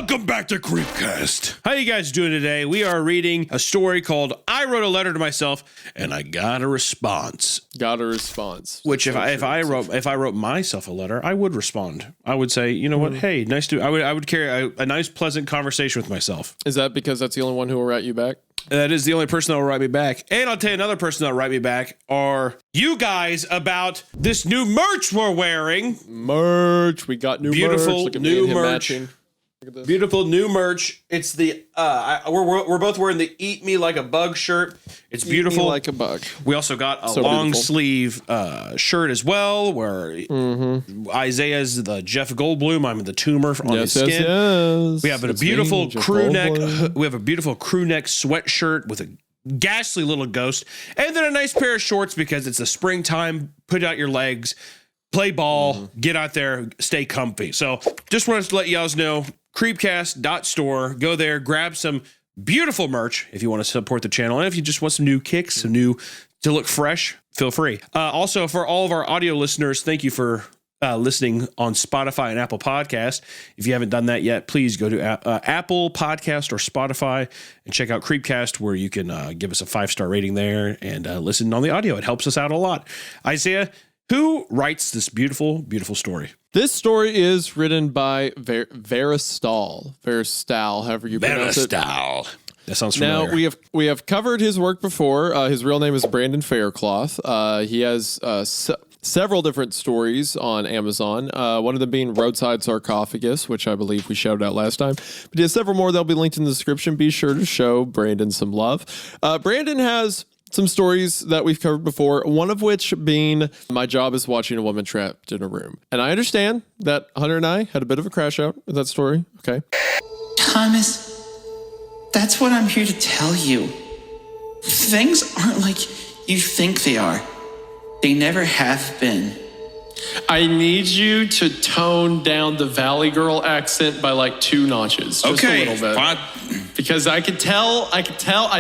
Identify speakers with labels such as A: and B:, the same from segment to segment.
A: Welcome back to Creepcast. How you guys doing today? We are reading a story called I Wrote a Letter to Myself and I Got a Response. Which if I wrote myself a letter, I would respond. I would say, you know what? Hey, nice to. I would carry a nice, pleasant conversation with myself.
B: Is that because that's the only one who will write you back?
A: That is the only person that will write me back. And I'll tell you another person that will write me back are you guys about this new merch we're wearing.
B: We got new
A: beautiful
B: merch.
A: New merch. Beautiful new merch. It's the we're both wearing the "Eat Me Like a Bug" shirt. It's beautiful,
B: like a bug.
A: We also got a long sleeve shirt as well, where Isaiah's the Jeff Goldblum. I'm the tumor on his skin.
B: Yes.
A: We have a beautiful crew neck. We have a beautiful crew neck sweatshirt with a ghastly little ghost, and then a nice pair of shorts because it's the springtime. Put out your legs, play ball, get out there, stay comfy. So just wanted to let you guys know. Creepcast.store. Go there, grab some beautiful merch if you want to support the channel. And if you just want some new kicks, some new to look fresh, feel free. Also, for all of our audio listeners, thank you for listening on Spotify and Apple Podcast. If you haven't done that yet, please go to Apple Podcast or Spotify and check out Creepcast, where you can give us a 5-star rating there and listen on the audio. It helps us out a lot. Isaiah, who writes this beautiful, beautiful story?
B: This story is written by Veristal, however you pronounce it.
A: Veristal. That sounds familiar.
B: Now, we have covered his work before. His real name is Brandon Faircloth. He has several different stories on Amazon, one of them being Roadside Sarcophagus, which I believe we shouted out last time. But he has several more. They'll be linked in the description. Be sure to show Brandon some love. Brandon has some stories that we've covered before, one of which being My Job is Watching a Woman Trapped in a Room. And I understand that Hunter and I had a bit of a crash out with that story. Okay.
C: Thomas, that's what I'm here to tell you. Things aren't like you think they are. They never have been.
D: I need you to tone down the Valley Girl accent by like 2 notches. Just a little bit.
A: Fine.
D: Because I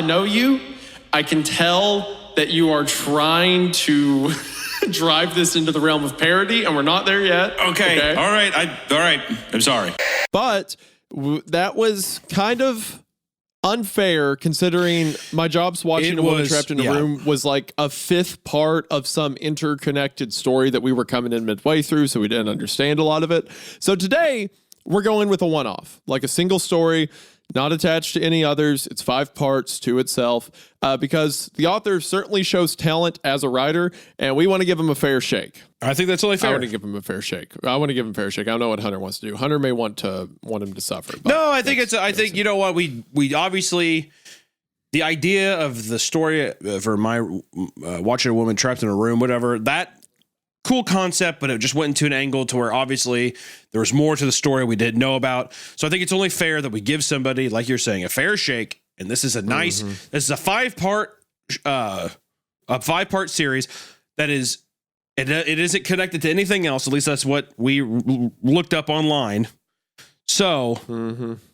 D: know you. I can tell that you are trying to drive this into the realm of parody, and we're not there yet.
A: Okay. All right. All right. I'm sorry.
B: But that was kind of unfair, considering My Job's Watching a Woman Trapped in a Room was like a 5th part of some interconnected story that we were coming in midway through, so we didn't understand a lot of it. So today, we're going with a one-off, like a single story, not attached to any others. It's 5 parts to itself because the author certainly shows talent as a writer, and we want to give him a fair shake.
A: I think that's only fair.
B: I want to give him a fair shake. I don't know what Hunter wants to do. Hunter may want him to suffer.
A: No, I think you know what, we obviously, the idea of the story for my watching a woman trapped in a room, whatever, that cool concept, but it just went into an angle to where obviously there was more to the story we didn't know about. So I think it's only fair that we give somebody, like you're saying, a fair shake. And this is a nice, this is a 5-part series that is, it isn't connected to anything else. At least that's what we looked up online. So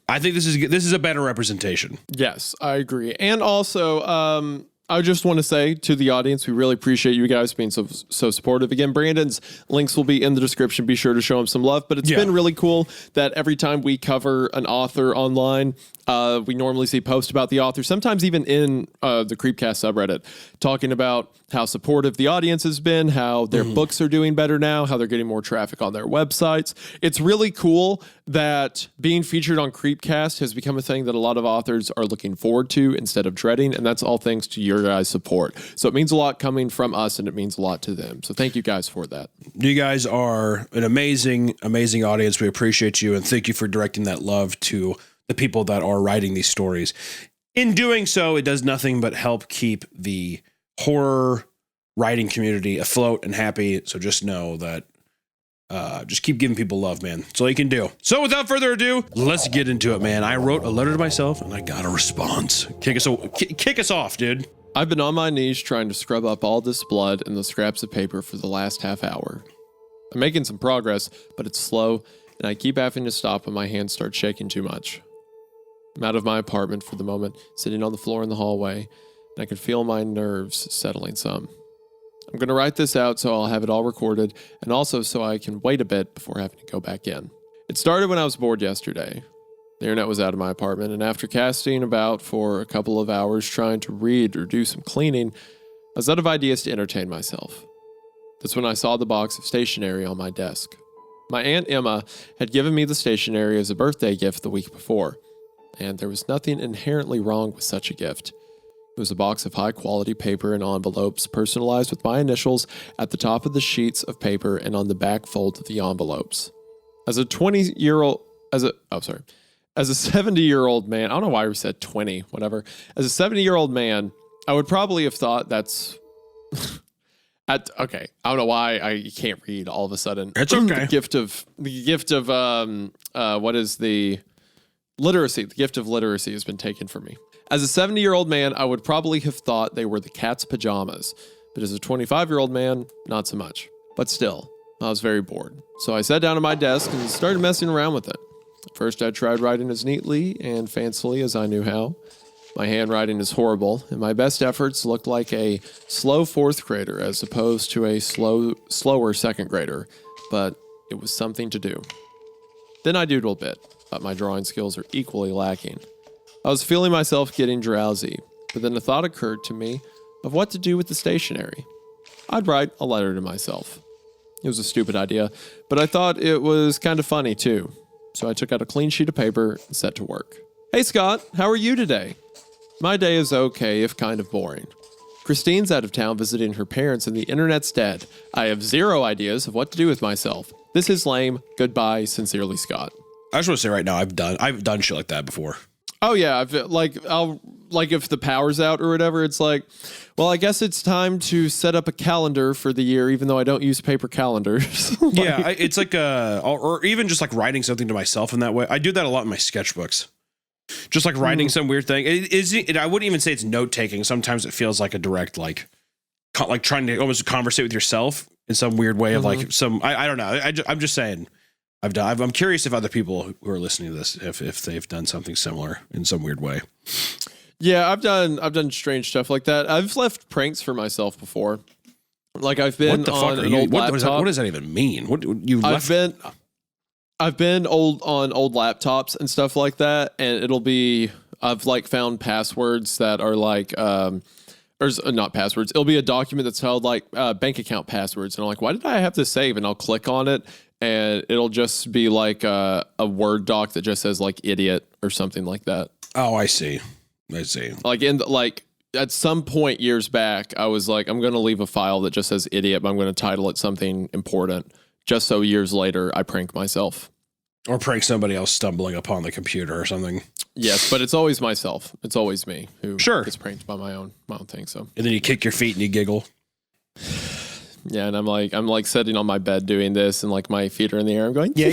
A: I think this is a better representation.
B: Yes, I agree. And also, I just want to say to the audience, we really appreciate you guys being so supportive. Again, Brandon's links will be in the description. Be sure to show him some love. But it's been really cool that every time we cover an author online, we normally see posts about the author, sometimes even in the Creepcast subreddit, talking about how supportive the audience has been, how their books are doing better now, how they're getting more traffic on their websites. It's really cool that being featured on Creepcast has become a thing that a lot of authors are looking forward to instead of dreading, and that's all thanks to your guys' support. So it means a lot coming from us, and it means a lot to them. So thank you guys for that.
A: You guys are an amazing, amazing audience. We appreciate you, and thank you for directing that love to the people that are writing these stories. In doing so, it does nothing but help keep the horror writing community afloat and happy. So just know that just keep giving people love, man. That's all you can do. So without further ado, let's get into it, man. I wrote a letter to myself and I got a response. Kick us off, dude.
B: I've been on my knees trying to scrub up all this blood and the scraps of paper for the last half hour. I'm making some progress, but it's slow, and I keep having to stop when my hands start shaking too much. I'm out of my apartment for the moment, sitting on the floor in the hallway, and I can feel my nerves settling some. I'm going to write this out so I'll have it all recorded, and also so I can wait a bit before having to go back in. It started when I was bored yesterday. The internet was out of my apartment, and after casting about for a couple of hours trying to read or do some cleaning, I was out of ideas to entertain myself. That's when I saw the box of stationery on my desk. My Aunt Emma had given me the stationery as a birthday gift the week before, and there was nothing inherently wrong with such a gift. It was a box of high-quality paper and envelopes personalized with my initials at the top of the sheets of paper and on the back fold of the envelopes. As a 70-year-old man, I don't know why we said 20, whatever. As a 70-year-old man, I would probably have thought that's... I don't know why I can't read all of a sudden.
A: It's okay.
B: The gift of what is the literacy? The gift of literacy has been taken from me. As a 70-year-old man, I would probably have thought they were the cat's pajamas. But as a 25-year-old man, not so much. But still, I was very bored. So I sat down at my desk and started messing around with it. First, I tried writing as neatly and fancily as I knew how. My handwriting is horrible, and my best efforts looked like a slow fourth grader as opposed to a slower second grader, but it was something to do. Then I doodled a bit, but my drawing skills are equally lacking. I was feeling myself getting drowsy, but then a thought occurred to me of what to do with the stationery. I'd write a letter to myself. It was a stupid idea, but I thought it was kind of funny too. So I took out a clean sheet of paper and set to work. Hey Scott, how are you today? My day is okay, if kind of boring. Christine's out of town visiting her parents and the internet's dead. I have zero ideas of what to do with myself. This is lame. Goodbye, sincerely, Scott.
A: I just want to say right now, I've done shit like that before.
B: Oh yeah, if the power's out or whatever, it's like, well, I guess it's time to set up a calendar for the year, even though I don't use paper calendars.
A: It's like or even just like writing something to myself in that way. I do that a lot in my sketchbooks. Just like writing some weird thing. I wouldn't even say it's note taking. Sometimes it feels like a direct like trying to almost conversate with yourself in some weird way of like some. I don't know. I'm just saying. I'm curious if other people who are listening to this if they've done something similar in some weird way.
B: Yeah, I've done strange stuff like that. I've left pranks for myself before. Like I've been on an old laptop.
A: What does that even mean?
B: I've been on old laptops and stuff like that, and I've like found passwords that are like not passwords. It'll be a document that's held like bank account passwords, and I'm like, why did I have this save? And I'll click on it, and it'll just be like a Word doc that just says like idiot or something like that.
A: Oh, I see.
B: Like at some point years back, I was like, I'm going to leave a file that just says idiot, but I'm going to title it something important. Just so years later, I prank myself.
A: Or prank somebody else stumbling upon the computer or something.
B: Yes, but it's always myself. It's always me who gets pranked by my own thing. So. And
A: then you kick your feet and you giggle.
B: Yeah, and I'm like sitting on my bed doing this, and like my feet are in the air. I'm going,
A: yeah.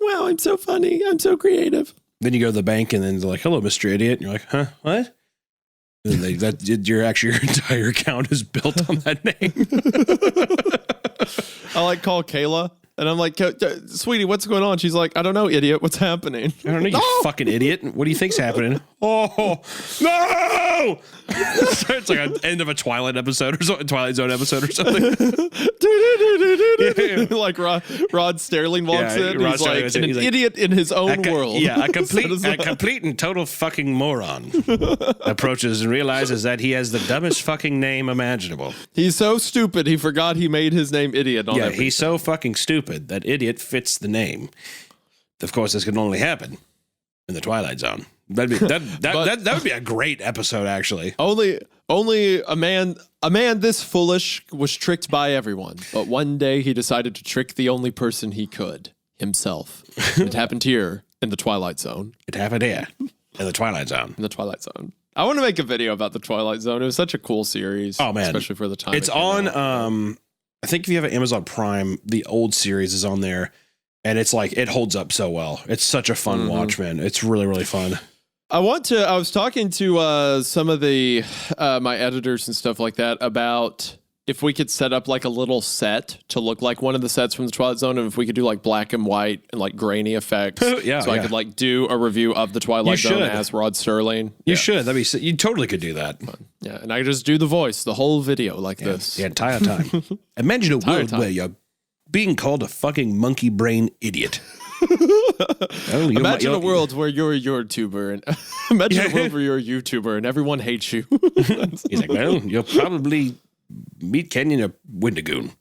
B: Wow, I'm so funny. I'm so creative.
A: Then you go to the bank, and then they're like, "Hello, Mr. Idiot," and you're like, "Huh? What?" And then your entire account is built on that name.
B: I like call Kayla. And I'm like, sweetie, what's going on? She's like, I don't know, idiot. What's happening?
A: I don't know, you fucking idiot. What do you think's happening? Oh, no! It's like an end of a Twilight episode or something, Twilight Zone episode or something.
B: Like Rod Sterling walks in.
A: Rod
B: he's
A: Sterling
B: like an idiot in his own world.
A: Yeah, a complete and total fucking moron approaches and realizes that he has the dumbest fucking name imaginable.
B: He's so stupid, he forgot he made his name idiot on everything.
A: He's so fucking stupid that idiot fits the name. Of course, this can only happen in the Twilight Zone. That would be a great episode, actually.
B: Only a man this foolish was tricked by everyone, but one day he decided to trick the only person he could, himself. It happened here in the Twilight Zone.
A: It happened here in the Twilight Zone.
B: In the Twilight Zone. I want to make a video about the Twilight Zone. It was such a cool series.
A: Oh man,
B: especially for the time.
A: It's on. I think if you have an Amazon Prime, the old series is on there, and it's like it holds up so well. It's such a fun watch, man. It's really, really fun. I
B: was talking to some of the my editors and stuff like that about if we could set up like a little set to look like one of the sets from the Twilight Zone, and if we could do like black and white and like grainy effects. I could like do a review of the Twilight Zone as Rod Sterling.
A: You should. You totally could do that.
B: Yeah, and I could just do the voice, the whole video like this.
A: The entire time. Imagine a world where you're being called a fucking monkey brain idiot.
B: Imagine a world where you're a YouTuber, and imagine a world where you're a YouTuber and everyone hates you.
A: He's like, well, you'll probably meet Kenyon a Wendigoon.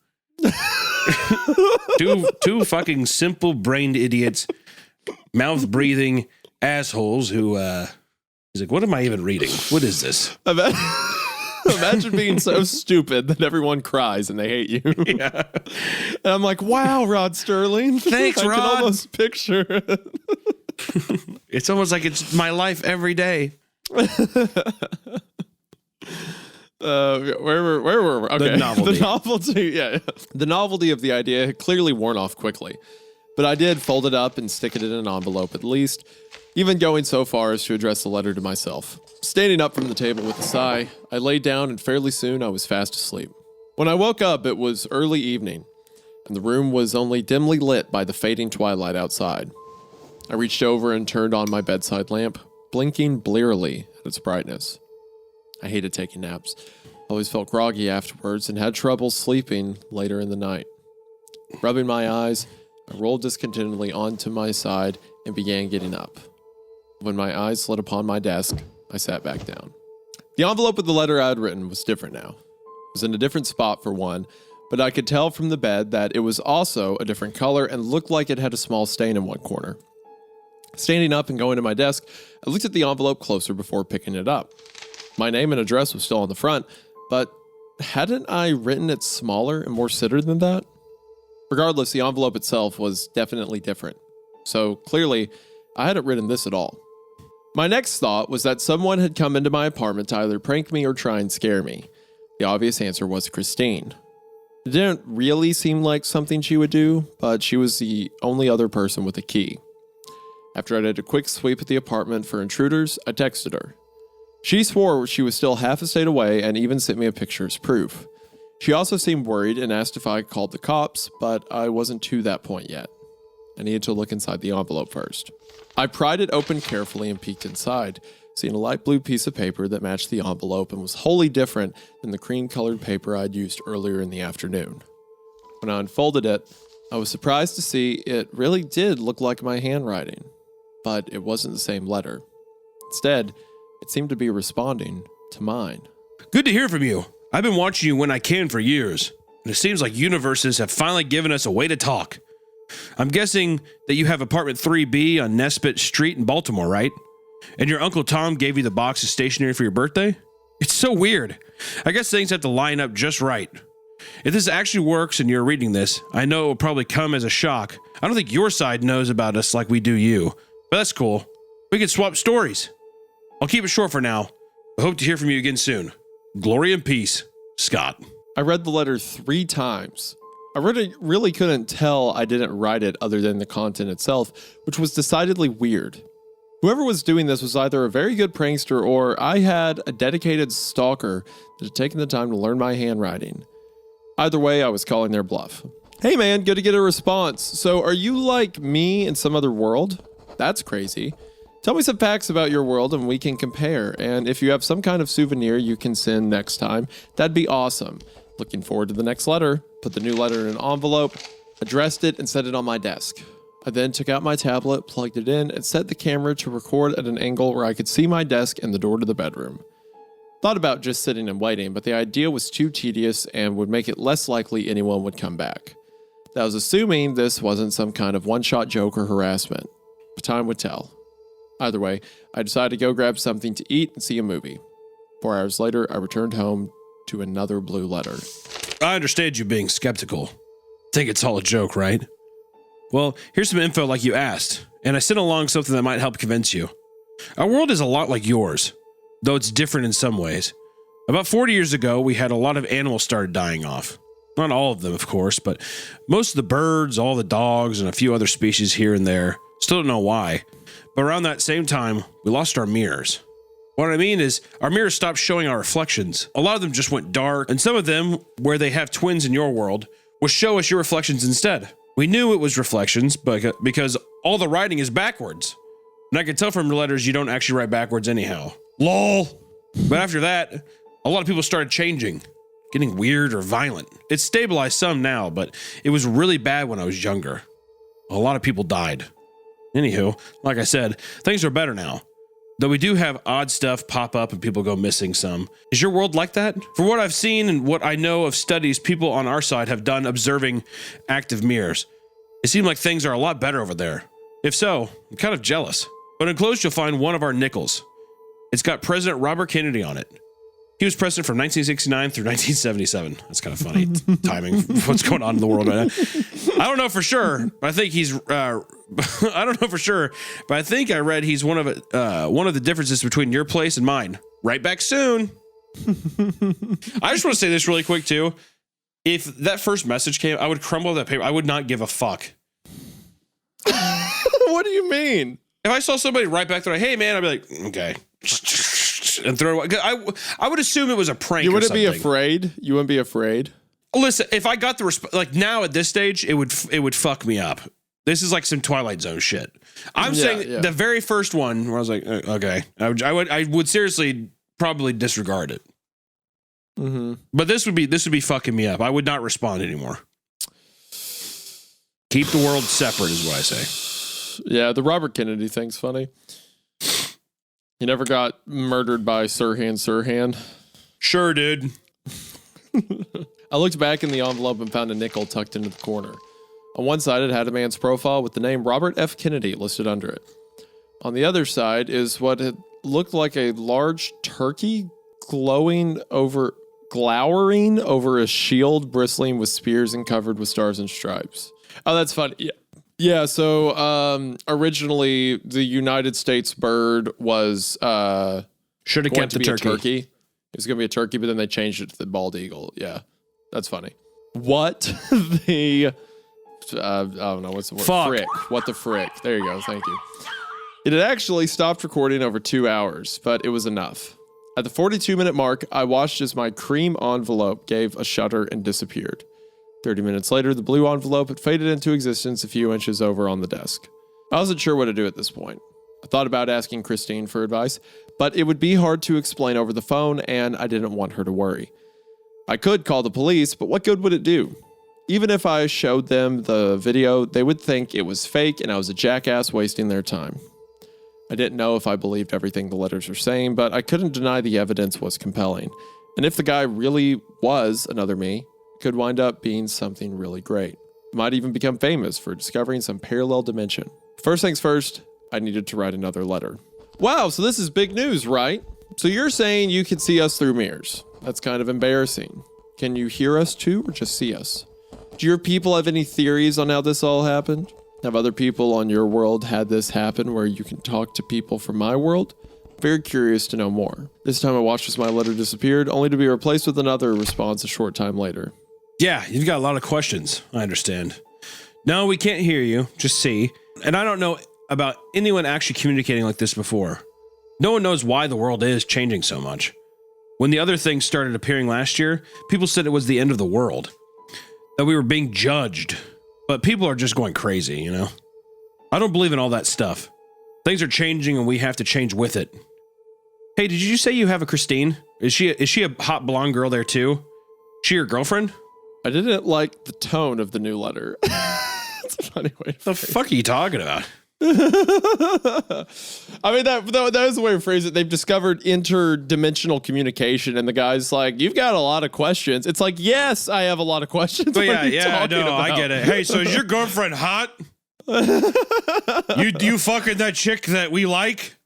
A: two fucking simple brained idiots, mouth breathing assholes who he's like, what am I even reading? What is this?
B: Imagine being so stupid that everyone cries and they hate you.
A: Yeah.
B: And I'm like, wow, Rod Sterling.
A: Thanks,
B: I
A: Rod.
B: can almost picture it.
A: It's almost like it's my life every day.
B: Where were we? Okay.
A: The novelty.
B: The novelty, yeah. The novelty of the idea had clearly worn off quickly. But I did fold it up and stick it in an envelope at least, even going so far as to address the letter to myself. Standing up from the table with a sigh, I laid down and fairly soon I was fast asleep. When I woke up, it was early evening, and the room was only dimly lit by the fading twilight outside. I reached over and turned on my bedside lamp, blinking blearily at its brightness. I hated taking naps. Always felt groggy afterwards and had trouble sleeping later in the night. Rubbing my eyes, I rolled discontentedly onto my side and began getting up. When my eyes lit upon my desk, I sat back down. The envelope with the letter I had written was different now. It was in a different spot for one, but I could tell from the bed that it was also a different color and looked like it had a small stain in one corner. Standing up and going to my desk, I looked at the envelope closer before picking it up. My name and address was still on the front, but hadn't I written it smaller and more centered than that? Regardless, the envelope itself was definitely different. So clearly, I hadn't written this at all. My next thought was that someone had come into my apartment to either prank me or try and scare me. The obvious answer was Christine. It didn't really seem like something she would do, but she was the only other person with a key. After I did a quick sweep at the apartment for intruders, I texted her. She swore she was still half a state away and even sent me a picture as proof. She also seemed worried and asked if I called the cops, but I wasn't to that point yet. I needed to look inside the envelope first. I pried it open carefully and peeked inside, seeing a light blue piece of paper that matched the envelope and was wholly different than the cream-colored paper I'd used earlier in the afternoon. When I unfolded it, I was surprised to see it really did look like my handwriting, but it wasn't the same letter. Instead, it seemed to be responding to mine.
A: Good to hear from you. I've been watching you when I can for years, and it seems like universes have finally given us a way to talk. I'm guessing that you have apartment 3B on Nesbitt Street in Baltimore, right? And your Uncle Tom gave you the box of stationery for your birthday? It's so weird. I guess things have to line up just right. If this actually works and you're reading this, I know it will probably come as a shock. I don't think your side knows about us like we do you, but that's cool. We can swap stories. I'll keep it short for now. I hope to hear from you again soon. Glory and peace, Scott.
B: I read the letter 3 times. I really couldn't tell I didn't write it other than the content itself, which was decidedly weird. Whoever was doing this was either a very good prankster or I had a dedicated stalker that had taken the time to learn my handwriting. Either way, I was calling their bluff. Hey man, good to get a response. So are you like me in some other world? That's crazy. Tell me some facts about your world and we can compare. And if you have some kind of souvenir you can send next time, that'd be awesome. Looking forward to the next letter. Put the new letter in an envelope, addressed it, and set it on my desk. I then took out my tablet, plugged it in, and set the camera to record at an angle where I could see my desk and the door to the bedroom. Thought about just sitting and waiting, but the idea was too tedious and would make it less likely anyone would come back. That was assuming this wasn't some kind of one-shot joke or harassment. But time would tell. Either way, I decided to go grab something to eat and see a movie. 4 hours later, I returned home to another blue letter.
A: I understand you being skeptical. Think it's all a joke, right? Well, here's some info like you asked, and I sent along something that might help convince you. Our world is a lot like yours, though it's different in some ways. About 40 years ago, we had a lot of animals started dying off. Not all of them, of course, but most of the birds, all the dogs, and a few other species here and there. Still don't know why. But around that same time, we lost our mirrors. What I mean is, our mirrors stopped showing our reflections. A lot of them just went dark, and some of them, where they have twins in your world, will show us your reflections instead. We knew it was reflections, but because all the writing is backwards. And I could tell from your letters you don't actually write backwards anyhow. LOL. But after that, a lot of people started changing, getting weird or violent. It's stabilized some now, but it was really bad when I was younger. A lot of people died. Anywho, like I said, things are better now. Though we do have odd stuff pop up and people go missing some. Is your world like that? From what I've seen and what I know of studies people on our side have done observing active mirrors, it seems like things are a lot better over there. If so, I'm kind of jealous. But enclosed, you'll find one of our nickels. It's got President Robert Kennedy on it. He was president from 1969 through 1977. That's kind of funny timing. What's going on in the world right now? I don't know for sure, but I think he's. I don't know for sure, but I think I read he's one of the differences between your place and mine. Right back soon. I just want to say this really quick too. If that first message came, I would crumble that paper. I would not give a fuck.
B: What do you mean?
A: If I saw somebody right back there, like, hey man, I'd be like, okay. And throw it away. I would assume it was a prank.
B: You wouldn't
A: be
B: afraid. You wouldn't be afraid.
A: Listen, if I got the like now at this stage, it would fuck me up. This is like some Twilight Zone shit. I'm saying the very first one where I was like, okay, I would seriously probably disregard it.
B: Mm-hmm.
A: But this would be fucking me up. I would not respond anymore. Keep the world separate is what I say.
B: Yeah, the Robert Kennedy thing's funny. He never got murdered by Sirhan.
A: Sure, dude.
B: I looked back in the envelope and found a nickel tucked into the corner. On one side, it had a man's profile with the name Robert F. Kennedy listed under it. On the other side is what had looked like a large turkey glowering over a shield bristling with spears and covered with stars and stripes. Oh, that's funny. Yeah. Yeah, so originally the United States bird was
A: should have kept the turkey.
B: It was going to be a turkey, but then they changed it to the bald eagle. Yeah, that's funny. What the... I don't know, what's the word?
A: Fuck.
B: Frick. What the frick? There you go, thank you. It had actually stopped recording over 2 hours, but it was enough. At the 42-minute mark, I watched as my cream envelope gave a shudder and disappeared. 30 minutes later, the blue envelope had faded into existence a few inches over on the desk. I wasn't sure what to do at this point. I thought about asking Christine for advice, but it would be hard to explain over the phone, and I didn't want her to worry. I could call the police, but what good would it do? Even if I showed them the video, they would think it was fake and I was a jackass wasting their time. I didn't know if I believed everything the letters were saying, but I couldn't deny the evidence was compelling. And if the guy really was another me, could wind up being something really great. Might even become famous for discovering some parallel dimension. First things first, I needed to write another letter. Wow, so this is big news, right? So you're saying you can see us through mirrors. That's kind of embarrassing. Can you hear us too, or just see us? Do your people have any theories on how this all happened? Have other people on your world had this happen where you can talk to people from my world? Very curious to know more. This time I watched as my letter disappeared, only to be replaced with another response a short time later.
A: Yeah, you've got a lot of questions. I understand. No, we can't hear you. Just see. And I don't know about anyone actually communicating like this before. No one knows why the world is changing so much. When the other things started appearing last year, people said it was the end of the world. That we were being judged. But people are just going crazy, you know? I don't believe in all that stuff. Things are changing and we have to change with it. Hey, did you say you have a Christine? Is she a hot blonde girl there too? She your girlfriend?
B: I didn't like the tone of the new letter. That's a funny way.
A: The fuck are you talking about?
B: I mean, that was the way to phrase it. They've discovered interdimensional communication, and the guy's like, "You've got a lot of questions." It's like, yes, I have a lot of questions.
A: But I get it. Hey, so is your girlfriend hot? you fucking that chick that we like?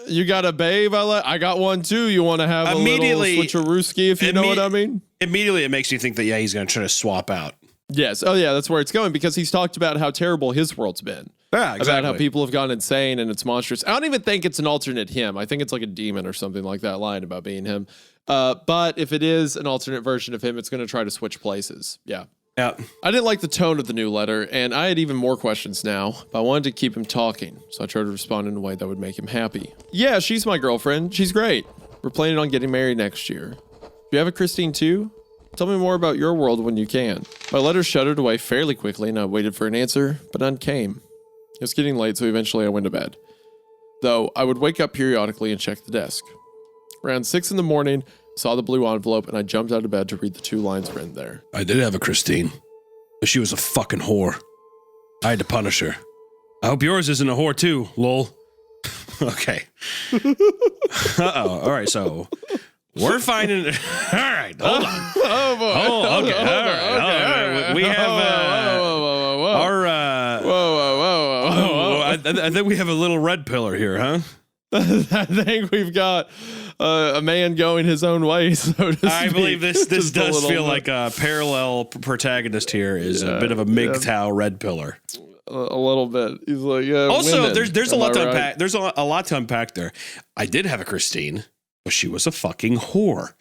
B: You got a babe I like? I got one too. You want to have a little switcherooski, if you know what I mean?
A: Immediately it makes you think that, yeah, he's going to try to swap out.
B: Yes. Oh, yeah, that's where it's going, because he's talked about how terrible his world's been.
A: Yeah, exactly.
B: About how people have gone insane and it's monstrous. I don't even think it's an alternate him. I think it's like a demon or something like that lying about being him. But if it is an alternate version of him, it's going to try to switch places. Yeah.
A: Yeah.
B: I didn't like the tone of the new letter, and I had even more questions now, but I wanted to keep him talking, so I tried to respond in a way that would make him happy. Yeah, she's my girlfriend. She's great. We're planning on getting married next year. Do you have a Christine too? Tell me more about your world when you can. My letter shuddered away fairly quickly, and I waited for an answer, but none came. It was getting late, so eventually I went to bed. Though, I would wake up periodically and check the desk. Around 6 in the morning, I saw the blue envelope, and I jumped out of bed to read the 2 lines written there.
A: I did have a Christine, but she was a fucking whore. I had to punish her. I hope yours isn't a whore too, lol. Okay. Uh-oh. All right, so we're finding... All right, hold on.
B: Oh, boy.
A: Oh, okay. All right. We have our... I think we have a little red pillar here, huh?
B: I think we've got a man going his own way, so to
A: I
B: speak.
A: believe this
B: Just
A: does
B: a
A: feel
B: little
A: like a parallel protagonist here is a bit of a MGTOW red pillar.
B: a little bit. He's like, yeah.
A: Also,
B: women.
A: there's a
B: Am
A: lot
B: I
A: to
B: right?
A: unpack. There's a lot to unpack there. I did have a Christine, but she was a fucking whore.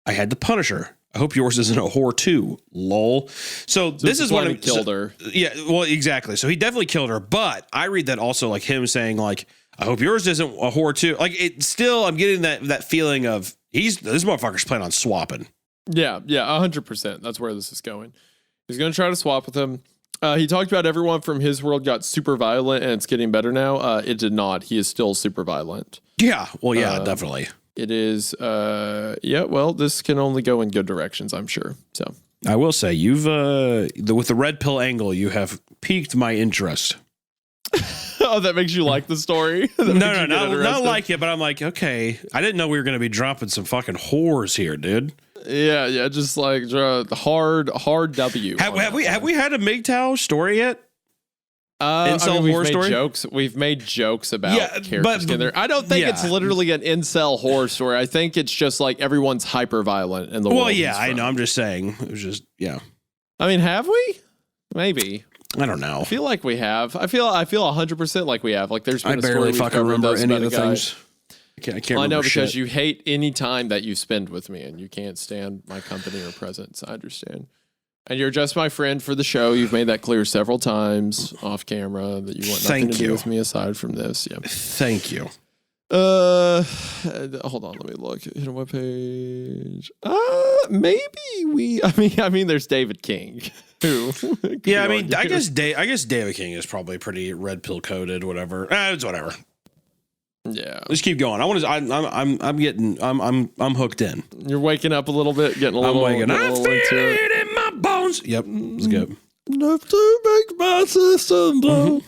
A: I had to punish her. I hope yours isn't a whore too. Lol. So this is
B: when
A: what
B: he killed her.
A: Yeah, well, exactly. So he definitely killed her. But I read that also like him saying like, I hope yours isn't a whore too. Like it still, I'm getting that feeling of this motherfucker's planning on swapping.
B: Yeah, 100%. That's where this is going. He's going to try to swap with him. He talked about everyone from his world got super violent and it's getting better now. It did not. He is still super violent.
A: Yeah. Well, yeah, definitely.
B: It is, well, this can only go in good directions, I'm sure. So
A: I will say you've, with the red pill angle, you have piqued my interest.
B: oh, that makes you like the story?
A: Not like it, but I'm like, okay, I didn't know we were going to be dropping some fucking whores here, dude.
B: Yeah, just like hard W.
A: Have we had a MGTOW story yet?
B: Incel
A: horror story?
B: We've made jokes about characters together. I don't think it's literally an incel horror story. I think it's just like everyone's hyper violent in the world.
A: Well, yeah, I know. I'm just saying. It was just, yeah.
B: I mean, have we? Maybe.
A: I don't know.
B: I feel like we have. I feel 100% like we have. Like there's been
A: I barely fucking remember any of the things. I can't
B: I know
A: remember
B: because
A: shit.
B: you hate any time that you spend with me and you can't stand my company or presence. I understand. And you're just my friend for the show. You've made that clear several times off camera that you want nothing to do with me aside from this. Yeah.
A: Thank you.
B: Hold on, let me look. Hit a webpage. Maybe I mean there's David King. Who?
A: Yeah, I mean, I guess David King is probably pretty red pill coded, whatever. It's whatever.
B: Yeah.
A: Let's keep going. I'm hooked in.
B: You're waking up a little bit, getting a little.
A: I
B: into
A: feel
B: it.
A: it in my bones. Yep, let's go.
B: Enough to make my system blow.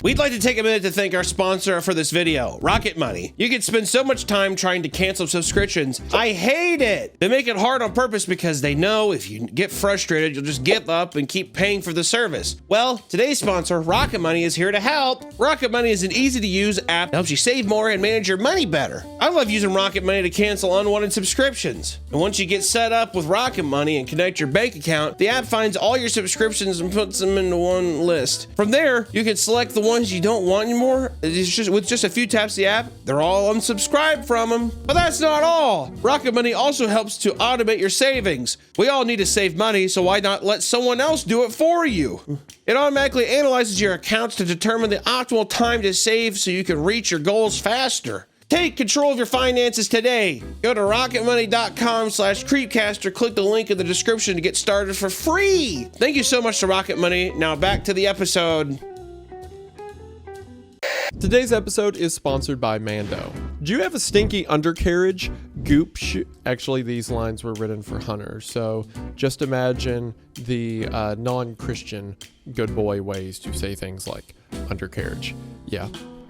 A: We'd like to take a minute to thank our sponsor for this video, Rocket Money. You can spend so much time trying to cancel subscriptions. I hate it. They make it hard on purpose because they know if you get frustrated, you'll just give up and keep paying for the service. Well, today's sponsor, Rocket Money, is here to help. Rocket Money is an easy-to-use app that helps you save more and manage your money better. I love using Rocket Money to cancel unwanted subscriptions. And once you get set up with Rocket Money and connect your bank account, the app finds all your subscriptions and puts them into one list. From there, you can select the ones you don't want anymore. With just a few taps of the app, they're all unsubscribed from them. But that's not all. Rocket Money also helps to automate your savings. We all need to save money, so why not let someone else do it for you? It automatically analyzes your accounts to determine the optimal time to save so you can reach your goals faster. Take control of your finances today. Go to rocketmoney.com/creepcast or click the link in the description to get started for free. Thank you so much to Rocket Money. Now back to the episode.
B: Today's episode is sponsored by Mando. Do you have a stinky undercarriage? Goop. Actually, these lines were written for Hunter, so just imagine the non-Christian good boy ways to say things like undercarriage. Yeah.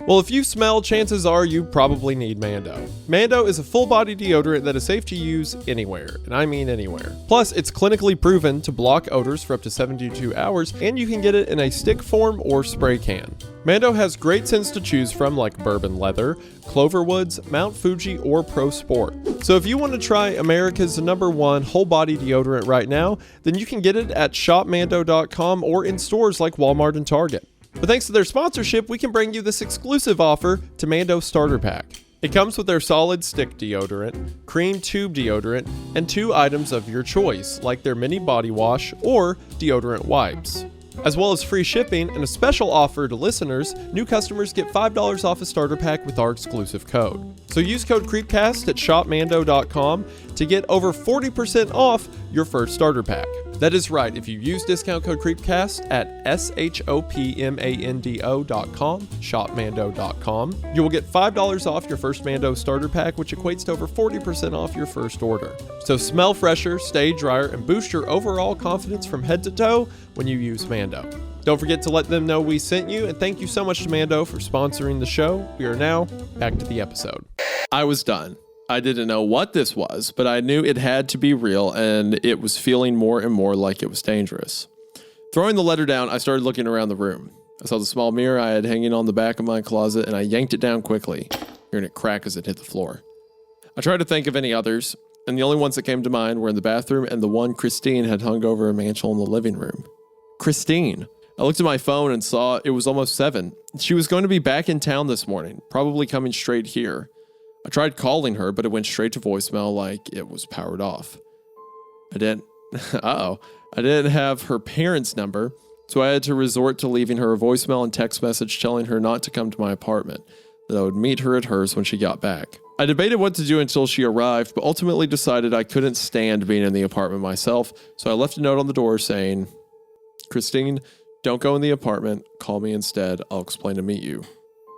B: Well, if you smell, chances are you probably need Mando. Mando is a full-body deodorant that is safe to use anywhere, and I mean anywhere. Plus, it's clinically proven to block odors for up to 72 hours, and you can get it in a stick form or spray can. Mando has great scents to choose from like Bourbon Leather, Cloverwoods, Mount Fuji, or Pro Sport. So if you want to try America's #1 whole-body deodorant right now, then you can get it at shopmando.com or in stores like Walmart and Target. But thanks to their sponsorship, we can bring you this exclusive offer to Mando Starter Pack. It comes with their solid stick deodorant, cream tube deodorant, and 2 items of your choice, like their mini body wash or deodorant wipes. As well as free shipping and a special offer to listeners, new customers get $5 off a starter pack with our exclusive code. So use code CREEPCAST at shopmando.com to get over 40% off your first starter pack. That is right, if you use discount code CREEPCAST at shopmando.com, shopmando.com, you will get $5 off your first Mando starter pack, which equates to over 40% off your first order. So smell fresher, stay drier, and boost your overall confidence from head to toe when you use Mando. Don't forget to let them know we sent you, and thank you so much to Mando for sponsoring the show. We are now back to the episode. I was done. I didn't know what this was, but I knew it had to be real, and it was feeling more and more like it was dangerous. Throwing the letter down, I started looking around the room. I saw the small mirror I had hanging on the back of my closet, and I yanked it down quickly, hearing it crack as it hit the floor. I tried to think of any others, and the only ones that came to mind were in the bathroom and the one Christine had hung over a mantle in the living room. Christine! I looked at my phone and saw it was almost 7. She was going to be back in town this morning, probably coming straight here. I tried calling her, but it went straight to voicemail like it was powered off. I didn't have her parents' number, so I had to resort to leaving her a voicemail and text message telling her not to come to my apartment, that I would meet her at hers when she got back. I debated what to do until she arrived, but ultimately decided I couldn't stand being in the apartment myself, so I left a note on the door saying, "Christine, don't go in the apartment. Call me instead. I'll explain to meet you,"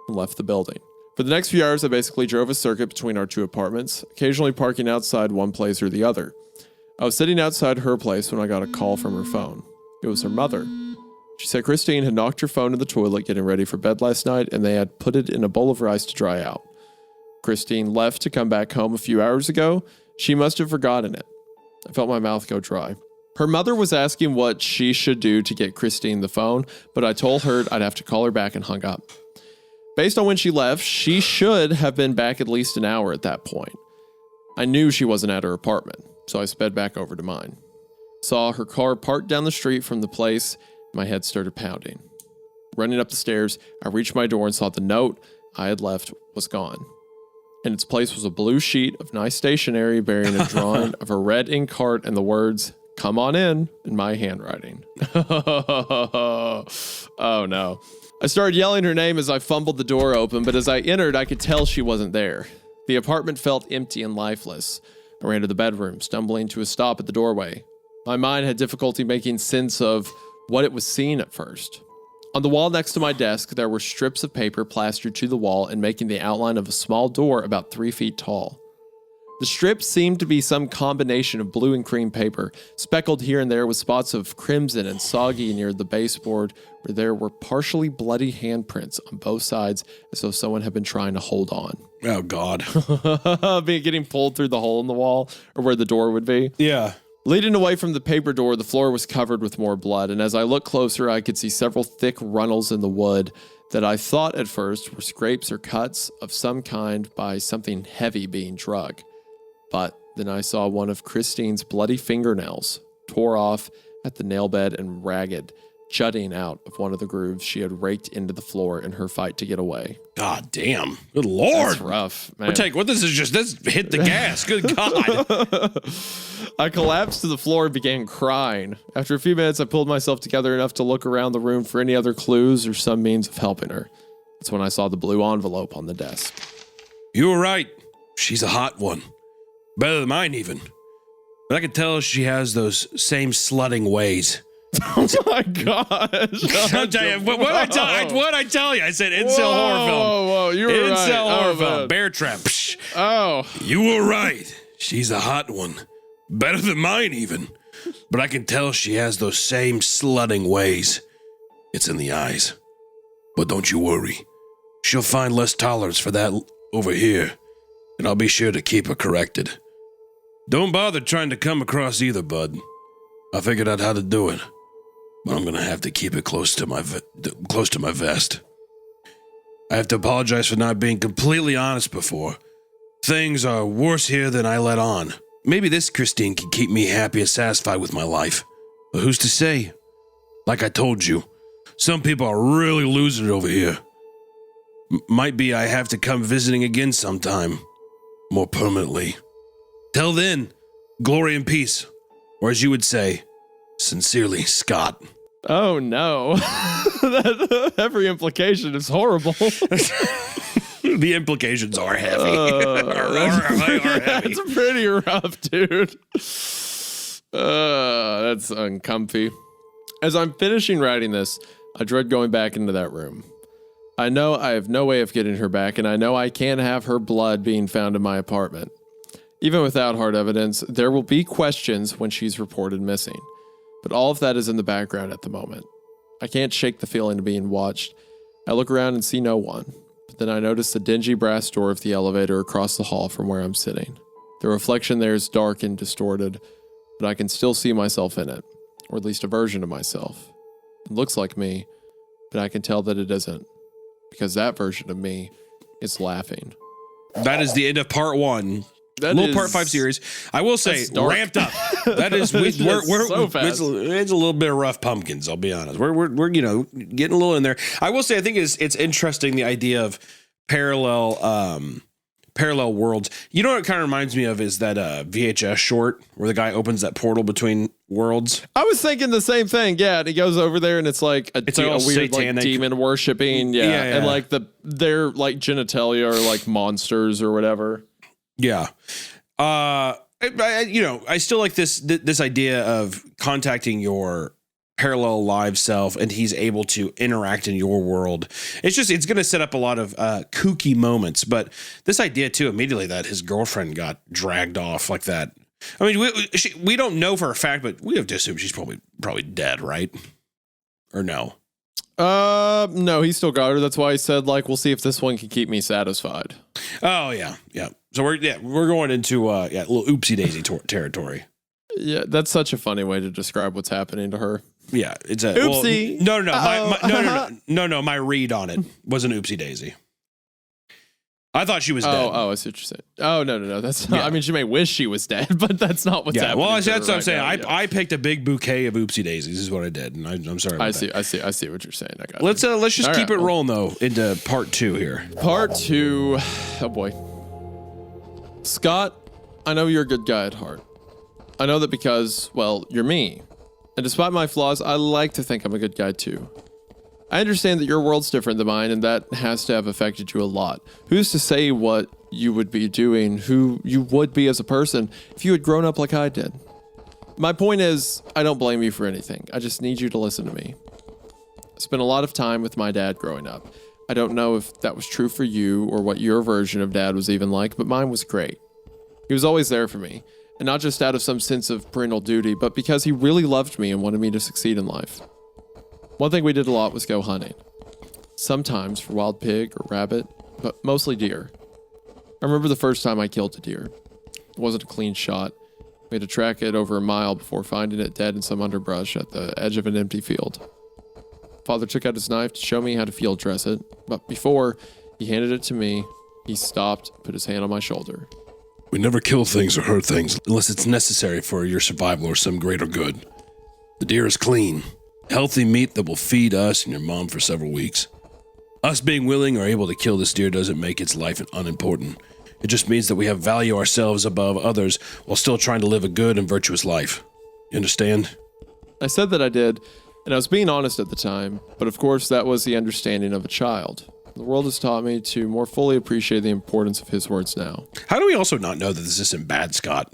B: and left the building. For the next few hours, I basically drove a circuit between our 2 apartments, occasionally parking outside one place or the other. I was sitting outside her place when I got a call from her phone. It was her mother. She said Christine had knocked her phone in the toilet getting ready for bed last night, and they had put it in a bowl of rice to dry out. Christine left to come back home a few hours ago. She must have forgotten it. I felt my mouth go dry. Her mother was asking what she should do to get Christine the phone, but I told her I'd have to call her back and hung up. Based on when she left, she should have been back at least an hour at that point. I knew she wasn't at her apartment, so I sped back over to mine. Saw her car parked down the street from the place, and my head started pounding. Running up the stairs, I reached my door and saw the note I had left was gone. In its place was a blue sheet of nice stationery bearing a drawing of a red ink cart and the words, "Come on in my handwriting. Oh no. I started yelling her name as I fumbled the door open, but as I entered, I could tell she wasn't there. The apartment felt empty and lifeless. I ran to the bedroom, stumbling to a stop at the doorway. My mind had difficulty making sense of what it was seeing at first. On the wall next to my desk, there were strips of paper plastered to the wall and making the outline of a small door about 3 feet tall. The strips seemed to be some combination of blue and cream paper, speckled here and there with spots of crimson and soggy near the baseboard where there were partially bloody handprints on both sides as though someone had been trying to hold on.
A: Oh, God.
B: Getting pulled through the hole in the wall or where the door would be.
A: Yeah.
B: Leading away from the paper door, the floor was covered with more blood, and as I looked closer, I could see several thick runnels in the wood that I thought at first were scrapes or cuts of some kind by something heavy being drug. But then I saw one of Christine's bloody fingernails, tore off at the nail bed and ragged, jutting out of one of the grooves she had raked into the floor in her fight to get away.
A: God damn. Good Lord.
B: That's rough, man.
A: This hit the gas. Good God.
B: I collapsed to the floor and began crying. After a few minutes, I pulled myself together enough to look around the room for any other clues or some means of helping her. That's when I saw the blue envelope on the desk.
A: You were right. She's a hot one. Better than mine, even. But I can tell she has those same slutting ways.
B: Oh my gosh.
A: I'll tell you, what I tell you? I said incel horror film.
B: Whoa, you were right.
A: Incel horror film. Bear Trap. Psh.
B: Oh.
A: You were right. She's a hot one. Better than mine, even. But I can tell she has those same slutting ways. It's in the eyes. But don't you worry. She'll find less tolerance for that over here. And I'll be sure to keep her corrected. Don't bother trying to come across either, bud. I figured out how to do it. But I'm going to have to keep it close to my vest. I have to apologize for not being completely honest before. Things are worse here than I let on. Maybe this Christine can keep me happy and satisfied with my life. But who's to say? Like I told you, some people are really losing it over here. Might be I have to come visiting again sometime. More permanently. Till then, glory and peace. Or as you would say, sincerely, Scott.
B: Oh no. Every implication is horrible.
A: The implications are heavy.
B: That's pretty rough, dude. That's uncomfy. As I'm finishing writing this, I dread going back into that room. I know I have no way of getting her back, and I know I can't have her blood being found in my apartment. Even without hard evidence, there will be questions when she's reported missing. But all of that is in the background at the moment. I can't shake the feeling of being watched. I look around and see no one, but then I notice the dingy brass door of the elevator across the hall from where I'm sitting. The reflection there is dark and distorted, but I can still see myself in it, or at least a version of myself. It looks like me, but I can tell that it isn't, because that version of me is laughing.
A: That is the end of part 1. Part 5 series. I will say, ramped up. That is, we're so fast. It's a little bit of rough pumpkins. I'll be honest. We're getting a little in there. I will say, I think it's interesting, the idea of parallel worlds. You know what it kind of reminds me of is that VHS short where the guy opens that portal between worlds.
B: I was thinking the same thing. Yeah, and he goes over there and it's like a weird like demon worshipping. Yeah, and like their like genitalia are like monsters or whatever.
A: Yeah. I still like this idea of contacting your parallel live self and he's able to interact in your world. It's going to set up a lot of kooky moments, but this idea too, immediately that his girlfriend got dragged off like that. I mean, we don't know for a fact, but we have to assume she's probably dead, right? Or no?
B: No, he still got her. That's why he said, like, we'll see if this one can keep me satisfied.
A: Oh yeah. So we're going into a little oopsie daisy territory.
B: Yeah, that's such a funny way to describe what's happening to her.
A: Yeah, it's a
B: oopsie.
A: No. My read on it was an oopsie daisy. I thought she was dead.
B: Oh, I see what you're saying. Oh, no. That's not, I mean, she may wish she was dead, but that's not what's happening.
A: Well, that's what I'm saying. I picked a big bouquet of oopsie daisies is what I did. And I'm sorry about that.
B: I see what you're saying. I got
A: Let's just keep it rolling, though, into part 2 here.
B: Part 2. Oh, boy. Scott, I know you're a good guy at heart. I know that because, well, you're me. And despite my flaws, I like to think I'm a good guy, too. I understand that your world's different than mine, and that has to have affected you a lot. Who's to say what you would be doing, who you would be as a person, if you had grown up like I did? My point is, I don't blame you for anything. I just need you to listen to me. I spent a lot of time with my dad growing up. I don't know if that was true for you or what your version of dad was even like, but mine was great. He was always there for me, and not just out of some sense of parental duty, but because he really loved me and wanted me to succeed in life. One thing we did a lot was go hunting. Sometimes for wild pig or rabbit, but mostly deer. I remember the first time I killed a deer. It wasn't a clean shot. We had to track it over a mile before finding it dead in some underbrush at the edge of an empty field. Father took out his knife to show me how to field dress it, but before he handed it to me, he stopped, put his hand on my shoulder.
E: We never kill things or hurt things unless it's necessary for your survival or some greater good. The deer is clean. Healthy meat that will feed us and your mom for several weeks. Us being willing or able to kill this deer doesn't make its life unimportant. It just means that we have value ourselves above others while still trying to live a good and virtuous life. You understand?
B: I said that I did, and I was being honest at the time, but of course that was the understanding of a child. The world has taught me to more fully appreciate the importance of his words now.
A: How do we also not know that this isn't bad Scott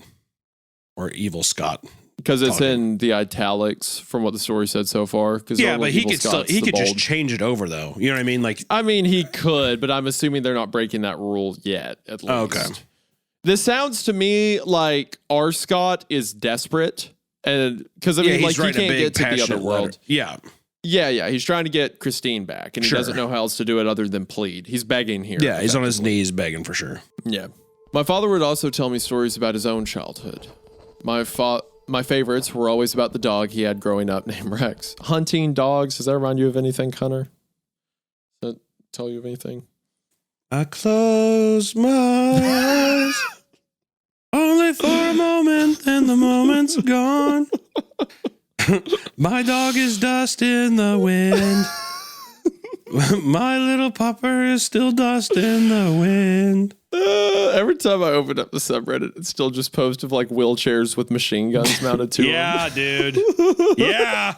A: or evil Scott?
B: Because it's in the italics from what the story said so far.
A: Yeah, but he could just change it over though. You know what I mean? Like,
B: I mean, he could, but I'm assuming they're not breaking that rule yet. At least.
A: Okay.
B: This sounds to me like our Scott is desperate, and because I mean, like he can't get to the other world.
A: Yeah.
B: Yeah. He's trying to get Christine back, and he doesn't know how else to do it other than plead. He's begging here.
A: Yeah, he's on his knees begging for sure.
B: Yeah. My father would also tell me stories about his own childhood. My favorites were always about the dog he had growing up named Rex. Hunting dogs. Does that remind you of anything, Connor? Does that tell you of anything?
A: I close my eyes only for a moment, and the moment's gone. My dog is dust in the wind. My little pupper is still dust in the wind.
B: Every time I open up the subreddit, it's still just posts of like wheelchairs with machine guns mounted to them.
A: Yeah, dude. Yeah.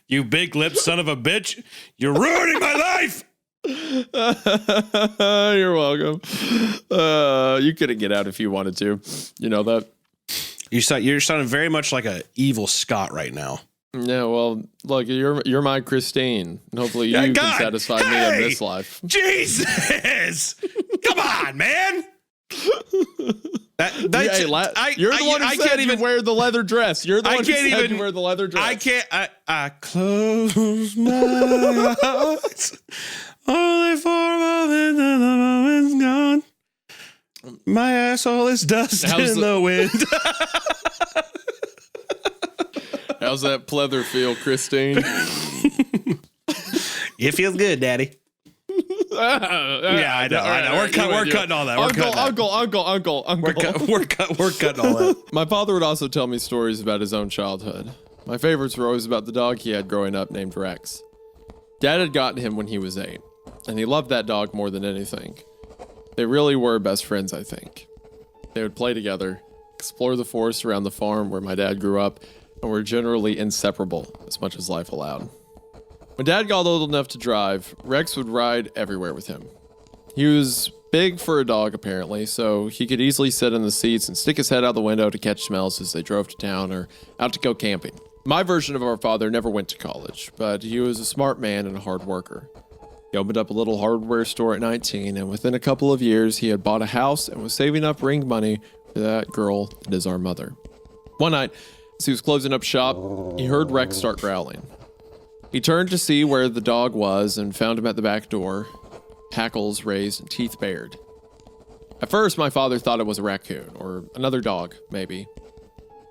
A: You big lipped son of a bitch. You're ruining my life.
B: You're welcome. You couldn't get out if you wanted to. You know that?
A: You're sounding very much like a evil Scott right now.
B: Yeah, well, look, you're my Christine, and hopefully you can satisfy me in this life.
A: Jesus! Come on, man! That's
B: you're the one who said you wear the leather dress. You're the one who said you wear the leather dress.
A: I can't. I close my eyes only for a moment, and the moment's gone. My asshole is dust in the wind.
B: How's that pleather feel, Christine?
A: It feels good, Daddy. Yeah, I know. We're cutting all that.
B: Uncle.
A: We're cutting all that.
B: My father would also tell me stories about his own childhood. My favorites were always about the dog he had growing up named Rex. Dad had gotten him when he was 8, and he loved that dog more than anything. They really were best friends, I think. They would play together, explore the forest around the farm where my dad grew up, and were generally inseparable as much as life allowed. When Dad got old enough to drive, Rex would ride everywhere with him. He was big for a dog, apparently, so he could easily sit in the seats and stick his head out the window to catch smells as they drove to town or out to go camping. My version of our father never went to college, but he was a smart man and a hard worker. He opened up a little hardware store at 19, and within a couple of years, he had bought a house and was saving up ring money for that girl that is our mother. One night, as he was closing up shop, he heard Rex start growling. He turned to see where the dog was and found him at the back door, hackles raised and teeth bared. At first, my father thought it was a raccoon, or another dog, maybe.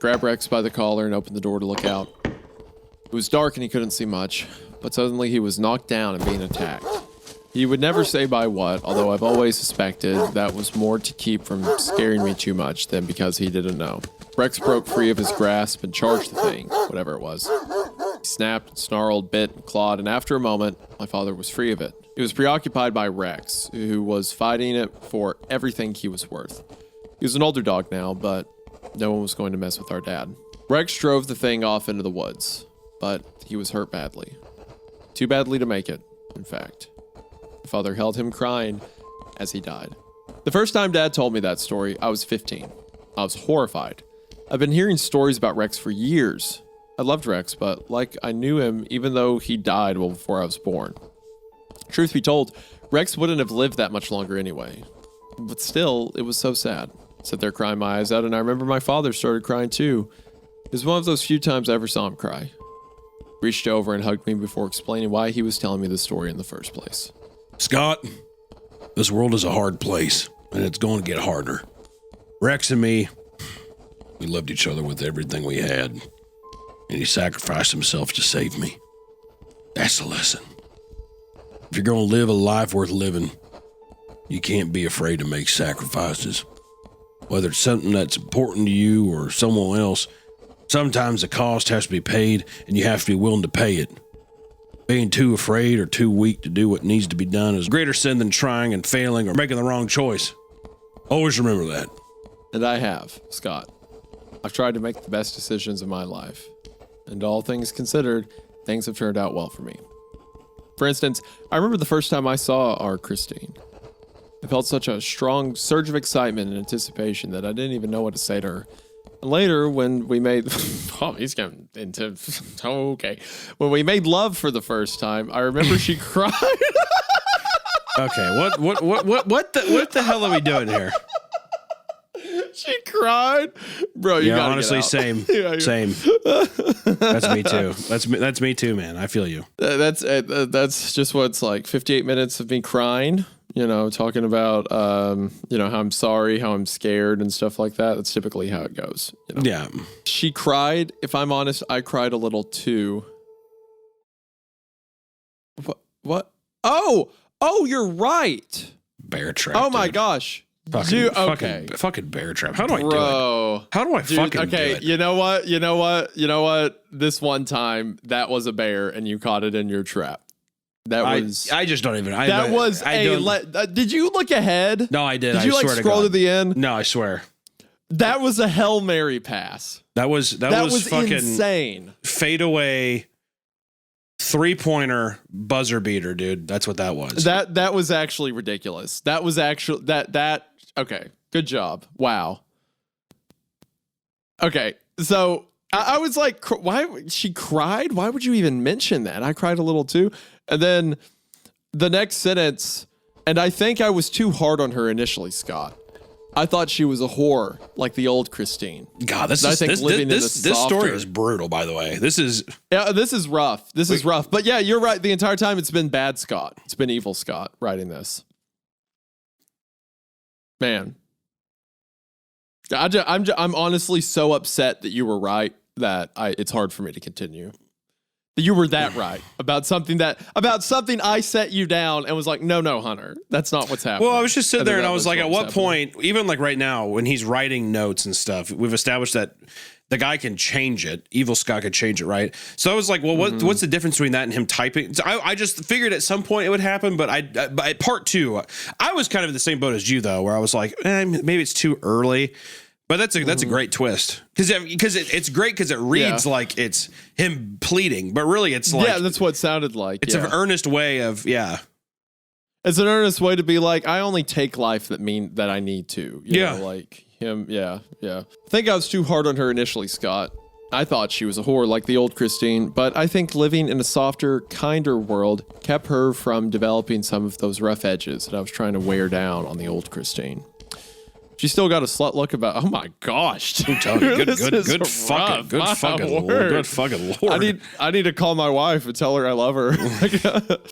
B: Grabbed Rex by the collar and opened the door to look out. It was dark and he couldn't see much, but suddenly he was knocked down and being attacked. He would never say by what, although I've always suspected that was more to keep from scaring me too much than because he didn't know. Rex broke free of his grasp and charged the thing, whatever it was. He snapped, snarled, bit, and clawed, and after a moment, my father was free of it. He was preoccupied by Rex, who was fighting it for everything he was worth. He was an older dog now, but no one was going to mess with our dad. Rex drove the thing off into the woods, but he was hurt badly. Too badly to make it, in fact. My father held him crying as he died. The first time Dad told me that story, I was 15. I was horrified. I've been hearing stories about Rex for years. I loved Rex, but like I knew him even though he died well before I was born. Truth be told, Rex wouldn't have lived that much longer anyway. But still, it was so sad. I sat there crying my eyes out, and I remember my father started crying too. It was one of those few times I ever saw him cry. He reached over and hugged me before explaining why he was telling me the story in the first place.
E: Scott, this world is a hard place, and it's going to get harder. Rex and me, we loved each other with everything we had, and he sacrificed himself to save me. That's the lesson. If you're going to live a life worth living, you can't be afraid to make sacrifices. Whether it's something that's important to you or someone else, sometimes the cost has to be paid, and you have to be willing to pay it. Being too afraid or too weak to do what needs to be done is a greater sin than trying and failing or making the wrong choice. Always remember that.
B: And I have, Scott. I've tried to make the best decisions in my life. And all things considered, things have turned out well for me. For instance, I remember the first time I saw our Christine. I felt such a strong surge of excitement and anticipation that I didn't even know what to say to her. And later, when we made... oh, he's getting into... okay. When we made love for the first time, I remember she cried.
A: Okay, what the hell are we doing here?
B: She cried, bro. You gotta
A: honestly,
B: get out.
A: same. That's me too. That's me too, man. I feel you.
B: That's just what it's like. 58 minutes of me crying. You know, talking about how I'm sorry, how I'm scared, and stuff like that. That's typically how it goes. You know?
A: Yeah.
B: She cried. If I'm honest, I cried a little too. What? Oh, you're right.
E: Bear trap.
B: Oh my
E: dude.
B: gosh.
E: Fucking bear trap. How do I do it? How do I fucking do it?
B: You know what? This one time, that was a bear, and you caught it in your trap.
A: I just don't even.
B: Did you look ahead?
A: No, I did.
B: Did you scroll to the end?
A: No, I swear.
B: That was a Hail Mary pass.
A: That was fucking
B: insane.
A: Fade away 3-pointer buzzer beater, dude. That's what that was.
B: That was actually ridiculous. That was actually that. Okay, good job. Wow. Okay, so I was like, why she cried? Why would you even mention that? I cried a little too. And then the next sentence, and I think I was too hard on her initially, Scott. I thought she was a whore, like the old Christine.
E: God, this story is brutal, by the way. This is
B: rough. This is rough. But yeah, you're right. The entire time it's been bad Scott. It's been evil Scott writing this. Man. I'm honestly so upset that you were right that it's hard for me to continue. That you were that right about something I set you down and was like, no, Hunter, that's not what's happening.
A: Well, I was just sitting there and I was like, at what point, even like right now, when he's writing notes and stuff, we've established that the guy can change it. Evil Scott could change it, right? So I was like, well, what's the difference between that and him typing? So I just figured at some point it would happen, but at part 2, I was kind of in the same boat as you though, where I was like, maybe it's too early. But that's a great twist because it's great because it reads like it's him pleading, but really it's like
B: that's what it sounded like.
A: It's an earnest way of
B: It's an earnest way to be like, I only take life that I need to. You know, like him. Yeah. I think I was too hard on her initially, Scott. I thought she was a whore like the old Christine, but I think living in a softer, kinder world kept her from developing some of those rough edges that I was trying to wear down on the old Christine. She still got a slut look about. Oh my gosh, dude.
E: Good fucking lord.
B: I need to call my wife and tell her I love her.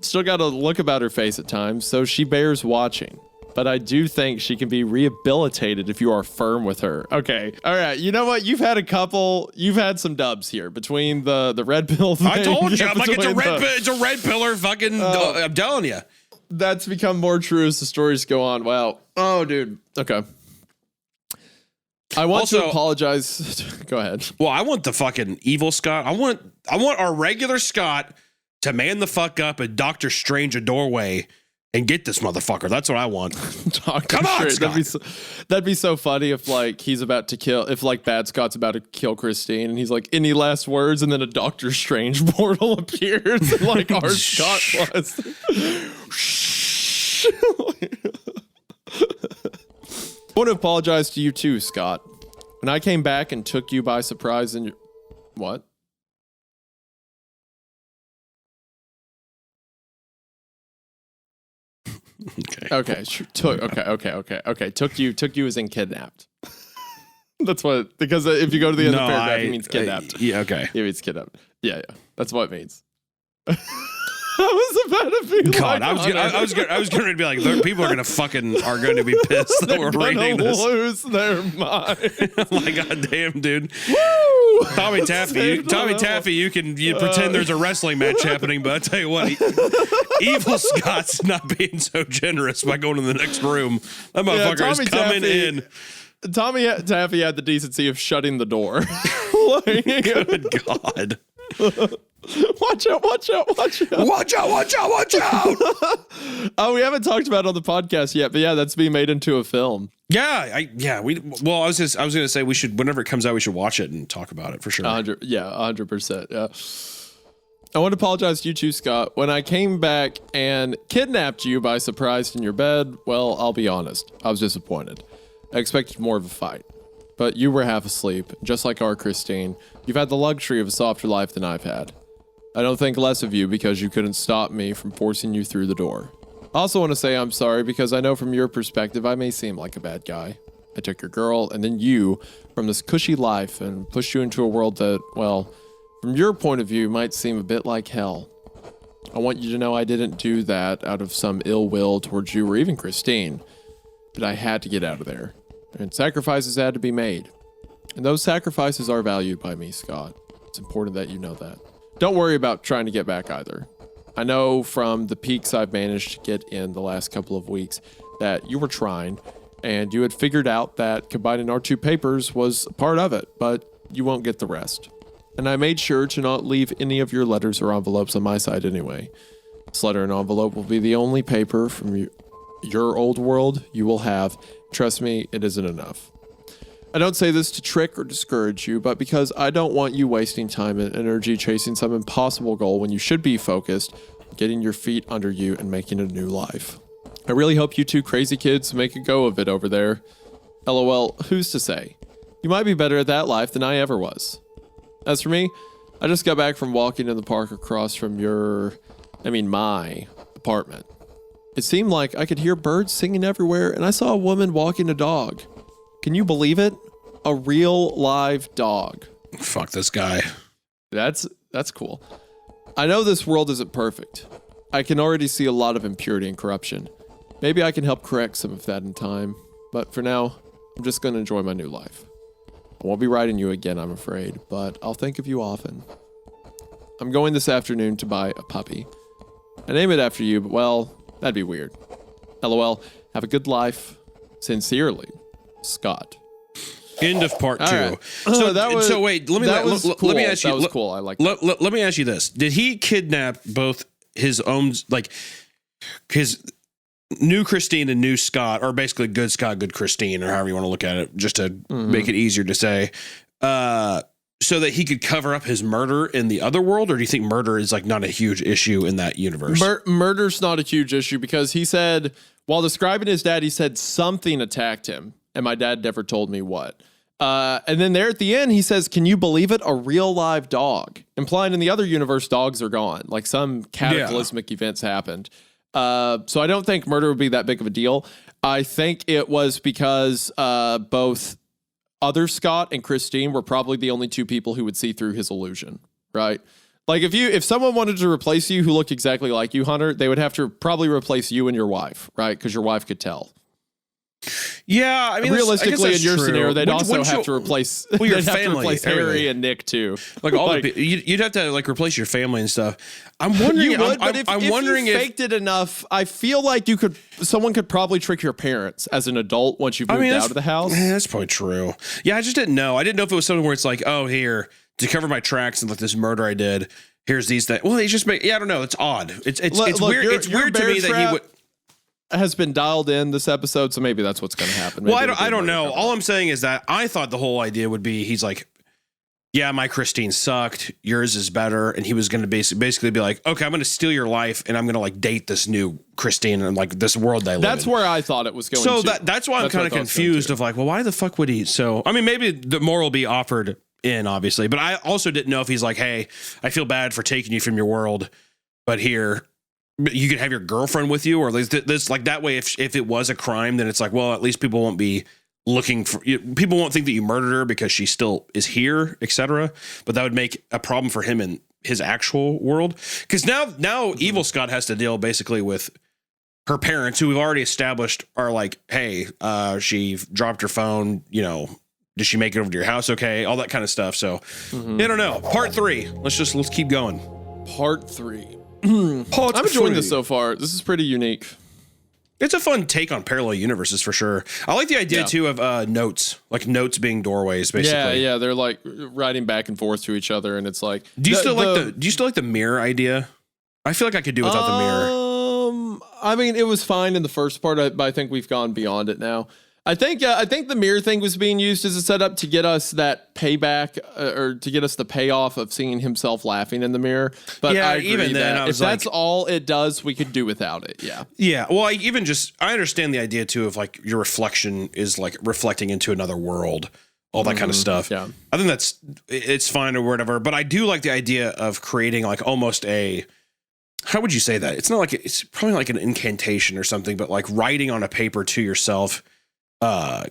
B: Still got a look about her face at times, so she bears watching. But I do think she can be rehabilitated if you are firm with her. Okay, all right. You know what? You've had some dubs here between the red pill thing.
A: I told you, I'm like it's a red pillar. Fucking, I'm telling you.
B: That's become more true as the stories go on. Wow. Oh, dude. Okay. I want to apologize. Go ahead.
A: Well, I want the fucking evil Scott. I want our regular Scott to man the fuck up and Doctor Strange a doorway and get this motherfucker. That's what I want.
B: Come on, Scott. That'd be so funny if Bad Scott's about to kill Christine and he's like, any last words? And then a Doctor Strange portal appears and like our Scott was. I want to apologize to you too, Scott. When I came back and took you by surprise and what? Okay. Took you as in kidnapped. That's what, because if you go to the end of the paragraph, it means kidnapped.
A: Yeah, okay.
B: It means kidnapped. Yeah. That's what it means. I was about to be
A: God, I was going to be like, people are going to be pissed that we're rating this.
B: Lose their mind.
A: Oh my God damn, dude.
B: Woo!
A: Tommy Taffy, you pretend there's a wrestling match happening, but I tell you what, evil Scott's not being so generous by going to the next room. That motherfucker is coming in.
B: Tommy Taffy had the decency of shutting the door.
A: Good God.
B: Watch out. Oh, we haven't talked about it on the podcast yet, but yeah, that's being made into a film.
A: I was going to say we should, whenever it comes out, we should watch it and talk about it for sure.
B: 100%. Yeah. I want to apologize to you too, Scott. When I came back and kidnapped you by surprise in your bed, well, I'll be honest, I was disappointed. I expected more of a fight. But you were half asleep, just like our Christine. You've had the luxury of a softer life than I've had. I don't think less of you because you couldn't stop me from forcing you through the door. I also want to say I'm sorry because I know from your perspective I may seem like a bad guy. I took your girl and then you from this cushy life and pushed you into a world that, well, from your point of view might seem a bit like hell. I want you to know I didn't do that out of some ill will towards you or even Christine, but I had to get out of there. And sacrifices had to be made. And those sacrifices are valued by me, Scott. It's important that you know that. Don't worry about trying to get back either. I know from the peaks I've managed to get in the last couple of weeks that you were trying, and you had figured out that combining our two papers was part of it, but you won't get the rest. And I made sure to not leave any of your letters or envelopes on my side anyway. This letter and envelope will be the only paper from your old world you will have. Trust me, it isn't enough. I don't say this to trick or discourage you, but because I don't want you wasting time and energy chasing some impossible goal when you should be focused on getting your feet under you and making a new life. I really hope you two crazy kids make a go of it over there. LOL, who's to say? You might be better at that life than I ever was. As for me, I just got back from walking in the park across from my apartment. It seemed like I could hear birds singing everywhere, and I saw a woman walking a dog. Can you believe it? A real live dog.
E: Fuck this guy.
B: That's cool. I know this world isn't perfect. I can already see a lot of impurity and corruption. Maybe I can help correct some of that in time. But for now, I'm just going to enjoy my new life. I won't be writing you again, I'm afraid, but I'll think of you often. I'm going this afternoon to buy a puppy. I name it after you, but well, that'd be weird. LOL. Have a good life. Sincerely, Scott.
E: End of part 2.
B: Right.
E: So wait, let me ask you.
B: That was cool. I like that.
E: Let me ask you this: did he kidnap both his own, like his new Christine and new Scott, or basically good Scott, good Christine, or however you want to look at it, just to make it easier to say, so that he could cover up his murder in the other world? Or do you think murder is like not a huge issue in that universe?
B: Murder's not a huge issue because he said, while describing his dad, he said something attacked him, and my dad never told me what. And then there at the end, he says, can you believe it? A real live dog. Implying in the other universe, dogs are gone. Like some cataclysmic events happened. So I don't think murder would be that big of a deal. I think it was because both other Scott and Christine were probably the only two people who would see through his illusion, right? Like if someone wanted to replace you who looked exactly like you, Hunter, they would have to probably replace you and your wife, right? Because your wife could tell.
E: Yeah, I mean,
B: realistically, in your
E: true.
B: scenario, they'd also have to replace
E: your
B: they'd have to
E: family,
B: replace Harry and Nick too.
E: Like all the you'd have to like replace your family and stuff. I'm wondering. I'm wondering
B: if you faked it enough, I feel like someone could probably trick your parents as an adult once you've moved out of the house.
E: Yeah, that's probably true. Yeah, I just didn't know. I didn't know if it was something where it's like, oh, here to cover my tracks and like this murder I did. Here's these things. Well, it's just I don't know. It's odd. It's weird. It's weird to me that he would.
B: Has been dialed in this episode, so maybe that's what's going to happen. Maybe
E: well, I don't know. All I'm saying is that I thought the whole idea would be he's like, yeah, my Christine sucked. Yours is better. And he was going to basically be like, okay, I'm going to steal your life and I'm going to like date this new Christine and like this world I live in.
B: That's where I thought it was going
E: so that's why I'm kind of confused of like, well, why the fuck would he? So, I mean, maybe the moral will be offered in, obviously. But I also didn't know if he's like, hey, I feel bad for taking you from your world, but here, you could have your girlfriend with you, or this like that way. If it was a crime, then it's like, well, at least people won't be looking for you. People won't think that you murdered her because she still is here, etc. But that would make a problem for him in his actual world. Because now evil Scott has to deal basically with her parents, who we've already established are like, hey, she dropped her phone. You know, did she make it over to your house? Okay, all that kind of stuff. So I don't know. Part 3. Let's keep going.
B: Part 3. I'm enjoying this so far. This is pretty unique.
E: It's a fun take on parallel universes for sure. I like the idea too of notes, like notes being doorways, basically.
B: Yeah, they're like writing back and forth to each other, and it's like.
E: Do you still like the mirror idea? I feel like I could do without the mirror.
B: I mean, it was fine in the first part, but I think we've gone beyond it now. I think the mirror thing was being used as a setup to get us that payback, or to get us the payoff of seeing himself laughing in the mirror. But
E: yeah,
B: I agree
E: even then,
B: that if that's all it does, we could do without it. Yeah.
E: Yeah. Well, I understand the idea too of like your reflection is like reflecting into another world, all that kind of stuff.
B: Yeah.
E: I think it's fine or whatever. But I do like the idea of creating like almost how would you say that? It's not like it's probably like an incantation or something, but like writing on a paper to yourself.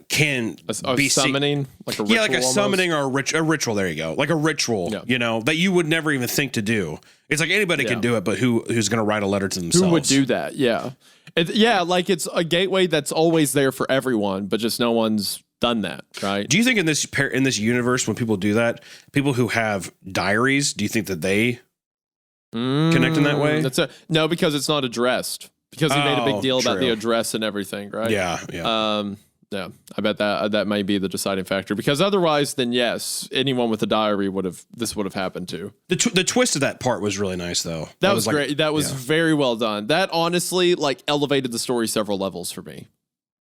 E: Can be
B: summoning, like a ritual,
E: like a almost. Summoning or a ritual. There you go, like a ritual.
B: Yeah.
E: You know, that you would never even think to do. It's like anybody can do it, but who's going to write a letter to themselves?
B: Who would do that? Yeah, like it's a gateway that's always there for everyone, but just no one's done that, right?
E: Do you think in this universe, when people do that, people who have diaries, do you think that they connect in that way?
B: No, because it's not addressed. Because he made a big deal about the address and everything, right?
E: Yeah.
B: Yeah, I bet that might be the deciding factor. Because otherwise, then yes, anyone with a diary would have happened to.
E: The twist of that part was really nice, though.
B: That was great. That was very well done. That honestly, like, elevated the story several levels for me.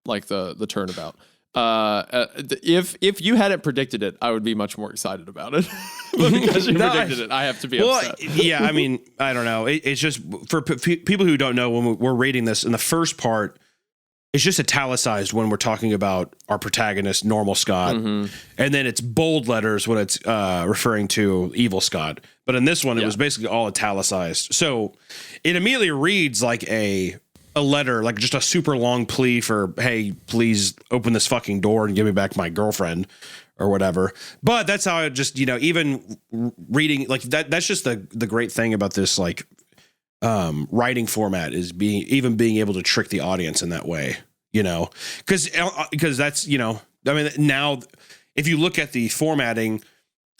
B: Like the turnabout. If you hadn't predicted it, I would be much more excited about it. But because you predicted it, I have to be upset.
E: Yeah, I mean, I don't know. It's just for people who don't know, when we're reading this in the first part. It's just italicized when we're talking about our protagonist, normal Scott. And then it's bold letters when it's referring to evil Scott. But in this one, it was basically all italicized. So it immediately reads like a
A: a letter, like just a super long plea for, hey, please open this fucking door and give me back my girlfriend or whatever. But that's how I just, even reading like that, that's just the great thing about this, like, writing format is being able to trick the audience in that way, because that's, now if you look at the formatting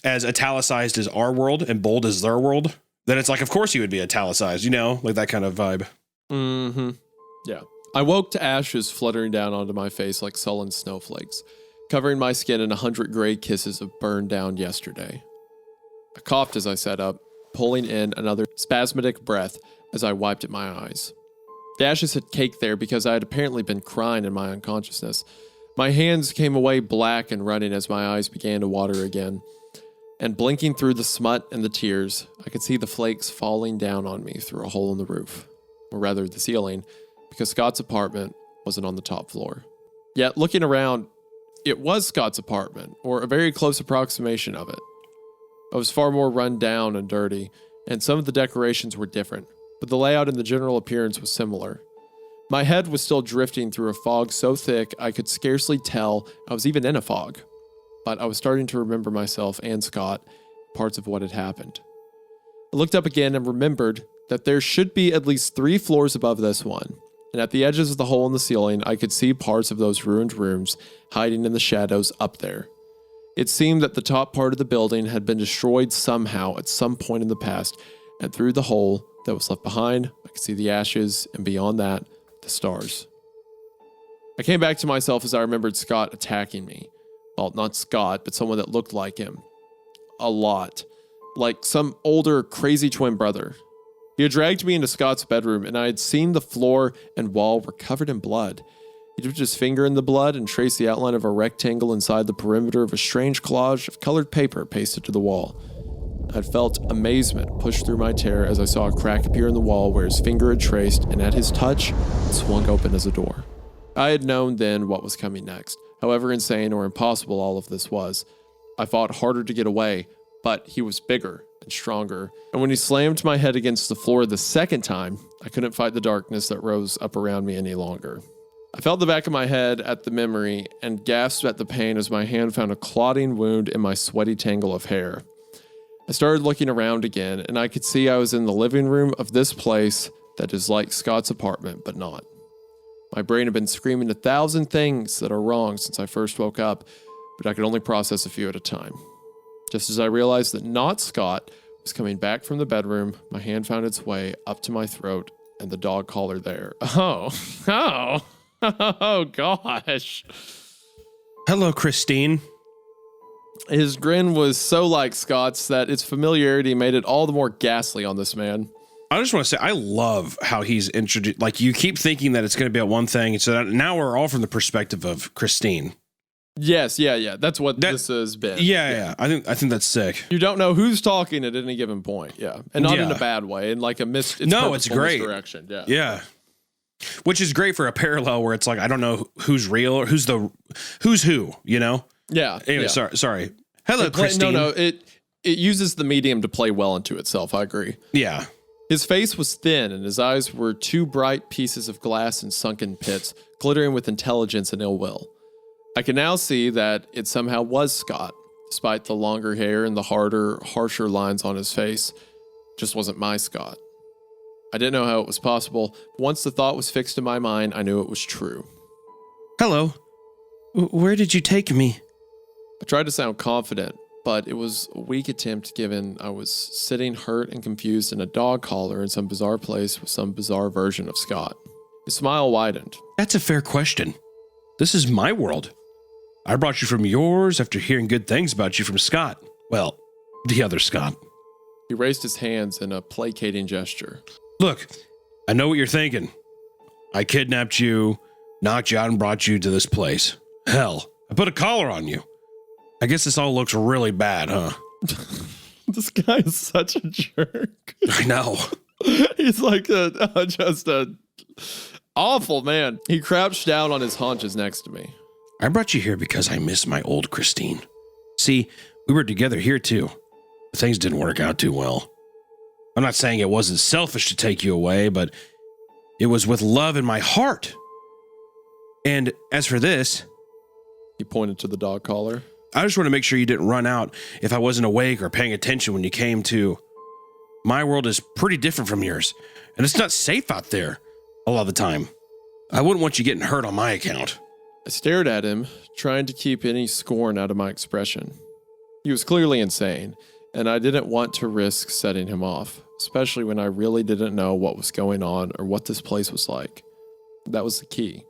A: as italicized as our world and bold as their world, then it's like, of course you would be italicized, like that kind of vibe.
B: Mm-hmm. Yeah. I woke to ashes fluttering down onto my face like sullen snowflakes, covering my skin in 100 gray kisses of burned down yesterday. I coughed as I sat up, pulling in another spasmodic breath as I wiped at my eyes. The ashes had caked there because I had apparently been crying in my unconsciousness. My hands came away black and running as my eyes began to water again. And blinking through the smut and the tears, I could see the flakes falling down on me through a hole in the roof, or rather the ceiling, because Scott's apartment wasn't on the top floor. Yet looking around, it was Scott's apartment, or a very close approximation of it. It was far more run down and dirty, and some of the decorations were different, but the layout and the general appearance was similar. My head was still drifting through a fog so thick I could scarcely tell I was even in a fog. But I was starting to remember myself and Scott, parts of what had happened. I looked up again and remembered that there should be at least 3 floors above this one, and at the edges of the hole in the ceiling, I could see parts of those ruined rooms hiding in the shadows up there. It seemed that the top part of the building had been destroyed somehow at some point in the past, and through the hole that was left behind, I could see the ashes, and beyond that, the stars. I came back to myself as I remembered Scott attacking me. Well, not Scott, but someone that looked like him. A lot. Like some older, crazy twin brother. He had dragged me into Scott's bedroom, and I had seen the floor and wall were covered in blood. He dipped his finger in the blood and traced the outline of a rectangle inside the perimeter of a strange collage of colored paper pasted to the wall. I felt amazement push through my terror as I saw a crack appear in the wall where his finger had traced, and at his touch, it swung open as a door. I had known then what was coming next. However insane or impossible all of this was, I fought harder to get away, but he was bigger and stronger, and when he slammed my head against the floor the second time, I couldn't fight the darkness that rose up around me any longer. I felt the back of my head at the memory and gasped at the pain as my hand found a clotting wound in my sweaty tangle of hair. I started looking around again, and I could see I was in the living room of this place that is like Scott's apartment, but not. My brain had been screaming 1,000 things that are wrong since I first woke up, but I could only process a few at a time. Just as I realized that not Scott was coming back from the bedroom, my hand found its way up to my throat and the dog collar there. Oh gosh.
A: Hello, Christine.
B: His grin was so like Scott's that its familiarity made it all the more ghastly on this man.
A: I just want to say, I love how he's introduced. Like, you keep thinking that it's going to be at one thing, and so now we're all from the perspective of Christine.
B: Yes, yeah. That's what this has been.
A: Yeah. I think that's sick.
B: You don't know who's talking at any given point. Yeah, and not in a bad way, in like a it's
A: great
B: misdirection.
A: Yeah. Which is great for a parallel where it's like, I don't know who's real or who's who.
B: Yeah.
A: Anyway, sorry. Hello, Christine.
B: No. It uses the medium to play well into itself. I agree.
A: Yeah.
B: His face was thin, and his eyes were 2 bright pieces of glass in sunken pits, glittering with intelligence and ill will. I could now see that it somehow was Scott, despite the longer hair and the harder, harsher lines on his face. It just wasn't my Scott. I didn't know how it was possible, but once the thought was fixed in my mind, I knew it was true.
A: Hello. Where did you take me?
B: I tried to sound confident, but it was a weak attempt given I was sitting hurt and confused in a dog collar in some bizarre place with some bizarre version of Scott. His smile widened.
A: That's a fair question. This is my world. I brought you from yours after hearing good things about you from Scott. Well, the other Scott.
B: He raised his hands in a placating gesture.
A: Look, I know what you're thinking. I kidnapped you, knocked you out, and brought you to this place. Hell, I put a collar on you. I guess this all looks really bad, huh?
B: This guy is such a jerk.
A: I know.
B: He's like just a awful man. He crouched down on his haunches next to me.
A: I brought you here because I miss my old Christine. See, we were together here too. But things didn't work out too well. I'm not saying it wasn't selfish to take you away, but It was with love in my heart. And as for this,
B: He pointed to the dog collar.
A: I just want to make sure you didn't run out if I wasn't awake or paying attention when you came to. My world is pretty different from yours, and it's not safe out there a lot of the time. I wouldn't want you getting hurt on my account.
B: I stared at him, trying to keep any scorn out of my expression. He was clearly insane, and I didn't want to risk setting him off, especially when I really didn't know what was going on or what this place was like. That was the key.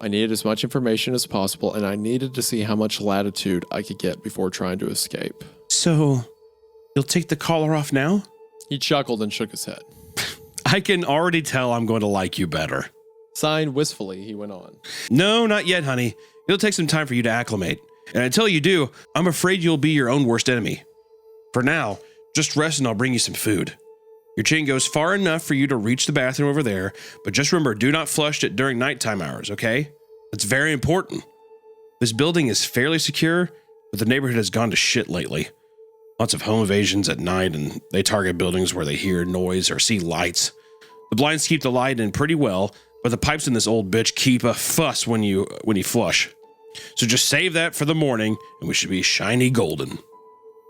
B: I needed as much information as possible, and I needed to see how much latitude I could get before trying to escape.
A: So, you'll take the collar off now?
B: He chuckled and shook his head.
A: I can already tell I'm going to like you better.
B: Sighing wistfully, he went on.
A: No, not yet, honey. It'll take some time for you to acclimate. And until you do, I'm afraid you'll be your own worst enemy. For now, just rest and I'll bring you some food. Your chain goes far enough for you to reach the bathroom over there, but just remember, do not flush it during nighttime hours, okay? That's very important. This building is fairly secure, but the neighborhood has gone to shit lately. Lots of home invasions at night, and they target buildings where they hear noise or see lights. The blinds keep the light in pretty well, but the pipes in this old bitch keep a fuss when you flush. So just save that for the morning, and we should be shiny golden.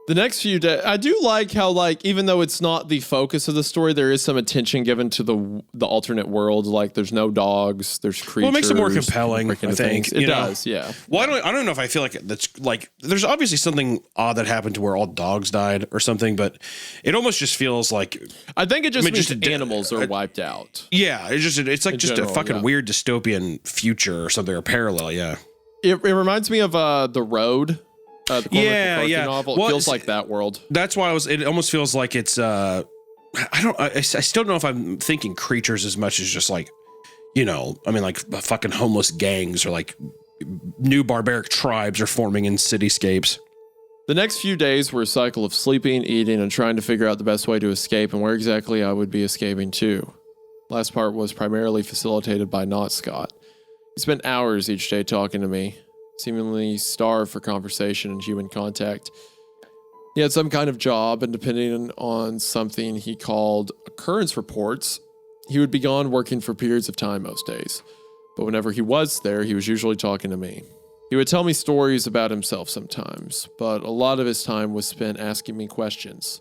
B: The next few days, I do like how, like, even though it's not the focus of the story, there is some attention given to the alternate world. Like, there's no dogs, there's creatures.
A: Well, it makes it more compelling, I think.
B: It does, yeah.
A: Well, I don't know if I feel like that's like, there's obviously something odd that happened to where all dogs died or something, but it almost just feels like.
B: I think it just means animals are wiped out.
A: Yeah, it's like just a fucking weird dystopian future or something, or parallel, yeah.
B: It reminds me of The Road. The Cormac McCarthy novel. It feels like that world.
A: That's why it almost feels like it's I still don't know if I'm thinking creatures as much as just like, like fucking homeless gangs or like new barbaric tribes are forming in cityscapes.
B: The next few days were a cycle of sleeping, eating, and trying to figure out the best way to escape and where exactly I would be escaping to. Last part was primarily facilitated by Not Scott. He spent hours each day talking to me, seemingly starved for conversation and human contact. He had some kind of job, and depending on something he called occurrence reports, he would be gone working for periods of time most days. But whenever he was there, he was usually talking to me. He would tell me stories about himself sometimes, but a lot of his time was spent asking me questions.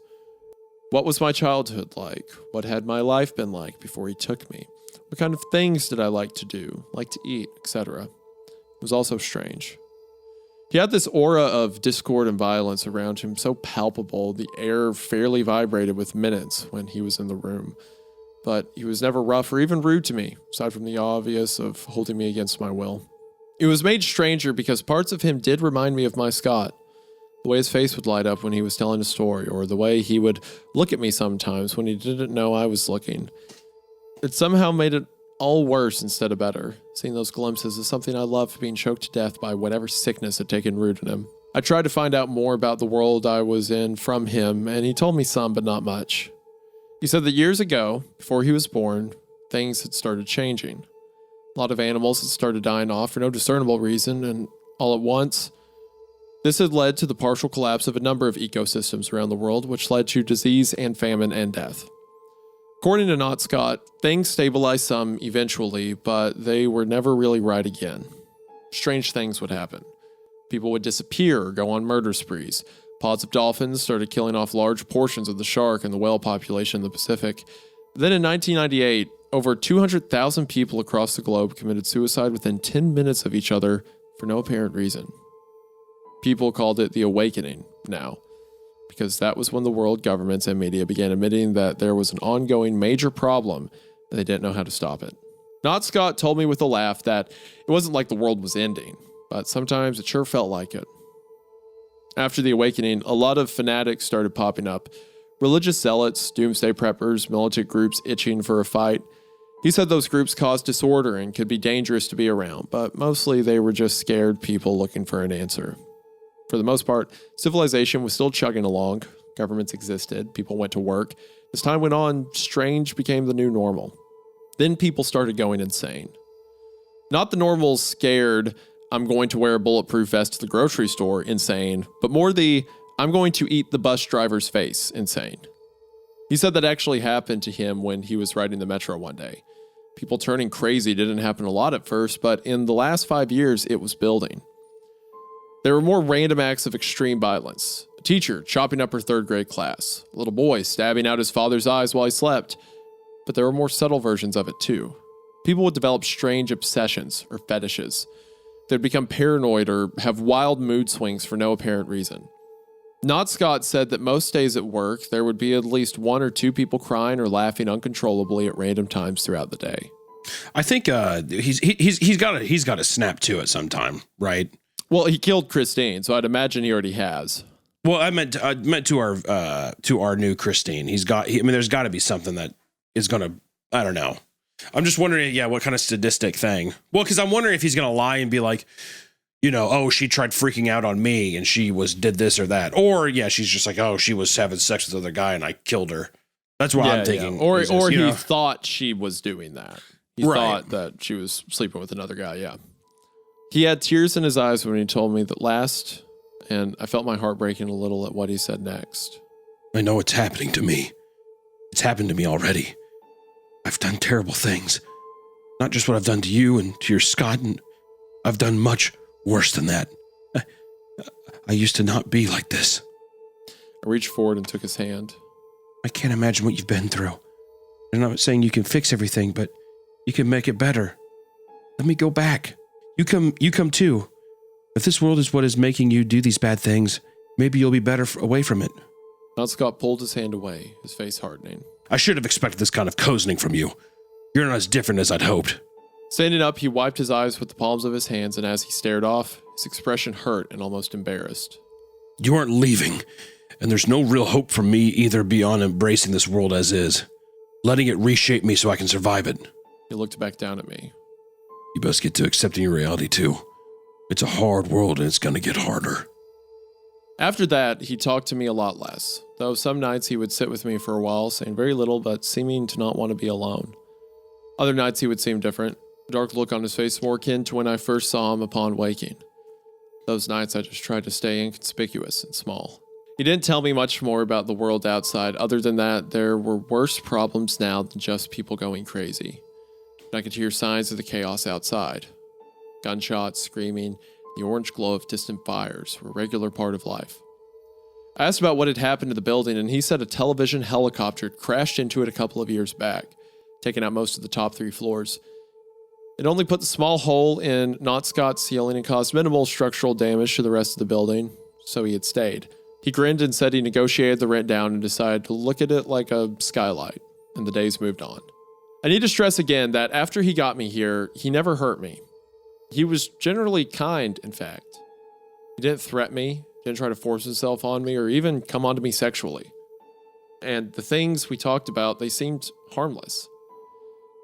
B: What was my childhood like? What had my life been like before he took me? What kind of things did I like to do, like to eat, etc.? Was also strange. He had this aura of discord and violence around him so palpable the air fairly vibrated with minutes when he was in the room. But he was never rough or even rude to me, aside from the obvious of holding me against my will. It was made stranger because parts of him did remind me of my Scott. The way his face would light up when he was telling a story, or the way he would look at me sometimes when he didn't know I was looking. It somehow made it all worse instead of better. Seeing those glimpses is something I loved, being choked to death by whatever sickness had taken root in him. I tried to find out more about the world I was in from him, and he told me some, but not much. He said that years ago, before he was born, things had started changing. A lot of animals had started dying off for no discernible reason, and all at once, this had led to the partial collapse of a number of ecosystems around the world, which led to disease and famine and death. According to Not Scott, things stabilized some eventually, but they were never really right again. Strange things would happen. People would disappear or go on murder sprees. Pods of dolphins started killing off large portions of the shark and the whale population in the Pacific. Then in 1998, over 200,000 people across the globe committed suicide within 10 minutes of each other for no apparent reason. People called it the Awakening now, because that was when the world governments and media began admitting that there was an ongoing major problem and they didn't know how to stop it. Not Scott told me with a laugh that it wasn't like the world was ending, but sometimes it sure felt like it. After the Awakening, a lot of fanatics started popping up. Religious zealots, doomsday preppers, militant groups itching for a fight. He said those groups caused disorder and could be dangerous to be around, but mostly they were just scared people looking for an answer. For the most part, civilization was still chugging along. Governments existed. People went to work. As time went on, strange became the new normal. Then people started going insane. Not the normal scared, I'm going to wear a bulletproof vest to the grocery store insane, but more the, I'm going to eat the bus driver's face insane. He said that actually happened to him when he was riding the metro one day. People turning crazy didn't happen a lot at first, but in the last 5 years, it was building. There were more random acts of extreme violence. A teacher chopping up her 3rd grade class. A little boy stabbing out his father's eyes while he slept. But there were more subtle versions of it too. People would develop strange obsessions or fetishes. They'd become paranoid or have wild mood swings for no apparent reason. Not Scott said that most days at work, there would be at least 1 or 2 people crying or laughing uncontrollably at random times throughout the day.
E: I think he's got to snap to it sometime, right?
B: Well, he killed Christine, so I'd imagine he already has.
E: Well, I meant to our new Christine. There's got to be something that is going to, I don't know. I'm just wondering, what kind of sadistic thing? Well, because I'm wondering if he's going to lie and be like, oh, she tried freaking out on me and she did this or that. Or, she's just like, oh, she was having sex with another guy and I killed her. That's what I'm thinking.
B: Or he thought she was doing that. He thought that she was sleeping with another guy, yeah. He had tears in his eyes when he told me that last, and I felt my heart breaking a little at what he said next.
E: I know it's happening to me. It's happened to me already. I've done terrible things. Not just what I've done to you and to your Scott, and I've done much worse than that. I used to not be like this.
B: I reached forward and took his hand.
E: I can't imagine what you've been through. I'm not saying you can fix everything, but you can make it better. Let me go back. You come too. If this world is what is making you do these bad things, maybe you'll be better away from it.
B: Not Scott pulled his hand away, his face hardening.
E: I should have expected this kind of cozening from you. You're not as different as I'd hoped.
B: Standing up, he wiped his eyes with the palms of his hands, and as he stared off, his expression hurt and almost embarrassed.
E: You aren't leaving, and there's no real hope for me either beyond embracing this world as is, letting it reshape me so I can survive it.
B: He looked back down at me.
E: You best get to accepting your reality too. It's a hard world and it's gonna get harder.
B: After that, he talked to me a lot less, though some nights he would sit with me for a while, saying very little but seeming to not want to be alone. Other nights he would seem different, a dark look on his face more akin to when I first saw him upon waking. Those nights I just tried to stay inconspicuous and small. He didn't tell me much more about the world outside, other than that there were worse problems now than just people going crazy. I could hear signs of the chaos outside. Gunshots, screaming, the orange glow of distant fires were a regular part of life. I asked about what had happened to the building, and he said a television helicopter had crashed into it a couple of years back, taking out most of the top 3 floors. It only put the small hole in Not Scott's ceiling and caused minimal structural damage to the rest of the building, so he had stayed. He grinned and said he negotiated the rent down and decided to look at it like a skylight, and the days moved on. I need to stress again that after he got me here, he never hurt me. He was generally kind, in fact. He didn't threaten me, didn't try to force himself on me, or even come onto me sexually. And the things we talked about, they seemed harmless.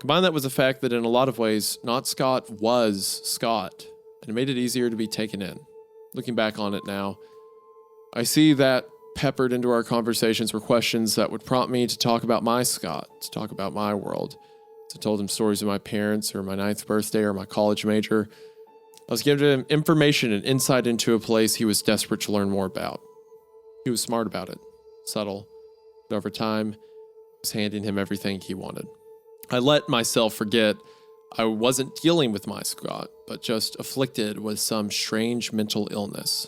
B: Combine that with the fact that in a lot of ways, Not Scott was Scott, and it made it easier to be taken in. Looking back on it now, I see that peppered into our conversations were questions that would prompt me to talk about my Scott, to talk about my world. So I told him stories of my parents or my 9th birthday or my college major. I was giving him information and insight into a place he was desperate to learn more about. He was smart about it, subtle, but over time, I was handing him everything he wanted. I let myself forget I wasn't dealing with my Scott, but just afflicted with some strange mental illness.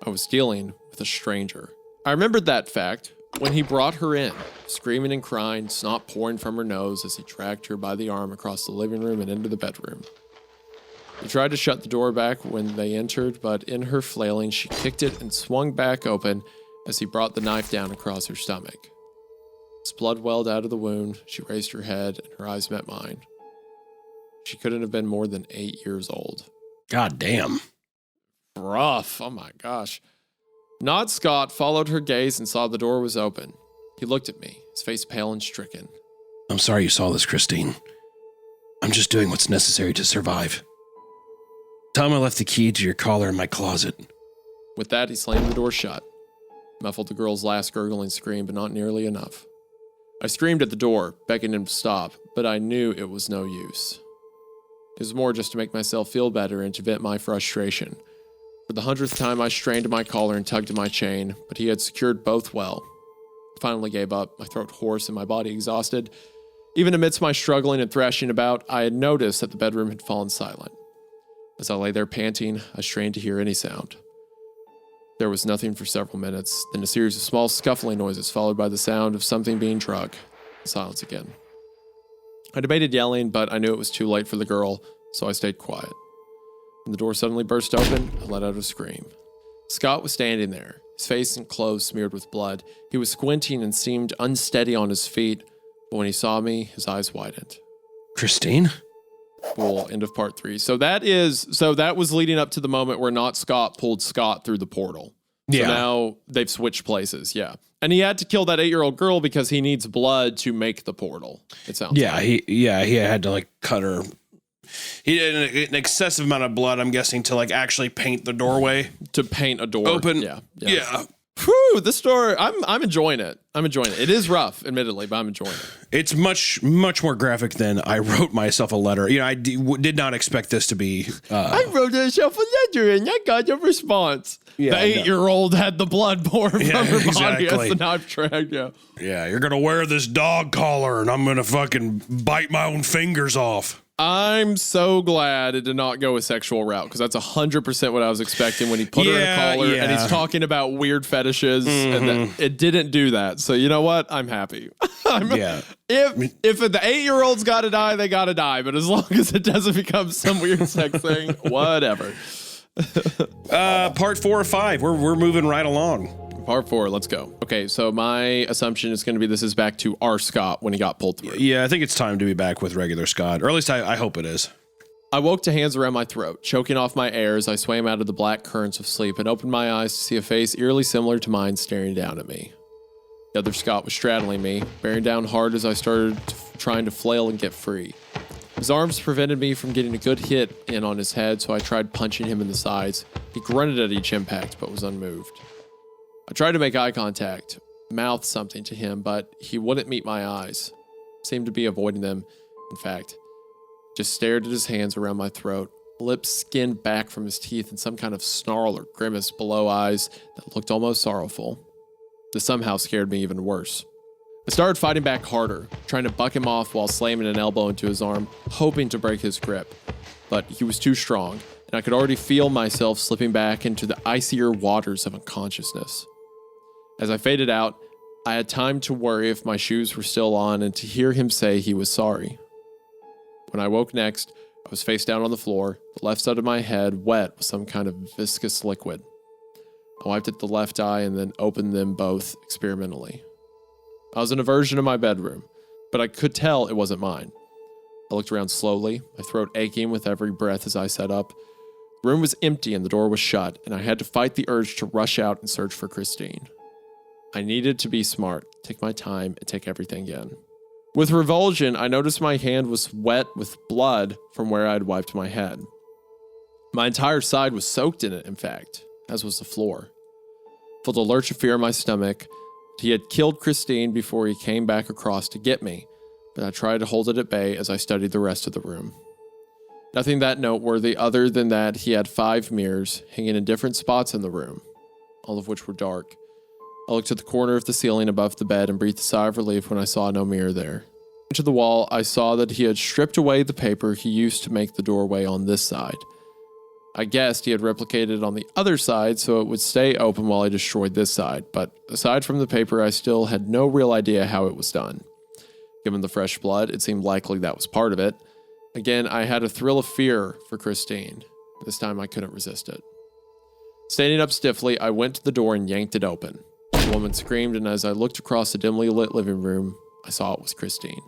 B: I was dealing with a stranger. I remembered that fact when he brought her in, screaming and crying, snot pouring from her nose as he dragged her by the arm across the living room and into the bedroom. He tried to shut the door back when they entered, but in her flailing, she kicked it and swung back open as he brought the knife down across her stomach. As blood welled out of the wound, she raised her head and her eyes met mine. She couldn't have been more than 8 years old.
E: God damn.
B: Rough. Oh my gosh. Not Scott followed her gaze and saw the door was open. He looked at me, his face pale and stricken.
E: I'm sorry you saw this, Christine. I'm just doing what's necessary to survive. Tell him I left the key to your collar in my closet.
B: With that, he slammed the door shut, muffled the girl's last gurgling scream, but not nearly enough. I screamed at the door, begging him to stop, but I knew it was no use. It was more just to make myself feel better and to vent my frustration. For the 100th time, I strained at my collar and tugged at my chain, but he had secured both well. I finally gave up, my throat hoarse and my body exhausted. Even amidst my struggling and thrashing about, I had noticed that the bedroom had fallen silent. As I lay there panting, I strained to hear any sound. There was nothing for several minutes, then a series of small scuffling noises followed by the sound of something being drug. Silence again. I debated yelling, but I knew it was too late for the girl, so I stayed quiet. When the door suddenly burst open, I let out a scream. Scott was standing there, his face and clothes smeared with blood. He was squinting and seemed unsteady on his feet, but when he saw me, his eyes widened.
A: Christine?
B: Cool. End of part 3. So that was leading up to the moment where Not Scott pulled Scott through the portal. So now they've switched places. Yeah. And he had to kill that 8-year-old girl because he needs blood to make the portal. It sounds like.
A: He had to like cut her. He did an excessive amount of blood, I'm guessing, to like actually paint the doorway.
B: To paint a door.
A: Open.
B: Yeah. Whew, this story, I'm enjoying it. It is rough, admittedly, but I'm enjoying it.
A: It's much more graphic than I wrote myself a letter. You know, I did not expect this to be.
B: I wrote myself a letter and I got a response.
A: Yeah,
B: the 8-year-old had the blood poured from her body as
A: exactly.
B: the knife dragged.
A: Yeah, you're gonna wear this dog collar, and I'm gonna fucking bite my own fingers off.
B: I'm so glad it did not go a sexual route because that's 100% what I was expecting when he put her in a collar and he's talking about weird fetishes and that it didn't do that. So you know what? I'm happy. If the 8-year-old's got to die, they got to die. But as long as it doesn't become some weird sex thing, whatever.
A: Part 4 or 5. We're moving right along.
B: Part 4, let's go. Okay, so my assumption is going to be this is back to our Scott when he got pulled through.
A: Yeah, I think it's time to be back with regular Scott, or at least I hope it is.
B: I woke to hands around my throat, choking off my air as I swam out of the black currents of sleep and opened my eyes to see a face eerily similar to mine staring down at me. The other Scott was straddling me, bearing down hard as I started trying to flail and get free. His arms prevented me from getting a good hit in on his head, so I tried punching him in the sides. He grunted at each impact, but was unmoved. I tried to make eye contact, mouth something to him, but he wouldn't meet my eyes. Seemed to be avoiding them, in fact. Just stared at his hands around my throat, lips skinned back from his teeth in some kind of snarl or grimace below eyes that looked almost sorrowful. This somehow scared me even worse. I started fighting back harder, trying to buck him off while slamming an elbow into his arm, hoping to break his grip. But he was too strong, and I could already feel myself slipping back into the icier waters of unconsciousness. As I faded out, I had time to worry if my shoes were still on and to hear him say he was sorry. When I woke next, I was face down on the floor, the left side of my head wet with some kind of viscous liquid. I wiped at the left eye and then opened them both experimentally. I was in a version of my bedroom, but I could tell it wasn't mine. I looked around slowly, my throat aching with every breath as I sat up. The room was empty and the door was shut, and I had to fight the urge to rush out and search for Christine. I needed to be smart, take my time, and take everything in. With revulsion, I noticed my hand was wet with blood from where I had wiped my head. My entire side was soaked in it, in fact, as was the floor. I felt a lurch of fear in my stomach. He had killed Christine before he came back across to get me, but I tried to hold it at bay as I studied the rest of the room. Nothing that noteworthy other than that he had 5 mirrors hanging in different spots in the room, all of which were dark. I looked at the corner of the ceiling above the bed and breathed a sigh of relief when I saw no mirror there. To the wall, I saw that he had stripped away the paper he used to make the doorway on this side. I guessed he had replicated it on the other side so it would stay open while I destroyed this side, but aside from the paper, I still had no real idea how it was done. Given the fresh blood, it seemed likely that was part of it. Again, I had a thrill of fear for Christine. This time I couldn't resist it. Standing up stiffly, I went to the door and yanked it open. The woman screamed, and as I looked across the dimly lit living room, I saw it was Christine.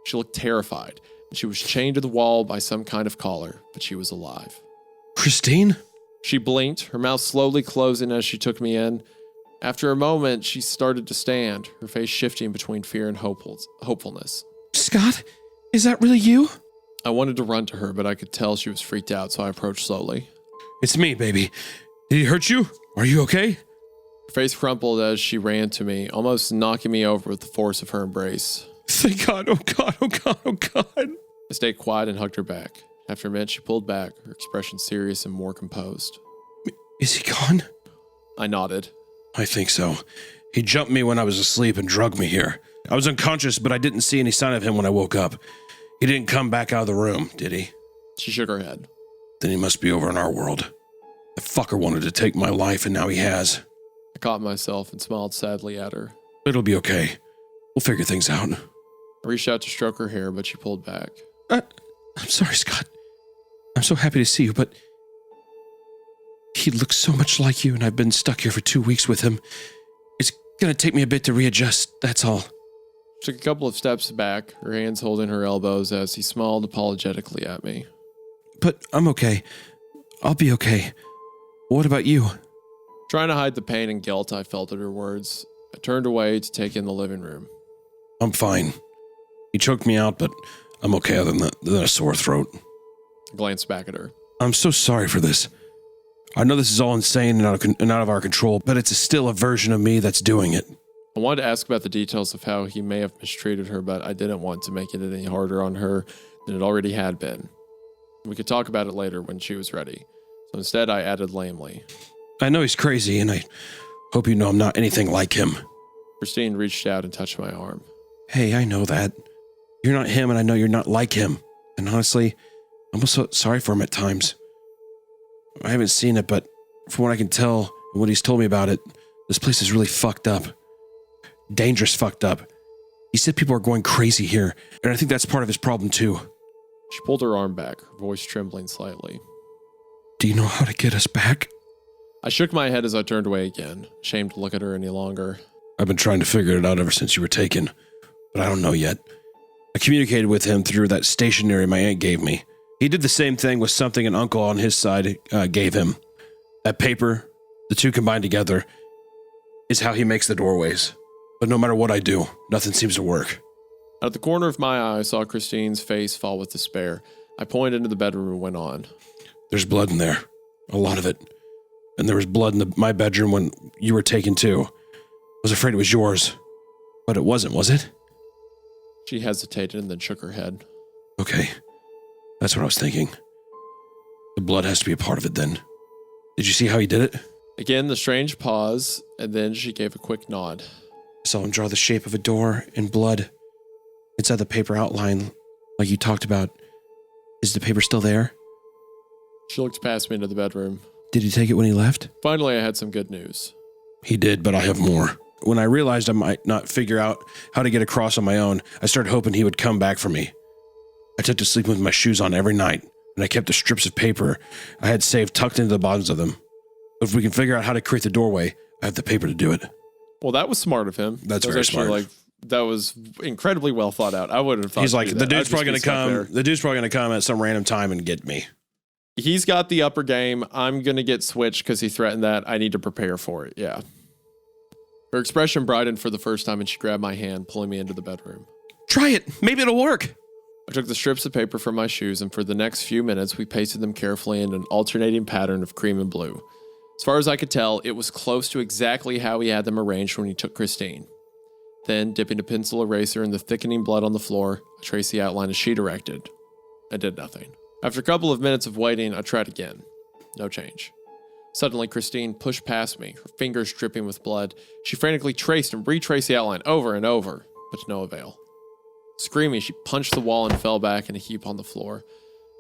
B: She looked terrified, and she was chained to the wall by some kind of collar, but she was alive.
A: Christine?
B: She blinked, her mouth slowly closing as she took me in. After a moment, she started to stand, her face shifting between fear and hopefulness.
A: Scott, is that really you?
B: I wanted to run to her, but I could tell she was freaked out, so I approached slowly.
A: It's me, baby. Did he hurt you? Are you okay?
B: Her face crumpled as she ran to me, almost knocking me over with the force of her embrace.
A: Thank God, oh God, oh God, oh God.
B: I stayed quiet and hugged her back. After a minute, she pulled back, her expression serious and more composed.
A: Is he gone?
B: I nodded.
A: I think so.
E: He jumped me when I was asleep and drugged me here. I was unconscious, but I didn't see any sign of him when I woke up. He didn't come back out of the room, did he?
B: She shook her head.
E: Then he must be over in our world. The fucker wanted to take my life, and now he has.
B: I caught myself and smiled sadly at her.
E: It'll be okay. We'll figure things out.
B: I reached out to stroke her hair, but she pulled back.
E: I'm sorry, Scott. I'm so happy to see you, but he looks so much like you, and I've been stuck here for 2 weeks with him. It's gonna take me a bit to readjust, that's all.
B: She took a couple of steps back, her hands holding her elbows as he smiled apologetically at me.
E: But I'm okay. I'll be okay. What about you?
B: Trying to hide the pain and guilt I felt at her words, I turned away to take in the living room.
E: I'm fine. He choked me out, but I'm okay other than a sore throat.
B: I glanced back at her.
E: I'm so sorry for this. I know this is all insane and out of our control, but it's still a version of me that's doing it.
B: I wanted to ask about the details of how he may have mistreated her, but I didn't want to make it any harder on her than it already had been. We could talk about it later when she was ready. So instead, I added lamely.
E: I know he's crazy, and I hope you know I'm not anything like him.
B: Christine reached out and touched my arm.
E: Hey, I know that. You're not him, and I know you're not like him. And honestly, I'm also sorry for him at times. I haven't seen it, but from what I can tell and what he's told me about it, this place is really fucked up. Dangerous fucked up. He said people are going crazy here, and I think that's part of his problem too.
B: She pulled her arm back, her voice trembling slightly.
E: Do you know how to get us back?
B: I shook my head as I turned away again, ashamed to look at her any longer.
E: I've been trying to figure it out ever since you were taken, but I don't know yet. I communicated with him through that stationery my aunt gave me. He did the same thing with something an uncle on his side gave him. That paper, the two combined together, is how he makes the doorways. But no matter what I do, nothing seems to work.
B: Out of the corner of my eye, I saw Christine's face fall with despair. I pointed into the bedroom and went on.
E: There's blood in there. A lot of it. And there was blood in my bedroom when you were taken too. I was afraid it was yours. But it wasn't, was it?
B: She hesitated and then shook her head.
E: Okay. That's what I was thinking. The blood has to be a part of it then. Did you see how he did it?
B: Again, the strange pause, and then she gave a quick nod.
E: I saw him draw the shape of a door in blood inside the paper outline like you talked about. Is the paper still there?
B: She looked past me into the bedroom.
E: Did he take it when he left?
B: Finally, I had some good news.
E: He did, but I have more. When I realized I might not figure out how to get across on my own, I started hoping he would come back for me. I took to sleeping with my shoes on every night, and I kept the strips of paper I had saved tucked into the bottoms of them. But if we can figure out how to create the doorway, I have the paper to do it.
B: Well, that was smart of him.
E: That's
B: very smart. That was incredibly well thought out. I wouldn't have thought.
E: He's like, the dude's
B: I'd
E: probably
B: just
E: going to
B: be
E: come.
B: stuck
E: The dude's probably going to come at some random time and get me.
B: He's got the upper game. I'm going to get switched because he threatened that. I need to prepare for it. Yeah. Her expression brightened for the first time and she grabbed my hand, pulling me into the bedroom.
E: Try it. Maybe it'll work.
B: I took the strips of paper from my shoes and for the next few minutes, we pasted them carefully in an alternating pattern of cream and blue. As far as I could tell, it was close to exactly how he had them arranged when he took Christine. Then, dipping a pencil eraser in the thickening blood on the floor, I traced the outline as she directed. I did nothing. After a couple of minutes of waiting, I tried again. No change. Suddenly, Christine pushed past me, her fingers dripping with blood. She frantically traced and retraced the outline over and over, but to no avail. Screaming, she punched the wall and fell back in a heap on the floor.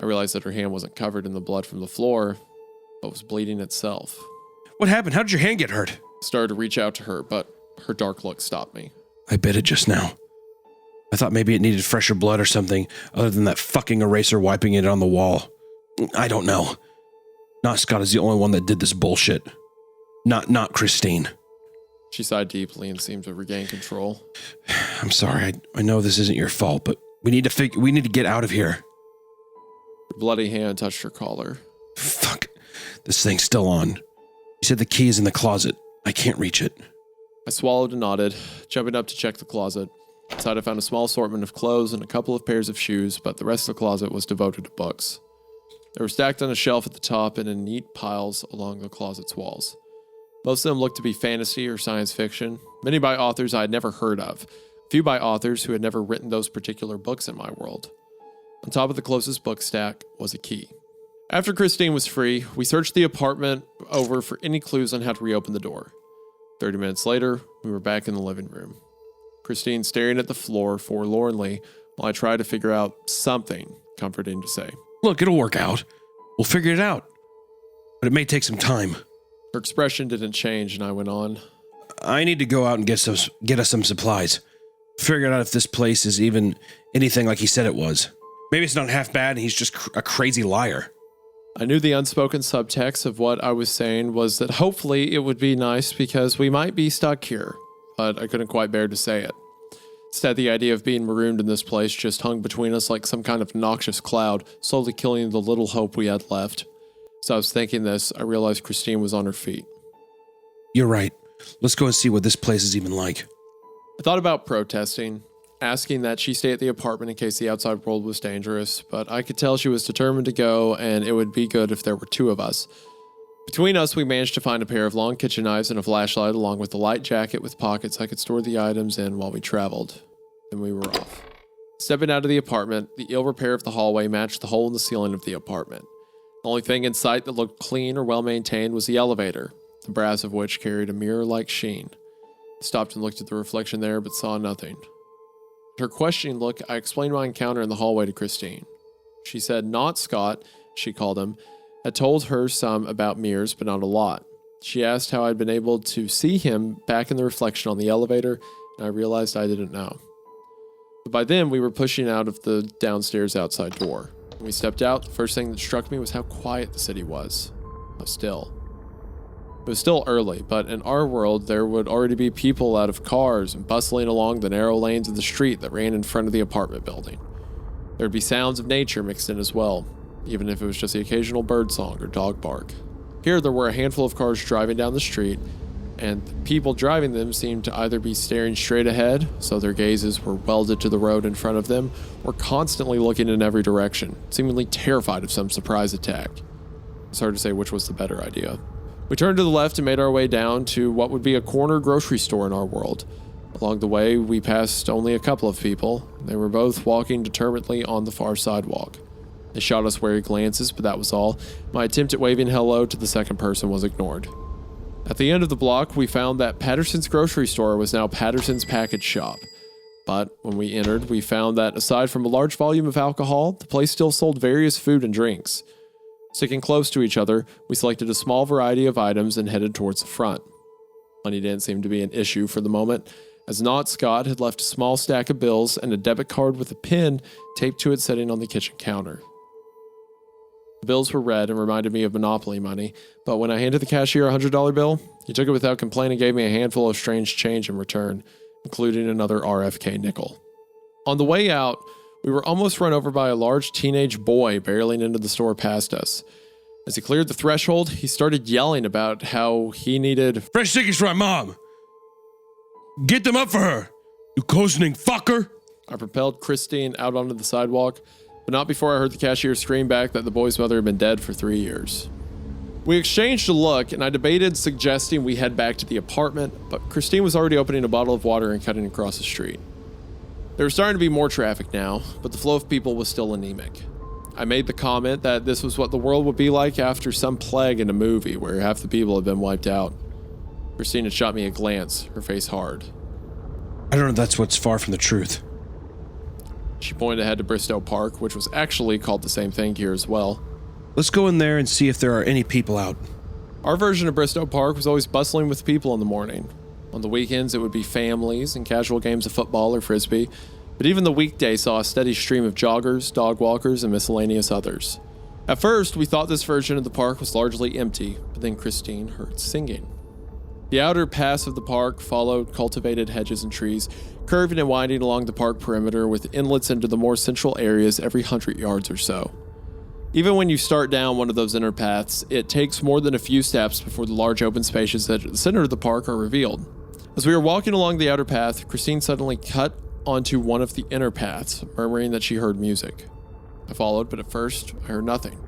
B: I realized that her hand wasn't covered in the blood from the floor, but was bleeding itself.
E: What happened? How did your hand get hurt?
B: I started to reach out to her, but her dark look stopped me.
E: I bit it just now. I thought maybe it needed fresher blood or something, other than that fucking eraser wiping it on the wall. I don't know. Not Scott is the only one that did this bullshit. Not Christine.
B: She sighed deeply and seemed to regain control.
E: I'm sorry. I know this isn't your fault, but we need to get out of here.
B: Her bloody hand touched her collar.
E: Fuck. This thing's still on. You said the key is in the closet. I can't reach it.
B: I swallowed and nodded, jumping up to check the closet. Inside I found a small assortment of clothes and a couple of pairs of shoes, but the rest of the closet was devoted to books. They were stacked on a shelf at the top and in neat piles along the closet's walls. Most of them looked to be fantasy or science fiction, many by authors I had never heard of, a few by authors who had never written those particular books in my world. On top of the closest book stack was a key. After Christine was free, we searched the apartment over for any clues on how to reopen the door. 30 minutes later, we were back in the living room. Christine staring at the floor forlornly while I tried to figure out something comforting to say.
E: Look, it'll work out. We'll figure it out. But it may take some time.
B: Her expression didn't change, and I went on.
E: I need to go out and get us some supplies. Figure out if this place is even anything like he said it was. Maybe it's not half bad and he's just a crazy liar.
B: I knew the unspoken subtext of what I was saying was that hopefully it would be nice because we might be stuck here, but I couldn't quite bear to say it. Instead, the idea of being marooned in this place just hung between us like some kind of noxious cloud, slowly killing the little hope we had left. As I was thinking this, I realized Christine was on her feet.
E: You're right. Let's go and see what this place is even like.
B: I thought about protesting, asking that she stay at the apartment in case the outside world was dangerous, but I could tell she was determined to go, and it would be good if there were two of us. Between us, we managed to find a pair of long kitchen knives and a flashlight, along with a light jacket with pockets I could store the items in while we traveled. Then we were off. Stepping out of the apartment, the ill repair of the hallway matched the hole in the ceiling of the apartment. The only thing in sight that looked clean or well-maintained was the elevator, the brass of which carried a mirror-like sheen. I stopped and looked at the reflection there, but saw nothing. At her questioning look, I explained my encounter in the hallway to Christine. She said not Scott, she called him, had told her some about mirrors, but not a lot. She asked how I'd been able to see him back in the reflection on the elevator, and I realized I didn't know. But by then, we were pushing out of the downstairs outside door. When we stepped out, the first thing that struck me was how quiet the city was. How still. It was still early, but in our world, there would already be people out of cars and bustling along the narrow lanes of the street that ran in front of the apartment building. There would be sounds of nature mixed in as well, even if it was just the occasional bird song or dog bark. Here, there were a handful of cars driving down the street, and the people driving them seemed to either be staring straight ahead, so their gazes were welded to the road in front of them, or constantly looking in every direction, seemingly terrified of some surprise attack. It's hard to say which was the better idea. We turned to the left and made our way down to what would be a corner grocery store in our world. Along the way, we passed only a couple of people. They were both walking determinedly on the far sidewalk. They shot us wary glances, but that was all. My attempt at waving hello to the second person was ignored. At the end of the block, we found that Patterson's grocery store was now Patterson's package shop. But when we entered, we found that aside from a large volume of alcohol, the place still sold various food and drinks. Sticking close to each other, we selected a small variety of items and headed towards the front. Money didn't seem to be an issue for the moment, as Not Scott had left a small stack of bills and a debit card with a pin taped to it sitting on the kitchen counter. The bills were red and reminded me of Monopoly money, but when I handed the cashier a $100 bill, he took it without complaint and gave me a handful of strange change in return, including another RFK nickel. On the way out, we were almost run over by a large teenage boy barreling into the store past us. As he cleared the threshold, he started yelling about how he needed
E: fresh tickets for my mom. Get them up for her, you cozening fucker.
B: I propelled Christine out onto the sidewalk, but not before I heard the cashier scream back that the boy's mother had been dead for 3 years. We exchanged a look, and I debated suggesting we head back to the apartment, but Christine was already opening a bottle of water and cutting across the street. There was starting to be more traffic now, but the flow of people was still anemic. I made the comment that this was what the world would be like after some plague in a movie where half the people had been wiped out. Christine had shot me a glance, her face hard.
E: I don't know if that's what's far from the truth.
B: She pointed ahead to Bristow Park, which was actually called the same thing here as well.
E: Let's go in there and see if there are any people out.
B: Our version of Bristow Park was always bustling with people in the morning. On the weekends, it would be families and casual games of football or frisbee, but even the weekday saw a steady stream of joggers, dog walkers, and miscellaneous others. At first, we thought this version of the park was largely empty, but then Christine heard singing. The outer pass of the park followed cultivated hedges and trees, curving and winding along the park perimeter with inlets into the more central areas every 100 yards or so. Even when you start down one of those inner paths, it takes more than a few steps before the large open spaces at the center of the park are revealed. As we were walking along the outer path, Christine suddenly cut onto one of the inner paths, murmuring that she heard music. I followed, but at first, I heard nothing.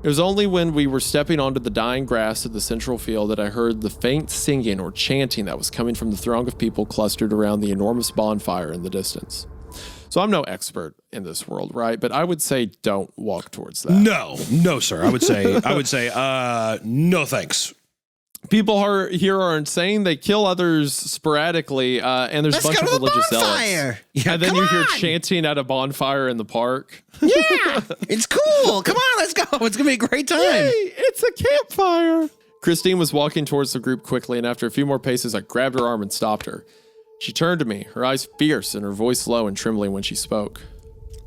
B: It was only when we were stepping onto the dying grass of the central field that I heard the faint singing or chanting that was coming from the throng of people clustered around the enormous bonfire in the distance. So I'm no expert in this world, right? But I would say don't walk towards that.
E: No, sir. I would say, no thanks.
B: People here are insane. They kill others sporadically, and there's a bunch of religious zealots.
F: Yeah,
B: And then you hear chanting at a bonfire in the park.
F: Yeah, it's cool. Come on, let's go. It's gonna be a great time.
B: Hey, it's a campfire. Christine was walking towards the group quickly, and after a few more paces, I grabbed her arm and stopped her. She turned to me, her eyes fierce and her voice low and trembling when she spoke.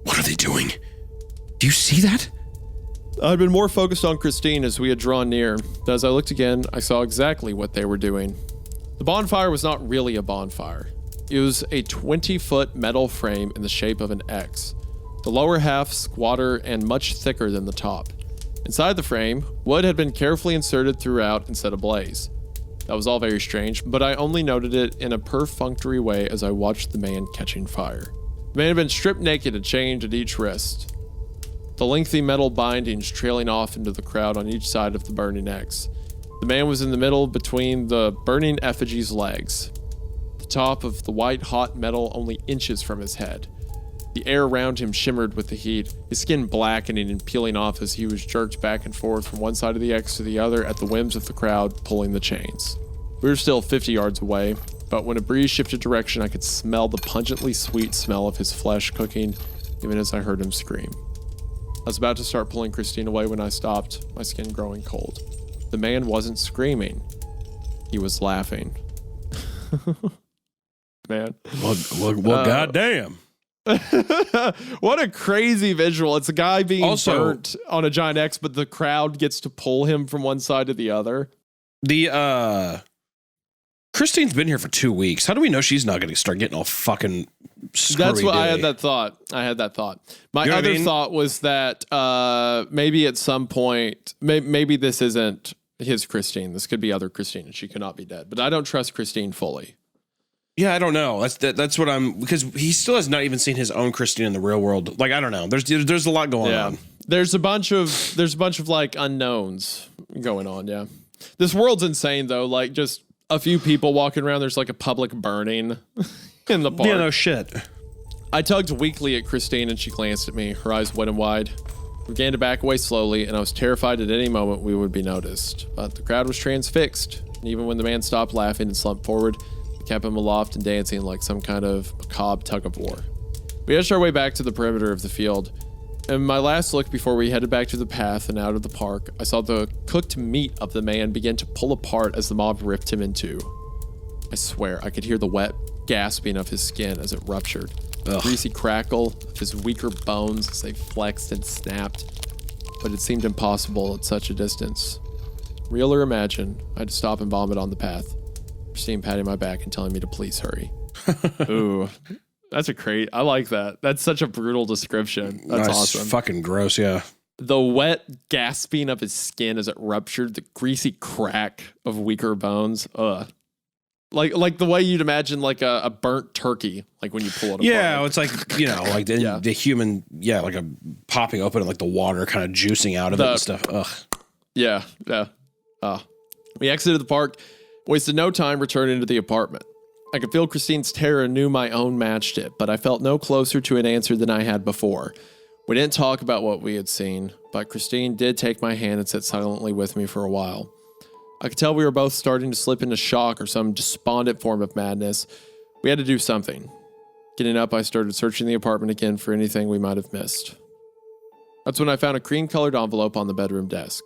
E: What are they doing? Do you see that?
B: I'd been more focused on Christine as we had drawn near, but as I looked again, I saw exactly what they were doing. The bonfire was not really a bonfire. It was a 20-foot metal frame in the shape of an X. The lower half squatter and much thicker than the top. Inside the frame, wood had been carefully inserted throughout and set ablaze. That was all very strange, but I only noted it in a perfunctory way as I watched the man catching fire. The man had been stripped naked and chained at each wrist. The lengthy metal bindings trailing off into the crowd on each side of the burning X. The man was in the middle between the burning effigy's legs. The top of the white hot metal only inches from his head. The air around him shimmered with the heat, his skin blackening and peeling off as he was jerked back and forth from one side of the X to the other at the whims of the crowd pulling the chains. We were still 50 yards away, but when a breeze shifted direction, I could smell the pungently sweet smell of his flesh cooking, even as I heard him scream. I was about to start pulling Christine away when I stopped, my skin growing cold. The man wasn't screaming. He was laughing. Man.
E: Well, goddamn.
B: What a crazy visual. It's a guy being
A: Also-
B: burnt on a giant X, but the crowd gets to pull him from one side to the other.
A: Christine's been here for 2 weeks. How do we know she's not going to start getting all fucking screwy?
B: That's what I had that thought. My
A: You know what I
B: other
A: mean?
B: thought was that maybe at some point, maybe this isn't his Christine. This could be other Christine, and she could not be dead. But I don't trust Christine fully.
A: Yeah, I don't know. That's what I'm, because he still has not even seen his own Christine in the real world. Like, I don't know. There's a lot going on.
B: There's a bunch of like unknowns going on. Yeah, this world's insane though. Like just a few people walking around. There's like a public burning in the park.
A: Yeah, no shit.
B: I tugged weakly at Christine and she glanced at me, her eyes wet and wide. We began to back away slowly, and I was terrified at any moment we would be noticed. But the crowd was transfixed, and even when the man stopped laughing and slumped forward, we kept him aloft and dancing like some kind of macabre tug of war. We edged our way back to the perimeter of the field. In my last look before we headed back to the path and out of the park, I saw the cooked meat of the man begin to pull apart as the mob ripped him in two. I swear, I could hear the wet gasping of his skin as it ruptured. The greasy crackle of his weaker bones as they flexed and snapped. But it seemed impossible at such a distance. Real or imagine, I had to stop and vomit on the path. Christine patting my back and telling me to please hurry. Ooh. That's I like that. That's such a brutal description. That's awesome.
A: Fucking gross, yeah.
B: The wet gasping of his skin as it ruptured, the greasy crack of weaker bones. Ugh. Like the way you'd imagine like a burnt turkey, like when you pull it apart.
A: Yeah, it's like, like the human, like a popping open and like the water kind of juicing out of it and stuff. Ugh.
B: Yeah. We exited the park, wasted no time returning to the apartment. I could feel Christine's terror and knew my own matched it, but I felt no closer to an answer than I had before. We didn't talk about what we had seen, but Christine did take my hand and sit silently with me for a while. I could tell we were both starting to slip into shock or some despondent form of madness. We had to do something. Getting up, I started searching the apartment again for anything we might have missed. That's when I found a cream-colored envelope on the bedroom desk.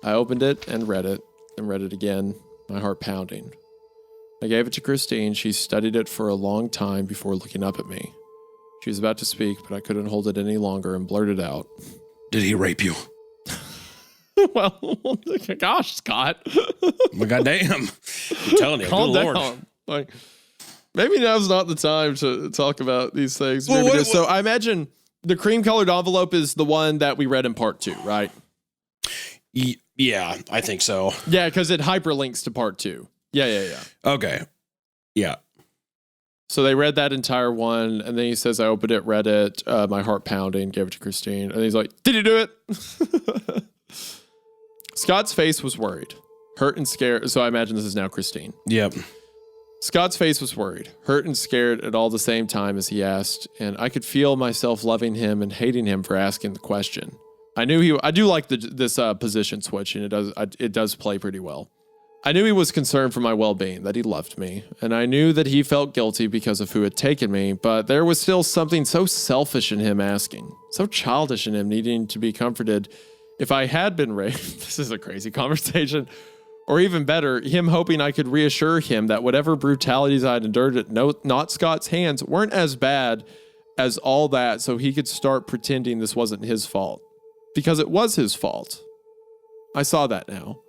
B: I opened it and read it again, my heart pounding. I gave it to Christine. She studied it for a long time before looking up at me. She was about to speak, but I couldn't hold it any longer and blurted out.
E: Did he rape you?
B: Well, gosh, Scott.
A: My goddamn. I'm telling you,
B: Calm
A: good
B: down.
A: Lord.
B: Like, maybe now's not the time to talk about these things.
A: Well,
B: Maybe so I imagine the cream-colored envelope is the one that we read in part 2, right?
A: Yeah, I think so.
B: Yeah, because it hyperlinks to part 2. Yeah.
A: Okay. Yeah.
B: So they read that entire one, and then he says, I opened it, read it, my heart pounding, gave it to Christine. And he's like, did you do it? Scott's face was worried, hurt and scared. So I imagine this is now Christine.
A: Yep.
B: Scott's face was worried, hurt and scared at all the same time as he asked, and I could feel myself loving him and hating him for asking the question. I do like this position switch, and it does play pretty well. I knew he was concerned for my well-being, that he loved me, and I knew that he felt guilty because of who had taken me, but there was still something so selfish in him asking, so childish in him needing to be comforted. If I had been raped, this is a crazy conversation, or even better, him hoping I could reassure him that whatever brutalities I'd endured at not Scott's hands weren't as bad as all that, so he could start pretending this wasn't his fault. Because it was his fault. I saw that now.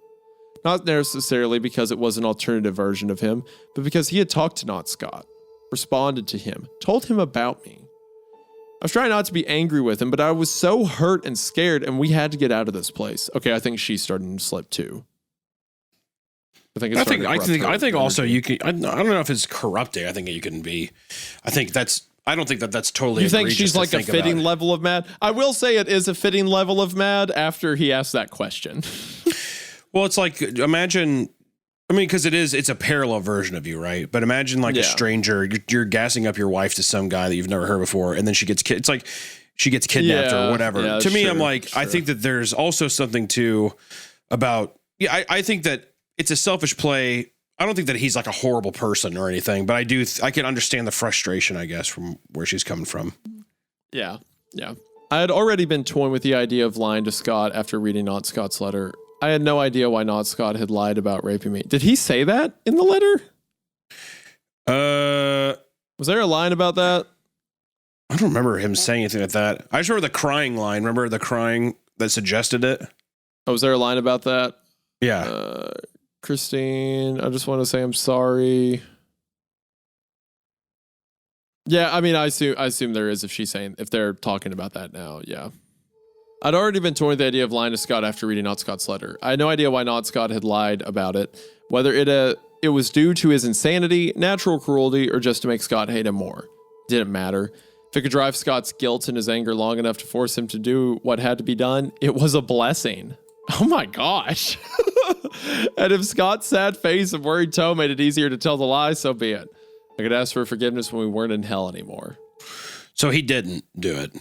B: Not necessarily because it was an alternative version of him, but because he had talked to Not Scott, responded to him, told him about me. I was trying not to be angry with him, but I was so hurt and scared, and we had to get out of this place. Okay, I think she's starting to slip too. I think also you can. I don't know if it's corrupting. I think you can be. I don't think that's totally. You think she's like a fitting level of mad? I will say it is a fitting level of mad after he asked that question.
A: Well, it's like, imagine, because it's a parallel version of you, right? But imagine like a stranger, you're gassing up your wife to some guy that you've never heard before, and then she gets it's like she gets kidnapped or whatever. Yeah, to me, I'm like, I think that there's also something about, I think that it's a selfish play. I don't think that he's like a horrible person or anything, but I can understand the frustration, I guess, from where she's coming from.
B: Yeah. I had already been toying with the idea of lying to Scott after reading Not Scott's letter. I had no idea why Not Scott had lied about raping me. Did he say that in the letter? Was there a line about that?
A: I don't remember him saying anything like that. I just remember the crying line. Remember the crying that suggested it?
B: Oh, was there a line about that?
A: Yeah.
B: Christine, I just want to say I'm sorry. Yeah, I assume there is if they're talking about that now, yeah. I'd already been toying with the idea of lying to Scott after reading Not Scott's letter. I had no idea why Not Scott had lied about it, whether it was due to his insanity, natural cruelty, or just to make Scott hate him more. Didn't matter. If it could drive Scott's guilt and his anger long enough to force him to do what had to be done, it was a blessing. Oh my gosh. And if Scott's sad face and worried tone made it easier to tell the lie, so be it. I could ask for forgiveness when we weren't in hell anymore.
A: So he didn't do it.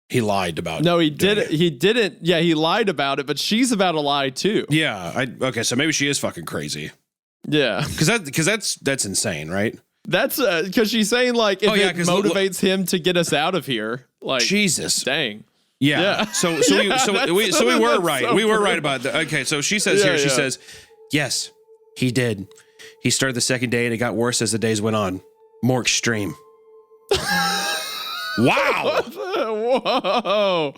A: He lied about it.
B: No, he didn't. He didn't. Yeah, he lied about it, but she's about to lie too.
A: Yeah. Okay, so maybe she is fucking crazy.
B: Yeah.
A: Because that's insane, right?
B: That's because she's saying like if it motivates him to get us out of here. Like
A: Jesus.
B: Dang.
A: Yeah. So we were right. So we were right about that. Okay, so she says she says, yes, he did. He started the second day and it got worse as the days went on. More extreme. Wow.
B: Whoa.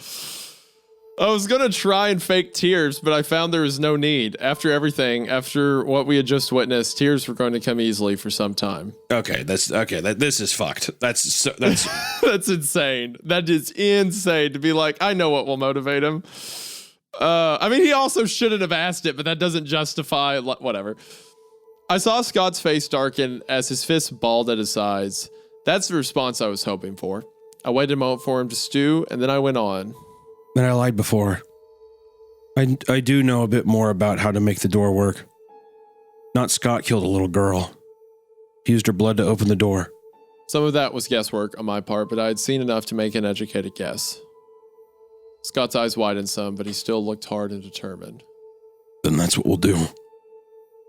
B: I was going to try and fake tears, but I found there was no need. After what we had just witnessed, tears were going to come easily for some time.
A: Okay, this is fucked. That's
B: that's insane. That is insane to be like, I know what will motivate him. He also shouldn't have asked it, but that doesn't justify whatever. I saw Scott's face darken as his fists balled at his sides. That's the response I was hoping for. I waited a moment for him to stew, and then I went on.
E: But I lied before. I do know a bit more about how to make the door work. Not Scott killed a little girl. He used her blood to open the door.
B: Some of that was guesswork on my part, but I had seen enough to make an educated guess. Scott's eyes widened some, but he still looked hard and determined.
E: Then that's what we'll do.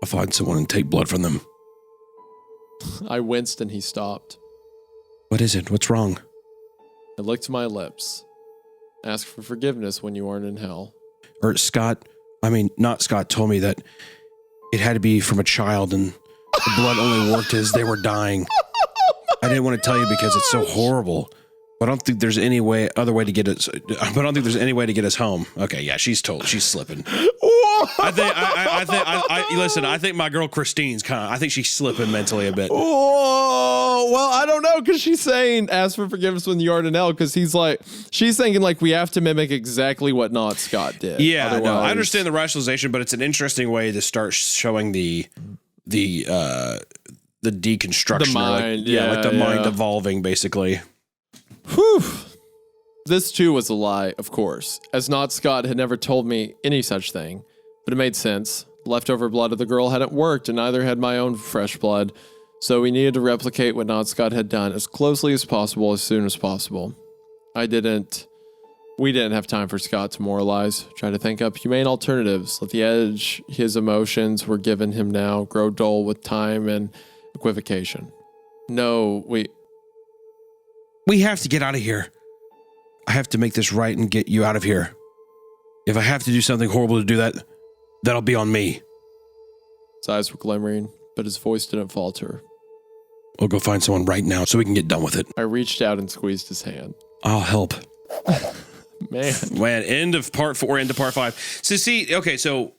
E: I'll find someone and take blood from them.
B: I winced and he stopped.
E: What is it? What's wrong?
B: I licked my lips. Ask for forgiveness when you aren't in hell.
E: Not Scott told me that it had to be from a child and the blood only worked as they were dying. I didn't want to tell you because it's so horrible. But I don't think there's any other way to get us. But I don't think there's any way to get us home. Okay, yeah, she's slipping. I think my girl Christine's I think she's slipping mentally a bit.
B: Oh, well, I don't know, because she's saying ask for forgiveness when you are in hell, because she's thinking like we have to mimic exactly what Not Scott did.
A: Yeah, no, I understand the rationalization, but it's an interesting way to start showing the deconstruction,
B: the mind,
A: the mind evolving, basically.
B: Whew. This too was a lie, of course, as Not Scott had never told me any such thing, but it made sense. The leftover blood of the girl hadn't worked, and neither had my own fresh blood, so we needed to replicate what Not Scott had done as closely as possible as soon as possible. With We didn't have time for Scott to moralize, try to think up humane alternatives, let the edge his emotions were given him now grow dull with time and equivocation. No,
E: We have to get out of here. I have to make this right and get you out of here. If I have to do something horrible to do that, that'll be on me.
B: His eyes were glimmering, but his voice didn't falter.
E: We'll go find someone right now so we can get done with it.
B: I reached out and squeezed his hand.
E: I'll help.
B: Man,
A: end of part 4, into part 5. So see, okay, so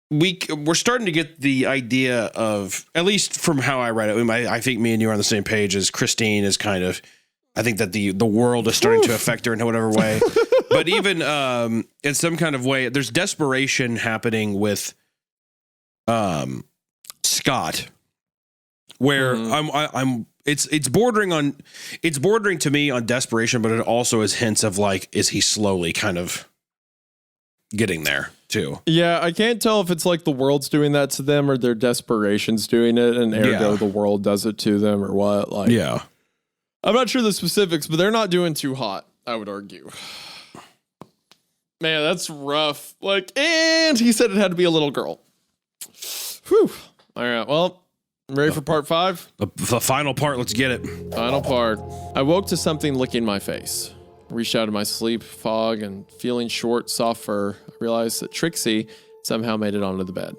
A: we're starting to get the idea of, at least from how I read it, I think me and you are on the same page as Christine is kind of, I think that the world is starting to affect her in whatever way. But even in some kind of way, there's desperation happening with Scott, where it's bordering to me on desperation, but it also is hints of like, is he slowly kind of getting there too?
B: Yeah, I can't tell if it's like the world's doing that to them or their desperation's doing it, and ergo the world does it to them or what. Like,
E: Yeah.
B: I'm not sure the specifics, but they're not doing too hot, I would argue. Man, that's rough. Like, and he said it had to be a little girl. Whew. All right, well, I'm ready for part 5?
A: The final part, let's get it.
B: Final part. I woke to something licking my face. I reached out of my sleep fog and feeling short, soft fur, I realized that Trixie somehow made it onto the bed.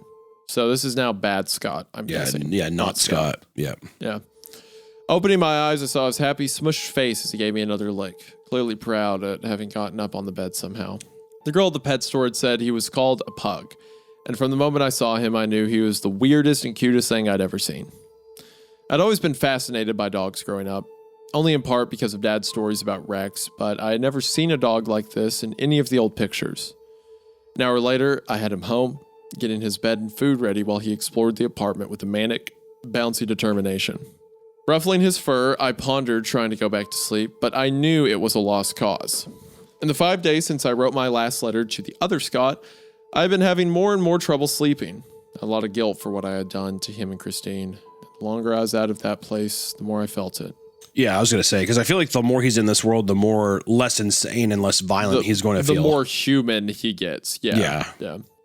B: So this is now bad Scott, I'm guessing.
E: Yeah, not Scott. Yeah.
B: Yeah. Opening my eyes, I saw his happy, smushed face as he gave me another lick, clearly proud at having gotten up on the bed somehow. The girl at the pet store had said he was called a pug, and from the moment I saw him, I knew he was the weirdest and cutest thing I'd ever seen. I'd always been fascinated by dogs growing up, only in part because of Dad's stories about Rex, but I had never seen a dog like this in any of the old pictures. An hour later, I had him home, getting his bed and food ready while he explored the apartment with a manic, bouncy determination. Ruffling his fur, I pondered trying to go back to sleep, but I knew it was a lost cause. In the 5 days since I wrote my last letter to the other Scott, I've been having more and more trouble sleeping. A lot of guilt for what I had done to him and Christine. The longer I was out of that place, the more I felt it.
E: Yeah, I was going to say, because I feel like the more he's in this world, the more less insane and less violent he's going to feel.
B: The more human he gets. Yeah.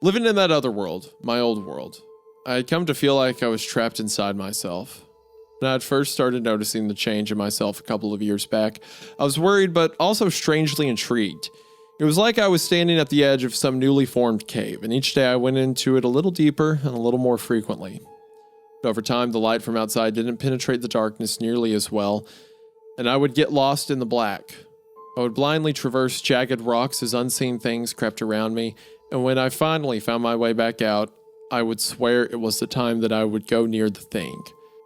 B: Living in that other world, my old world, I had come to feel like I was trapped inside myself. When I had first started noticing the change in myself a couple of years back, I was worried but also strangely intrigued. It was like I was standing at the edge of some newly formed cave, and each day I went into it a little deeper and a little more frequently. But over time, the light from outside didn't penetrate the darkness nearly as well, and I would get lost in the black. I would blindly traverse jagged rocks as unseen things crept around me, and when I finally found my way back out, I would swear it was the time that I would go near the thing.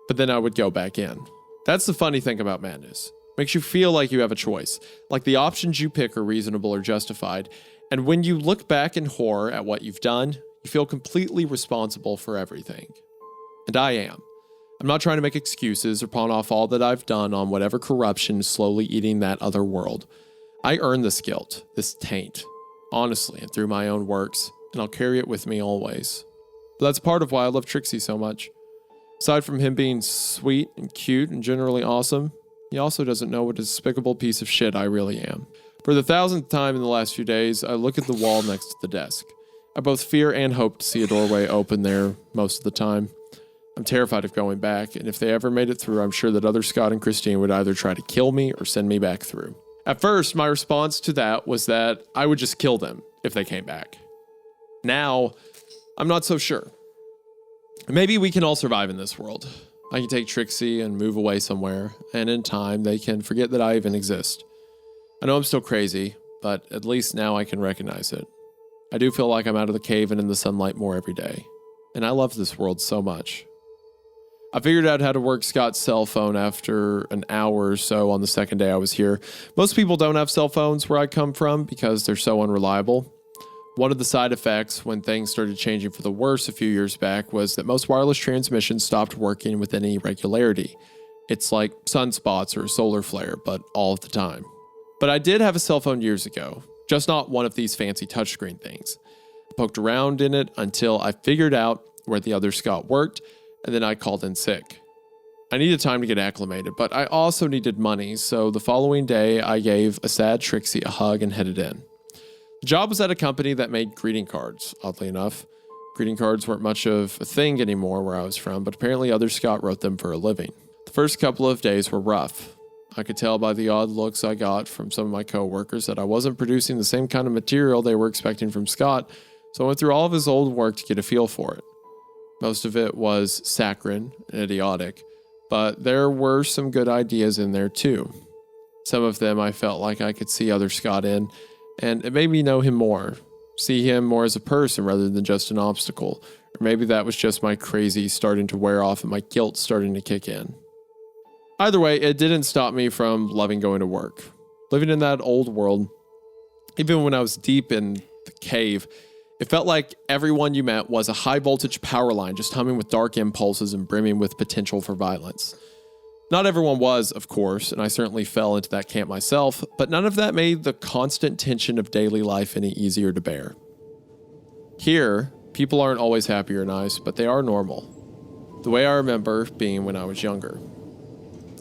B: But then I would go back in. That's the funny thing about madness. Makes you feel like you have a choice, like the options you pick are reasonable or justified, and when you look back in horror at what you've done, you feel completely responsible for everything. And I am. I'm not trying to make excuses or pawn off all that I've done on whatever corruption is slowly eating that other world. I earned this guilt, this taint, honestly, and through my own works, and I'll carry it with me always. But that's part of why I love Trixie so much. Aside from him being sweet and cute and generally awesome, he also doesn't know what a despicable piece of shit I really am. For the 1,000th time in the last few days, I look at the wall next to the desk. I both fear and hope to see a doorway open there most of the time. I'm terrified of going back, and if they ever made it through, I'm sure that other Scott and Christine would either try to kill me or send me back through. At first, my response to that was that I would just kill them if they came back. Now, I'm not so sure. Maybe we can all survive in this world. I can take Trixie and move away somewhere, and in time, they can forget that I even exist. I know I'm still crazy, but at least now I can recognize it. I do feel like I'm out of the cave and in the sunlight more every day, and I love this world so much. I figured out how to work Scott's cell phone after an hour or so on the second day I was here. Most people don't have cell phones where I come from because they're so unreliable. One of the side effects when things started changing for the worse a few years back was that most wireless transmissions stopped working with any regularity. It's like sunspots or a solar flare, but all of the time. But I did have a cell phone years ago, just not one of these fancy touchscreen things. I poked around in it until I figured out where the other Scott worked, and then I called in sick. I needed time to get acclimated, but I also needed money, so the following day I gave a sad Trixie a hug and headed in. The job was at a company that made greeting cards, oddly enough. Greeting cards weren't much of a thing anymore where I was from, but apparently other Scott wrote them for a living. The first couple of days were rough. I could tell by the odd looks I got from some of my coworkers that I wasn't producing the same kind of material they were expecting from Scott, so I went through all of his old work to get a feel for it. Most of it was saccharine and idiotic, but there were some good ideas in there too. Some of them I felt like I could see other Scott in, and it made me know him more, see him more as a person rather than just an obstacle. Or maybe that was just my crazy starting to wear off and my guilt starting to kick in. Either way, it didn't stop me from loving going to work. Living in that old world, even when I was deep in the cave, it felt like everyone you met was a high voltage power line just humming with dark impulses and brimming with potential for violence. Not everyone was, of course, and I certainly fell into that camp myself, but none of that made the constant tension of daily life any easier to bear. Here, people aren't always happy or nice, but they are normal. The way I remember being when I was younger.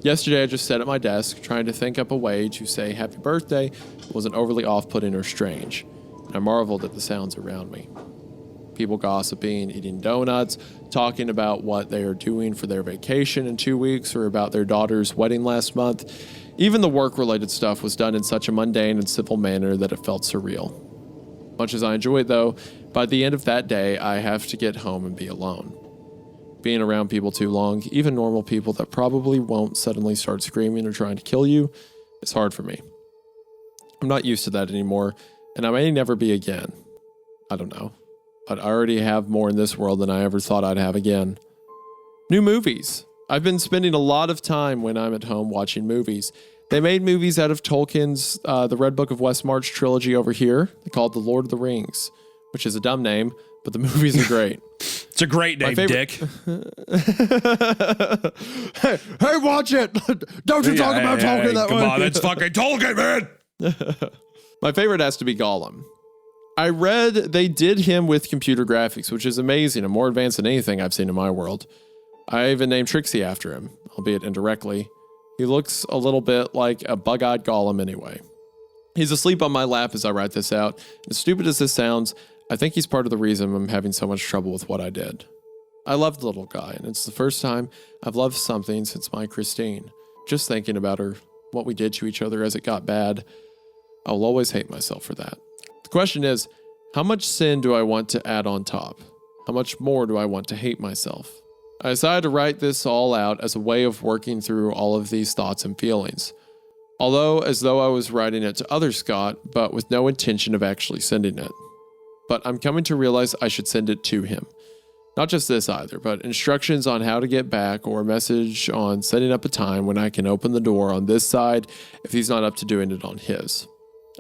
B: Yesterday, I just sat at my desk trying to think up a way to say happy birthday that wasn't overly off-putting or strange. I marveled at the sounds around me. People gossiping, eating donuts, talking about what they are doing for their vacation in 2 weeks or about their daughter's wedding last month. Even the work-related stuff was done in such a mundane and simple manner that it felt surreal. Much as I enjoy it, though, by the end of that day, I have to get home and be alone. Being around people too long, even normal people that probably won't suddenly start screaming or trying to kill you, is hard for me. I'm not used to that anymore, and I may never be again. I don't know. But I already have more in this world than I ever thought I'd have again. New movies. I've been spending a lot of time when I'm at home watching movies. They made movies out of Tolkien's The Red Book of Westmarch trilogy over here. They call it The Lord of the Rings, which is a dumb name, but the movies are great.
A: It's a great name, Dick.
B: hey, watch it! Don't you talk about Tolkien that way.
A: Come on, it's fucking Tolkien, man!
B: My favorite has to be Gollum. I read they did him with computer graphics, which is amazing and more advanced than anything I've seen in my world. I even named Trixie after him, albeit indirectly. He looks a little bit like a bug-eyed Gollum anyway. He's asleep on my lap as I write this out. As stupid as this sounds, I think he's part of the reason I'm having so much trouble with what I did. I love the little guy, and it's the first time I've loved something since my Christine. Just thinking about her, what we did to each other as it got bad, I will always hate myself for that. The question is, how much sin do I want to add on top? How much more do I want to hate myself? I decided to write this all out as a way of working through all of these thoughts and feelings. Although, as though I was writing it to other Scott, but with no intention of actually sending it. But I'm coming to realize I should send it to him. Not just this either, but instructions on how to get back or a message on setting up a time when I can open the door on this side if he's not up to doing it on his.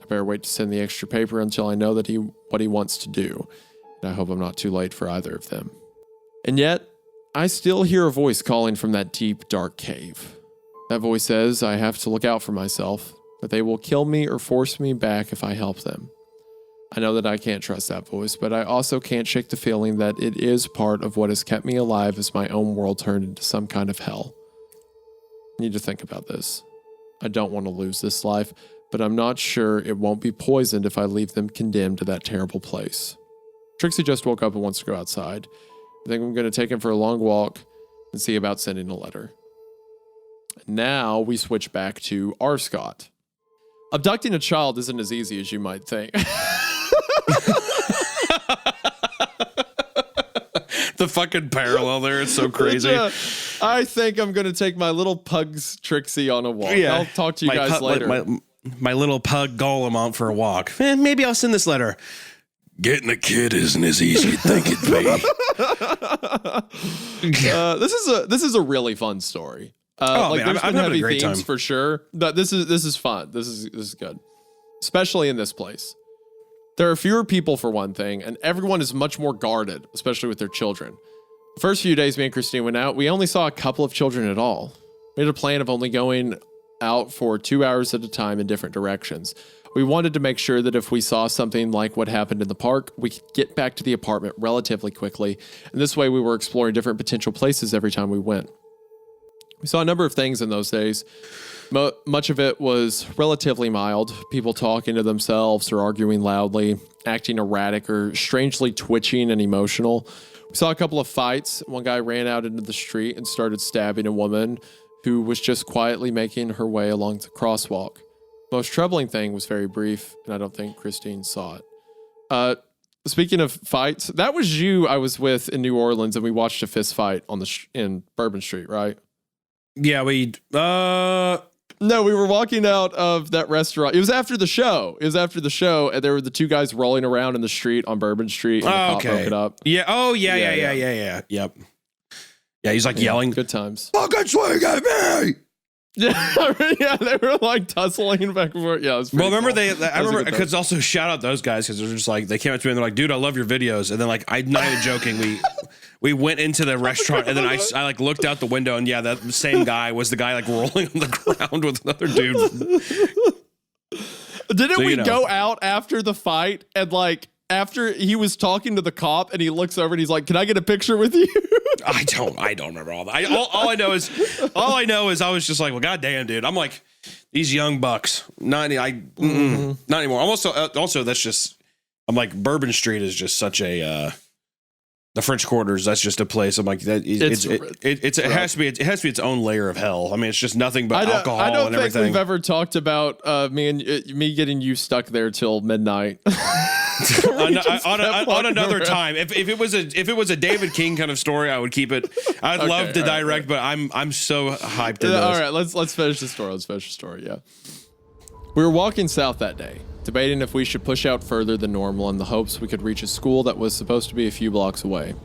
B: I better wait to send the extra paper until I know that what he wants to do. And I hope I'm not too late for either of them. And yet, I still hear a voice calling from that deep, dark cave. That voice says I have to look out for myself, that they will kill me or force me back if I help them. I know that I can't trust that voice, but I also can't shake the feeling that it is part of what has kept me alive as my own world turned into some kind of hell. I need to think about this. I don't want to lose this life, but I'm not sure it won't be poisoned if I leave them condemned to that terrible place. Trixie just woke up and wants to go outside. I think I'm going to take him for a long walk and see about sending a letter. Now we switch back to our Scott. Abducting a child isn't as easy as you might think.
A: The fucking parallel there is so crazy.
B: I think I'm going to take my little pug's Trixie on a walk. Yeah. I'll talk to you guys later.
A: My little pug Golem out for a walk. Maybe I'll send this letter.
E: Getting a kid isn't as easy as you think it'd be.
B: This is a really fun story. There's been heavy themes for sure, but this is fun. This is good, especially in this place. There are fewer people for one thing, and everyone is much more guarded, especially with their children. The first few days me and Christine went out, we only saw a couple of children at all. We had a plan of only going out for 2 hours at a time in different directions. We wanted to make sure that if we saw something like what happened in the park, we could get back to the apartment relatively quickly, and this way we were exploring different potential places every time we went. We saw a number of things in those days. Much of it was relatively mild. People talking to themselves or arguing loudly, acting erratic or strangely twitching and emotional. We saw a couple of fights. One guy ran out into the street and started stabbing a woman who was just quietly making her way along the crosswalk. Most troubling thing was very brief, and I don't think Christine saw it. Speaking of fights, that was you I was with in New Orleans, and we watched a fist fight on in Bourbon Street, right?
A: Yeah,
B: No, we were walking out of that restaurant. It was after the show. And there were the two guys rolling around in the street on Bourbon Street, and the cop broke it up.
A: Yeah. Oh, yeah. Yep. Yeah, he's like yelling.
B: Good times.
E: Fucking swing at me!
B: Yeah, they were like tussling back and forth. Yeah, it was
A: Well, remember
B: cool.
A: I remember because also shout out those guys because they're just like they came up to me and they're like, dude, I love your videos. And then like I'm not even joking, we went into the restaurant and then I like looked out the window and yeah, that same guy was the guy like rolling on the ground with another dude.
B: Didn't we go out after the fight and like after he was talking to the cop and he looks over and he's like, "Can I get a picture with you?"
A: I don't remember all that. All I know is I was just like, well, goddamn, dude. I'm like these young bucks. Not anymore. Also that's just I'm like Bourbon Street is just such a the French Quarters. That's just a place. I'm like that. It has to be its own layer of hell. I mean, it's just nothing but alcohol and everything. I don't think
B: we've ever talked about me getting you stuck there till midnight.
A: on another time. If it was a David King kind of story, I would keep it. I'd love to direct, but I'm so hyped.
B: All right, let's finish the story. Yeah, we were walking south that day, debating if we should push out further than normal in the hopes we could reach a school that was supposed to be a few blocks away.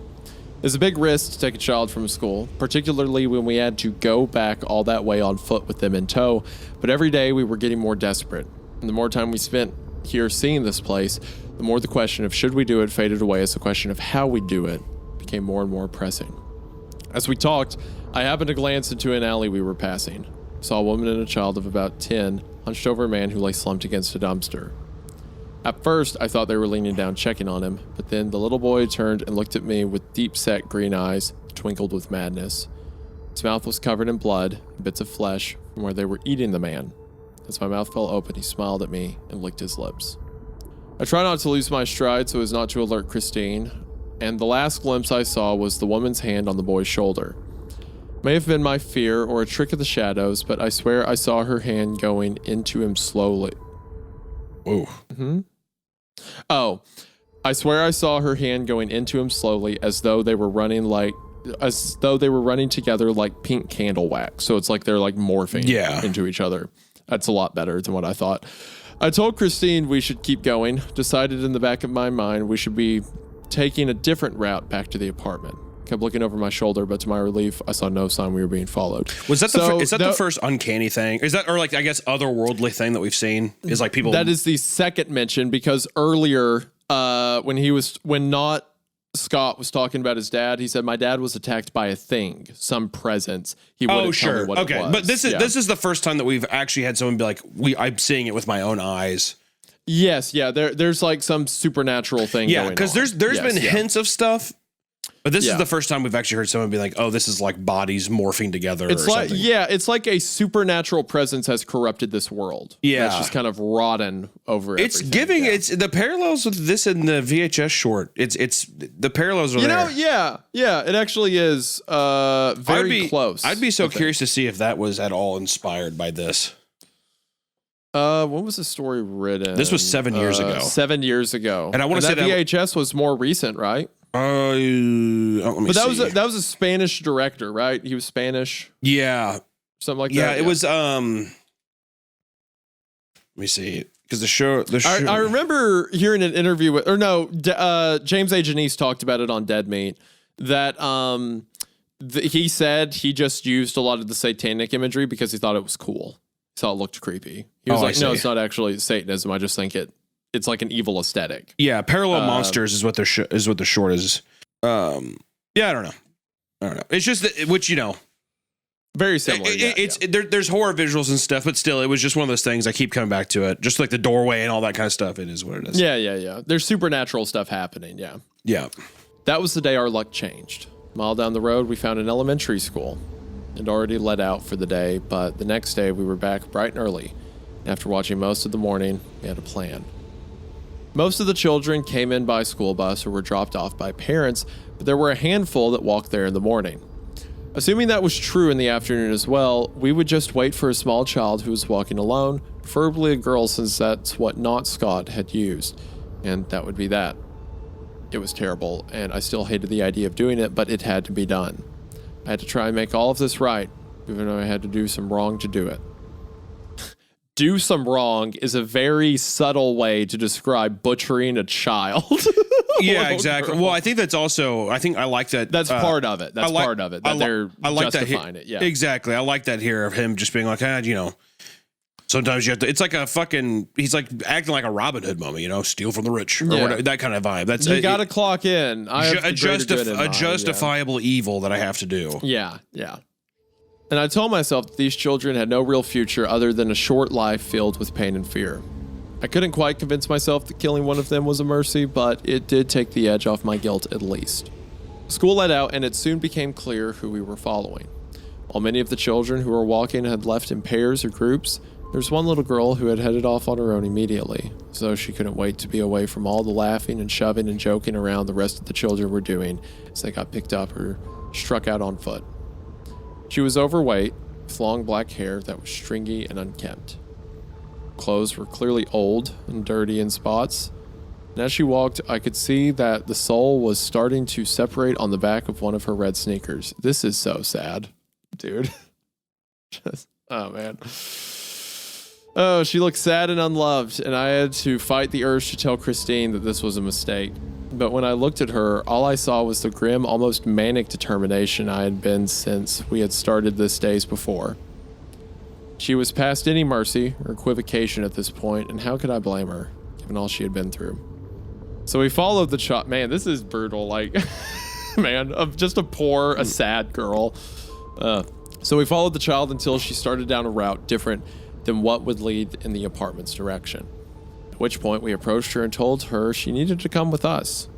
B: It's a big risk to take a child from school, particularly when we had to go back all that way on foot with them in tow, but every day we were getting more desperate, and the more time we spent here seeing this place, the more the question of should we do it faded away as the question of how we do it became more and more pressing. As we talked, I happened to glance into an alley we were passing. Saw a woman and a child of about 10 hunched over a man who lay slumped against a dumpster. At first, I thought they were leaning down checking on him, but then the little boy turned and looked at me with deep-set green eyes that twinkled with madness. His mouth was covered in blood and bits of flesh from where they were eating the man. As my mouth fell open, he smiled at me and licked his lips. I tried not to lose my stride so as not to alert Christine, and the last glimpse I saw was the woman's hand on the boy's shoulder. May have been my fear or a trick of the shadows, but I swear I saw her hand going into him slowly.
E: Whoa.
B: Mm-hmm. Oh, I swear I saw her hand going into him slowly as though they were running together like pink candle wax. So it's like they're like morphing into each other. That's a lot better than what I thought. I told Christine we should keep going, decided in the back of my mind we should be taking a different route back to the apartment. Kept looking over my shoulder, but to my relief, I saw no sign we were being followed.
A: Was that the first uncanny thing? Is that, or like, I guess, otherworldly thing that we've seen is like people.
B: That is the second mention because earlier, when Scott was talking about his dad, he said, my dad was attacked by a thing, some presence. He wouldn't tell me what it was.
A: But this is the first time that we've actually had someone be like, I'm seeing it with my own eyes.
B: Yes, yeah. There's like some supernatural thing going on.
A: Because there's been hints of stuff. But this is the first time we've actually heard someone be like, "Oh, this is like bodies morphing together."
B: It's
A: or
B: like,
A: something.
B: it's like a supernatural presence has corrupted this world.
A: Yeah,
B: it's just kind of rotten over.
A: It's giving it's the parallels with this in the VHS short. It's the parallels are there.
B: Yeah. It actually is very close.
A: I'd be so curious to see if that was at all inspired by this.
B: When was the story written?
A: This was 7 years ago.
B: 7 years ago,
A: and I want to say that
B: VHS was more recent, right?
A: Let me
B: but that
A: see.
B: was a Spanish director, right? He was Spanish.
A: Yeah,
B: something like that.
A: Yeah, it was. Let me see, because the show.
B: I remember hearing an interview with, James A. Janice talked about it on Dead Meat. That he said he just used a lot of the satanic imagery because he thought it was cool. He thought it looked creepy. He was like, no, it's not actually Satanism. I just think it's like an evil aesthetic.
A: Yeah, parallel monsters is what the short is. I don't know. It's just which
B: very similar.
A: There's horror visuals and stuff, but still, it was just one of those things. I keep coming back to it, just like the doorway and all that kind of stuff. It is what it is.
B: Yeah. There's supernatural stuff happening. Yeah. That was the day our luck changed. A mile down the road, we found an elementary school. and already let out for the day, but the next day we were back bright and early. After watching most of the morning, we had a plan. Most of the children came in by school bus or were dropped off by parents, but there were a handful that walked there in the morning. Assuming that was true in the afternoon as well, we would just wait for a small child who was walking alone, preferably a girl since that's what Not Scott had used, and that would be that. It was terrible, and I still hated the idea of doing it, but it had to be done. I had to try and make all of this right, even though I had to do some wrong to do it. Do some wrong is a very subtle way to describe butchering a child.
A: Yeah, exactly. Girl. Well, I think that's also, I like that.
B: That's part of it. That's part of it. That they're justifying it. Yeah.
A: Exactly. I like that here of him just being like, sometimes you have to, it's like a fucking, he's like acting like a Robin Hood moment, steal from the rich or whatever, that kind of vibe. That's
B: you got to clock in.
A: A justifiable evil that I have to do.
B: Yeah. And I told myself that these children had no real future other than a short life filled with pain and fear. I couldn't quite convince myself that killing one of them was a mercy, but it did take the edge off my guilt at least. School let out, and it soon became clear who we were following. While many of the children who were walking had left in pairs or groups, there was one little girl who had headed off on her own immediately, as though she couldn't wait to be away from all the laughing and shoving and joking around the rest of the children were doing as they got picked up or struck out on foot. She was overweight, with long black hair that was stringy and unkempt. Clothes were clearly old and dirty in spots, and as she walked, I could see that the sole was starting to separate on the back of one of her red sneakers. This is so sad, dude. Oh, man. Oh, she looked sad and unloved, and I had to fight the urge to tell Christine that this was a mistake. But when I looked at her, all I saw was the grim, almost manic determination I had been since we had started this days before. She was past any mercy or equivocation at this point, and how could I blame her, given all she had been through? So we followed the child. Man, this is brutal. Like, man, of just a sad girl. So we followed the child until she started down a route different than what would lead in the apartment's direction. At which point we approached her and told her she needed to come with us.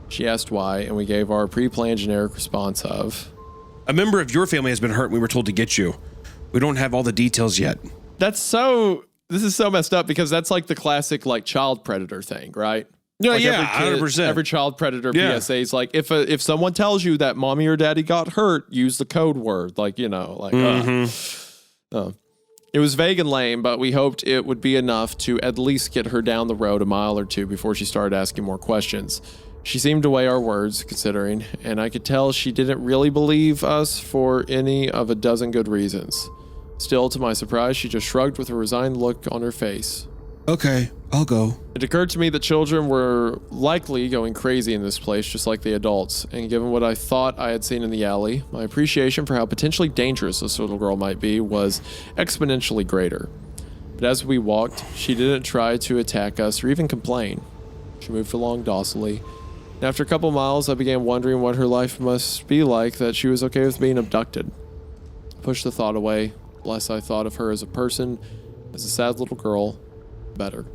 B: She asked why, and we gave our pre-planned generic response of,
A: "A member of your family has been hurt and we were told to get you. We don't have all the details yet."
B: This is so messed up because that's like the classic like child predator thing, right?
A: No,
B: like
A: yeah, 100%.
B: Every child predator PSA is like, if someone tells you that mommy or daddy got hurt, use the code word. It was vague and lame, but we hoped it would be enough to at least get her down the road a mile or two before she started asking more questions. She seemed to weigh our words, considering, and I could tell she didn't really believe us for any of a dozen good reasons. Still, to my surprise, she just shrugged with a resigned look on her face.
E: "Okay, I'll go."
B: It occurred to me that children were likely going crazy in this place, just like the adults, and given what I thought I had seen in the alley, my appreciation for how potentially dangerous this little girl might be was exponentially greater. But as we walked, she didn't try to attack us or even complain. She moved along docilely, and after a couple miles, I began wondering what her life must be like that she was okay with being abducted. I pushed the thought away. Less I thought of her as a person, as a sad little girl, better.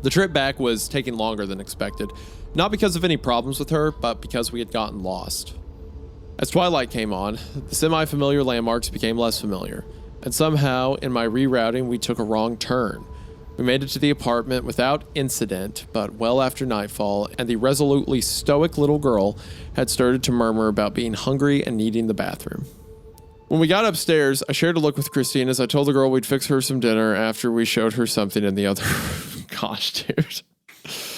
B: The trip back was taking longer than expected, not because of any problems with her, but because we had gotten lost. As twilight came on, the semi-familiar landmarks became less familiar, and somehow, in my rerouting, we took a wrong turn. We made it to the apartment without incident, but well after nightfall, and the resolutely stoic little girl had started to murmur about being hungry and needing the bathroom. When we got upstairs, I shared a look with Christine as I told the girl we'd fix her some dinner after we showed her something in the other room. Gosh, dude.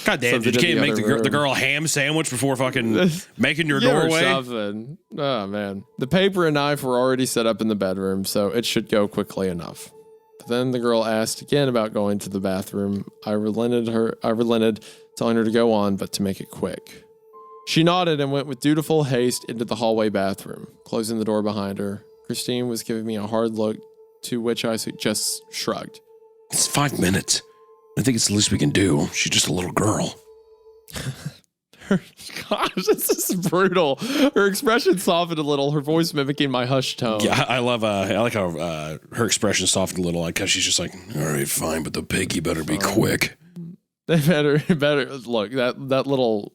A: God damn, you can't make the girl a ham sandwich before fucking making your doorway?
B: Something. Oh, man. The paper and knife were already set up in the bedroom, so it should go quickly enough. But then the girl asked again about going to the bathroom. I relented, telling her to go on, but to make it quick. She nodded and went with dutiful haste into the hallway bathroom, closing the door behind her. Christine was giving me a hard look, to which I just shrugged.
E: "It's 5 minutes. I think it's the least we can do. She's just a little girl."
B: Gosh, this is brutal. Her expression softened a little, her voice mimicking my hushed tone.
A: Yeah, I like how her expression softened a little, like, cause she's just like,
E: "All right, fine, but the piggy better be quick."
B: They better look that little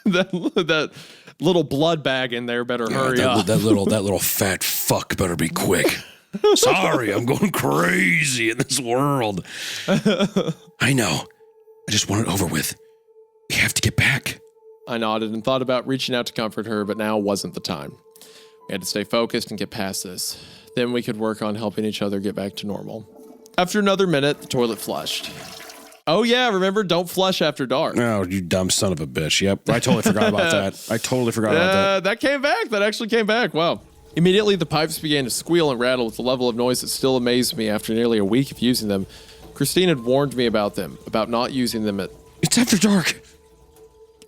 B: that little blood bag in there better hurry up.
E: That little fat fuck better be quick. Sorry, I'm going crazy in this world. I know. I just want it over with. We have to get back.
B: I nodded and thought about reaching out to comfort her, but now wasn't the time. We had to stay focused and get past this. Then we could work on helping each other get back to normal. After another minute, the toilet flushed. Oh yeah, remember, don't flush after dark.
E: Oh, you dumb son of a bitch. Yep, I totally forgot about that.
B: That came back. That actually came back. Wow. Immediately, the pipes began to squeal and rattle with a level of noise that still amazed me after nearly a week of using them. Christine had warned me about them, about not using them at...
E: It's after dark.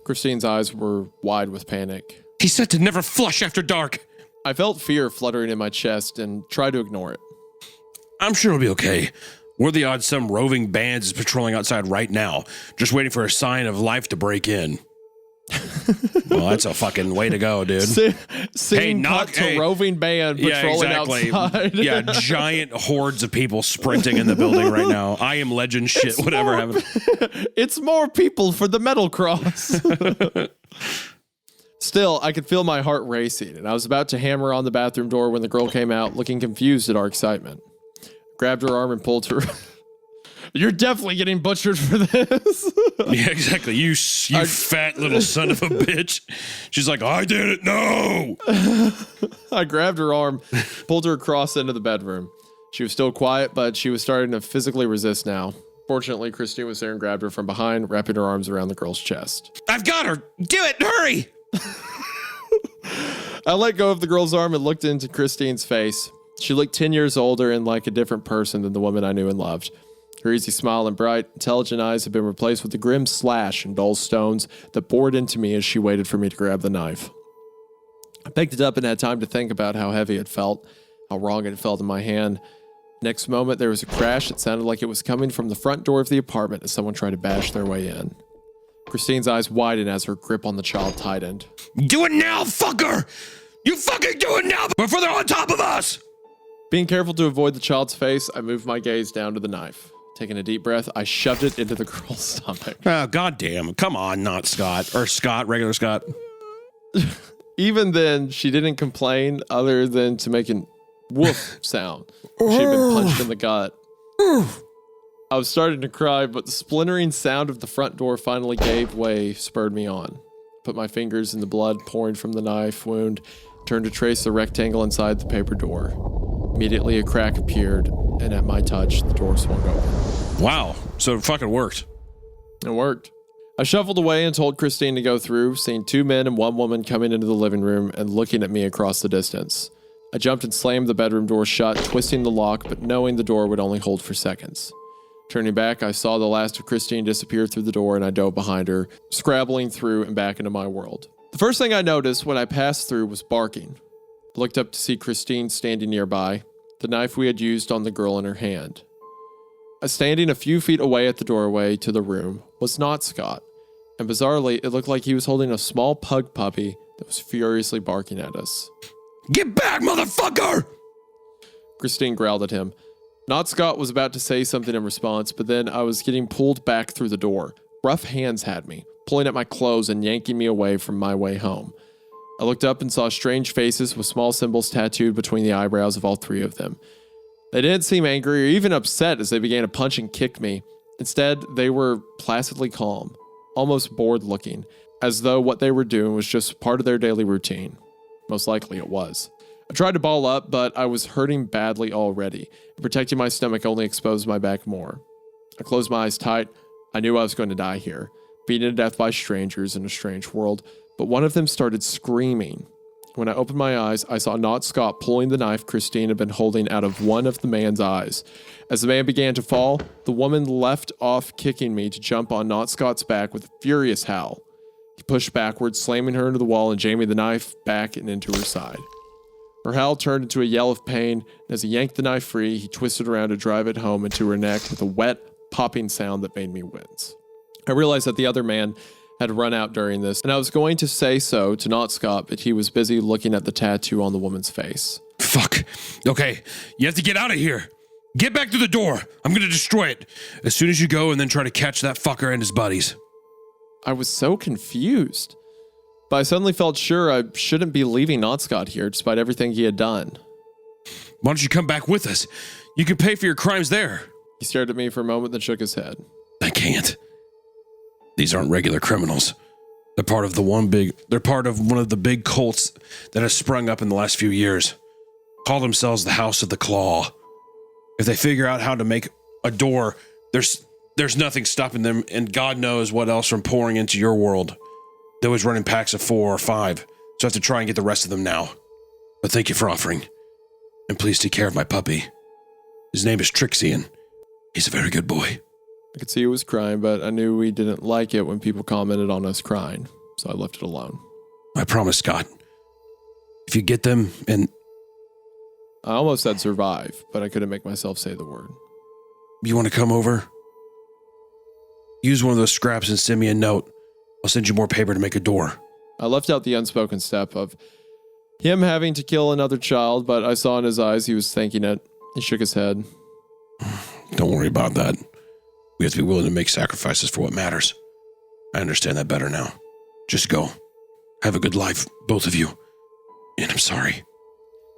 B: Christine's eyes were wide with panic.
E: He said to never flush after dark.
B: I felt fear fluttering in my chest and tried to ignore it.
E: I'm sure it'll be okay. What are the odds some roving bands is patrolling outside right now, just waiting for a sign of life to break in? Well, that's a fucking way to go, dude.
B: Roving band patrolling outside.
E: Yeah, giant hordes of people sprinting in the building right now. I Am Legend shit, whatever happened.
B: It's more people for the metal cross. Still, I could feel my heart racing, and I was about to hammer on the bathroom door when the girl came out, looking confused at our excitement. Grabbed her arm and pulled her. You're definitely getting butchered for this.
E: Yeah, exactly. You fat little son of a bitch. She's like, I did it. No.
B: I grabbed her arm, pulled her across into the bedroom. She was still quiet, but she was starting to physically resist now. Fortunately, Christine was there and grabbed her from behind, wrapping her arms around the girl's chest.
E: I've got her. Do it. Hurry.
B: I let go of the girl's arm and looked into Christine's face. She looked 10 years older and like a different person than the woman I knew and loved. Her easy smile and bright, intelligent eyes had been replaced with a grim slash and dull stones that bored into me as she waited for me to grab the knife. I picked it up and had time to think about how heavy it felt, how wrong it felt in my hand. Next moment, there was a crash that sounded like it was coming from the front door of the apartment as someone tried to bash their way in. Christine's eyes widened as her grip on the child tightened.
E: Do it now, fucker! You fucking do it now before they're on top of us!
B: Being careful to avoid the child's face, I moved my gaze down to the knife. Taking a deep breath, I shoved it into the girl's stomach.
E: Oh, goddamn. Come on, not Scott. Or Scott, regular Scott.
B: Even then, she didn't complain other than to make an woof sound. She'd been punched in the gut. I was starting to cry, but the splintering sound of the front door finally gave way, spurred me on. Put my fingers in the blood pouring from the knife wound, turned to trace the rectangle inside the paper door. Immediately, a crack appeared, and at my touch, the door swung open.
E: Wow. So it fucking worked.
B: It worked. I shuffled away and told Christine to go through, seeing 2 men and 1 woman coming into the living room and looking at me across the distance. I jumped and slammed the bedroom door shut, twisting the lock, but knowing the door would only hold for seconds. Turning back, I saw the last of Christine disappear through the door, and I dove behind her, scrabbling through and back into my world. The first thing I noticed when I passed through was barking. I looked up to see Christine standing nearby, the knife we had used on the girl in her hand. Standing a few feet away at the doorway to the room was not Scott, and bizarrely, it looked like he was holding a small pug puppy that was furiously barking at us.
E: Get back, motherfucker!
B: Christine growled at him. Not Scott was about to say something in response, but then I was getting pulled back through the door. Rough hands had me, pulling at my clothes and yanking me away from my way home. I looked up and saw strange faces with small symbols tattooed between the eyebrows of all 3 of them. They didn't seem angry or even upset as they began to punch and kick me. Instead, they were placidly calm, almost bored looking, as though what they were doing was just part of their daily routine. Most likely it was. I tried to ball up, but I was hurting badly already, and protecting my stomach only exposed my back more. I closed my eyes tight. I knew I was going to die here, beaten to death by strangers in a strange world, but one of them started screaming. When I opened my eyes, I saw not Scott pulling the knife Christine had been holding out of one of the man's eyes. As the man began to fall, the woman left off kicking me to jump on not Scott's back with a furious howl. He pushed backwards, slamming her into the wall and jamming the knife back and into her side. Her howl turned into a yell of pain, and as he yanked the knife free, he twisted around to drive it home into her neck with a wet, popping sound that made me wince. I realized that the other man had run out during this, and I was going to say so to not Scott, but he was busy looking at the tattoo on the woman's face.
E: Fuck. Okay, you have to get out of here. Get back through the door. I'm going to destroy it as soon as you go and then try to catch that fucker and his buddies.
B: I was so confused. but I suddenly felt sure I shouldn't be leaving Scott here despite everything he had done.
E: Why don't you come back with us? You can pay for your crimes there.
B: He stared at me for a moment, then shook his head.
E: I can't. These aren't regular criminals. They're part of one of the big cults that has sprung up in the last few years. Call themselves the House of the Claw. If they figure out how to make a door, there's nothing stopping them, and God knows what else from pouring into your world. They was running packs of 4 or 5, so I have to try and get the rest of them now. But thank you for offering. And please take care of my puppy. His name is Trixie, and he's a very good boy.
B: I could see he was crying, but I knew we didn't like it when people commented on us crying, so I left it alone.
E: I promise, Scott. If you get them, and...
B: I almost said survive, but I couldn't make myself say the word.
E: You want to come over? Use one of those scraps and send me a note. I'll send you more paper to make a door.
B: I left out the unspoken step of him having to kill another child, but I saw in his eyes he was thinking it. He shook his head.
E: Don't worry about that. We have to be willing to make sacrifices for what matters. I understand that better now. Just go. Have a good life, both of you. And I'm sorry.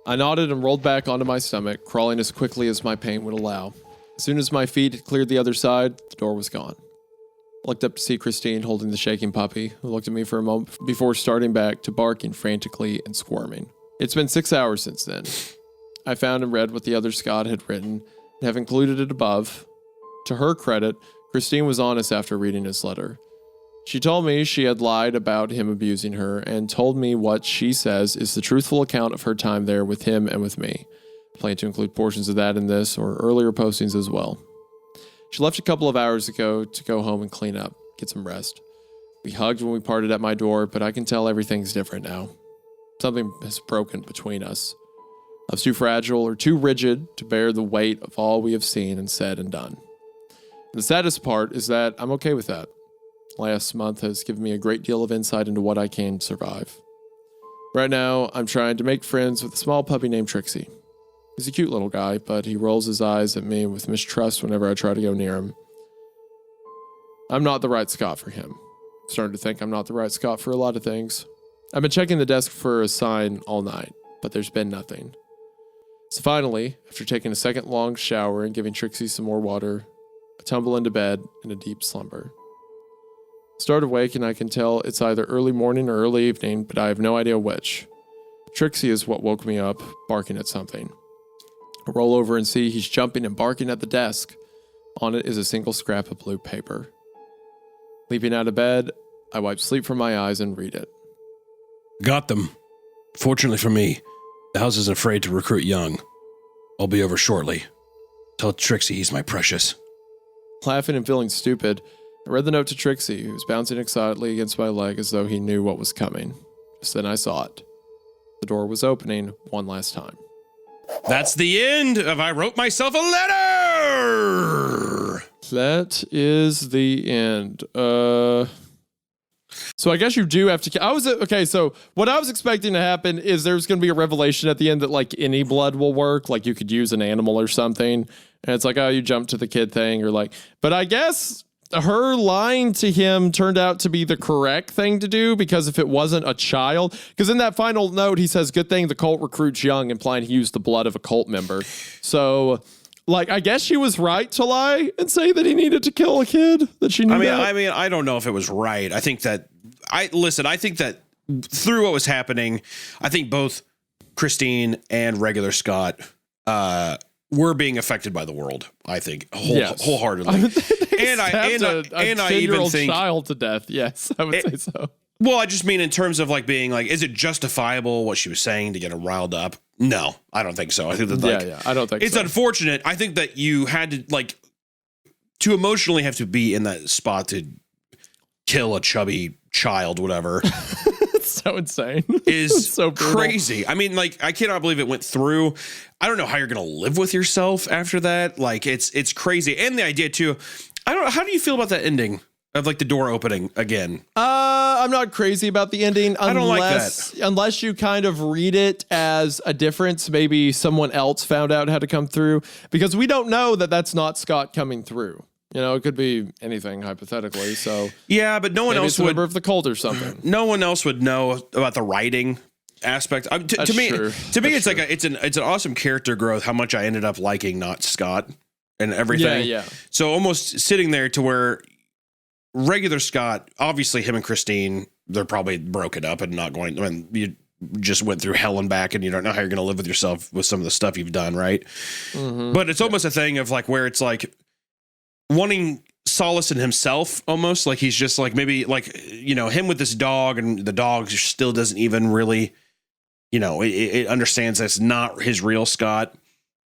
B: I nodded and rolled back onto my stomach, crawling as quickly as my pain would allow. As soon as my feet had cleared the other side, the door was gone. I looked up to see Christine holding the shaking puppy, who looked at me for a moment before starting back to barking frantically and squirming. It's been 6 hours since then. I found and read what the other Scott had written and have included it above. To her credit, Christine was honest after reading his letter. She told me she had lied about him abusing her and told me what she says is the truthful account of her time there with him and with me. I plan to include portions of that in this or earlier postings as well. She left a couple of hours ago to go home and clean up, get some rest. We hugged when we parted at my door, but I can tell everything's different now. Something has broken between us. I was too fragile or too rigid to bear the weight of all we have seen and said and done. And the saddest part is that I'm okay with that. Last month has given me a great deal of insight into what I can survive. Right now, I'm trying to make friends with a small puppy named Trixie. He's a cute little guy, but he rolls his eyes at me with mistrust whenever I try to go near him. I'm not the right Scott for him. I'm starting to think I'm not the right Scott for a lot of things. I've been checking the desk for a sign all night, but there's been nothing. So finally, after taking a second long shower and giving Trixie some more water, I tumble into bed in a deep slumber. Start awake and I can tell it's either early morning or early evening, but I have no idea which. Trixie is what woke me up, barking at something. I roll over and see he's jumping and barking at the desk. On it is a single scrap of blue paper. Leaping out of bed, I wipe sleep from my eyes and read it.
E: Got them. Fortunately for me, the house isn't afraid to recruit young. I'll be over shortly. Tell Trixie he's my precious.
B: Laughing and feeling stupid, I read the note to Trixie, who was bouncing excitedly against my leg as though he knew what was coming. Just then I saw it. The door was opening one last time.
A: That's the end of I Wrote Myself a Letter!
B: That is the end. So I guess you do have to... Okay, so what I was expecting to happen is there's going to be a revelation at the end that, like, any blood will work. Like, you could use an animal or something. And it's like, oh, you jump to the kid thing. Or like... But I guess her lying to him turned out to be the correct thing to do, because if it wasn't a child... Because in that final note, he says, good thing the cult recruits young, implying he used the blood of a cult member. So... Like, I guess she was right to lie and say that he needed to kill a kid, that she knew that.
A: I mean, I don't know if it was right. I think that through what was happening, I think both Christine and regular Scott were being affected by the world. I think wholeheartedly. And I even think
B: child to death. Yes, I would say so.
A: Well, I just mean in terms of like being like, is it justifiable what she was saying to get her riled up? No, I don't think so. I think that
B: I don't think
A: it's unfortunate. I think that you had to to emotionally have to be in that spot to kill a chubby child, whatever.
B: It's so insane.
A: Is
B: so
A: crazy. I mean, like, I cannot believe it went through. I don't know how you're going to live with yourself after that. Like, it's crazy. And the idea too, I don't know. How do you feel about that ending of like the door opening again?
B: I'm not crazy about the ending.
A: I don't like that.
B: Unless you kind of read it as a difference. Maybe someone else found out how to come through, because we don't know that that's not Scott coming through. You know, it could be anything hypothetically. So
A: yeah, but no one
B: maybe
A: else
B: it's a
A: would.
B: member of the cult or something.
A: No one else would know about the writing aspect. To me, it's like it's an awesome character growth. How much I ended up liking not Scott and everything.
B: Yeah.
A: So almost sitting there to where regular Scott, obviously him and Christine, they're probably broken up and not going. I mean, you just went through hell and back, and you don't know how you're going to live with yourself with some of the stuff you've done, right? Mm-hmm. But it's almost a thing of like where it's like wanting solace in himself, almost like he's just like maybe like, you know, him with this dog, and the dog still doesn't even really, you know, it understands that's not his real Scott.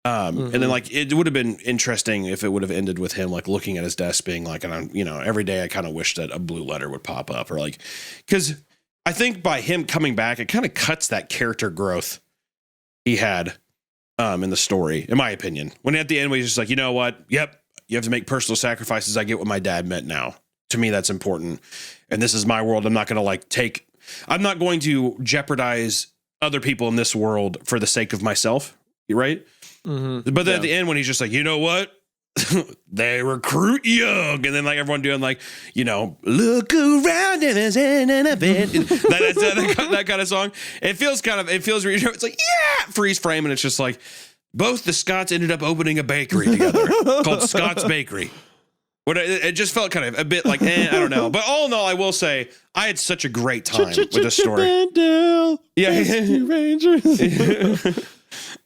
A: And then like it would have been interesting if it would have ended with him like looking at his desk being like, and I'm, you know, every day I kind of wish that a blue letter would pop up, or like, because I think by him coming back, it kind of cuts that character growth he had in the story, in my opinion. When at the end, when he's just like, you know what? Yep, you have to make personal sacrifices. I get what my dad meant now. To me, that's important. And this is my world. I'm not going to jeopardize other people in this world for the sake of myself. Right. Mm-hmm. But then at the end, when he's just like, you know what? They recruit young, and then like everyone doing like, you know, look around and there's an event. that kind of song. It feels it's like, yeah, freeze frame, and it's just like both the Scotts ended up opening a bakery together called Scott's Bakery. It just felt kind of a bit like, I don't know. But all in all, I will say I had such a great time with this story.
B: Rangers.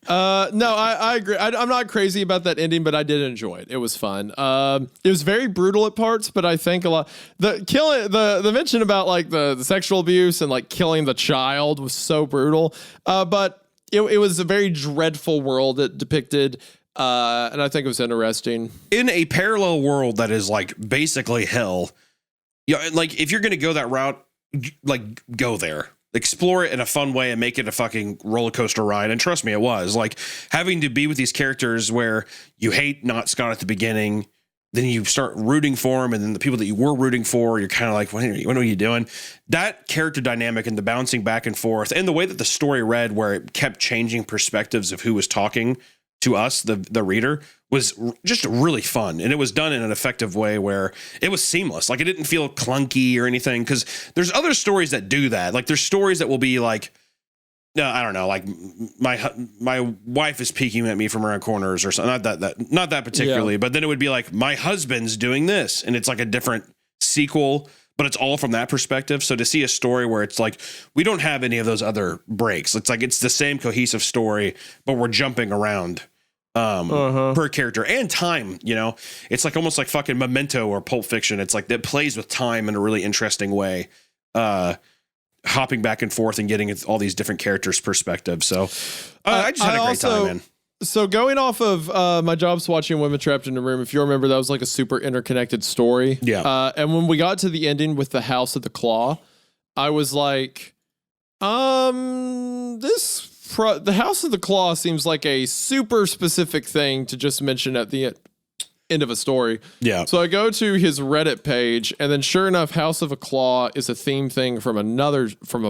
B: No, I agree. I'm not crazy about that ending, but I did enjoy it. It was fun. It was very brutal at parts, but I think a lot the mention about like the sexual abuse and like killing the child was so brutal. But it was a very dreadful world it depicted. And I think it was interesting.
A: In a parallel world that is like basically hell, like if you're going to go that route, like go there. Explore it in a fun way and make it a fucking roller coaster ride. And trust me, it was like having to be with these characters where you hate not Scott at the beginning, then you start rooting for him, and then the people that you were rooting for, you're kind of like, what are you doing? That character dynamic and the bouncing back and forth, and the way that the story read, where it kept changing perspectives of who was talking to us, the reader, was just really fun. And it was done in an effective way where it was seamless. Like it didn't feel clunky or anything. Cause there's other stories that do that. Like there's stories that will be like, I don't know, like my wife is peeking at me from around corners or something. Not that particularly, but then it would be like my husband's doing this, and it's like a different sequel, but it's all from that perspective. So to see a story where it's like, we don't have any of those other breaks. It's like, it's the same cohesive story, but we're jumping around per character and time, you know, it's like almost like fucking Memento or Pulp Fiction. It's like it plays with time in a really interesting way, hopping back and forth and getting all these different characters' perspectives. So I just had a great time, man.
B: So going off of my jobs watching Women Trapped in a Room, if you remember, that was like a super interconnected story.
A: Yeah.
B: And when we got to the ending with the House of the Claw, I was like, the House of the Claw seems like a super specific thing to just mention at the end of a story.
A: Yeah.
B: So I go to his Reddit page, and then sure enough, House of a Claw is a theme thing from a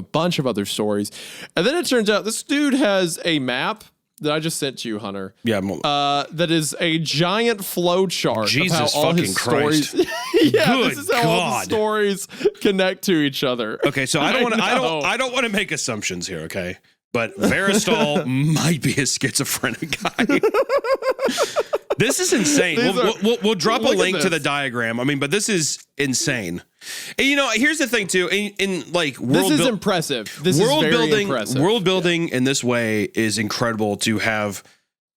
B: bunch of other stories. And then it turns out this dude has a map that I just sent to you, Hunter.
A: Yeah.
B: That is a giant flow chart.
A: Jesus
B: of how all
A: fucking
B: his
A: Christ.
B: Stories, yeah,
A: Good
B: this is how all the stories connect to each other.
A: Okay, so I don't want to make assumptions here, okay? But Varistol might be a schizophrenic guy. This is insane. We'll drop a link to the diagram. I mean, but this is insane. And you know, here's the thing too. In like
B: this is impressive. This is very impressive.
A: World building in this way is incredible. To have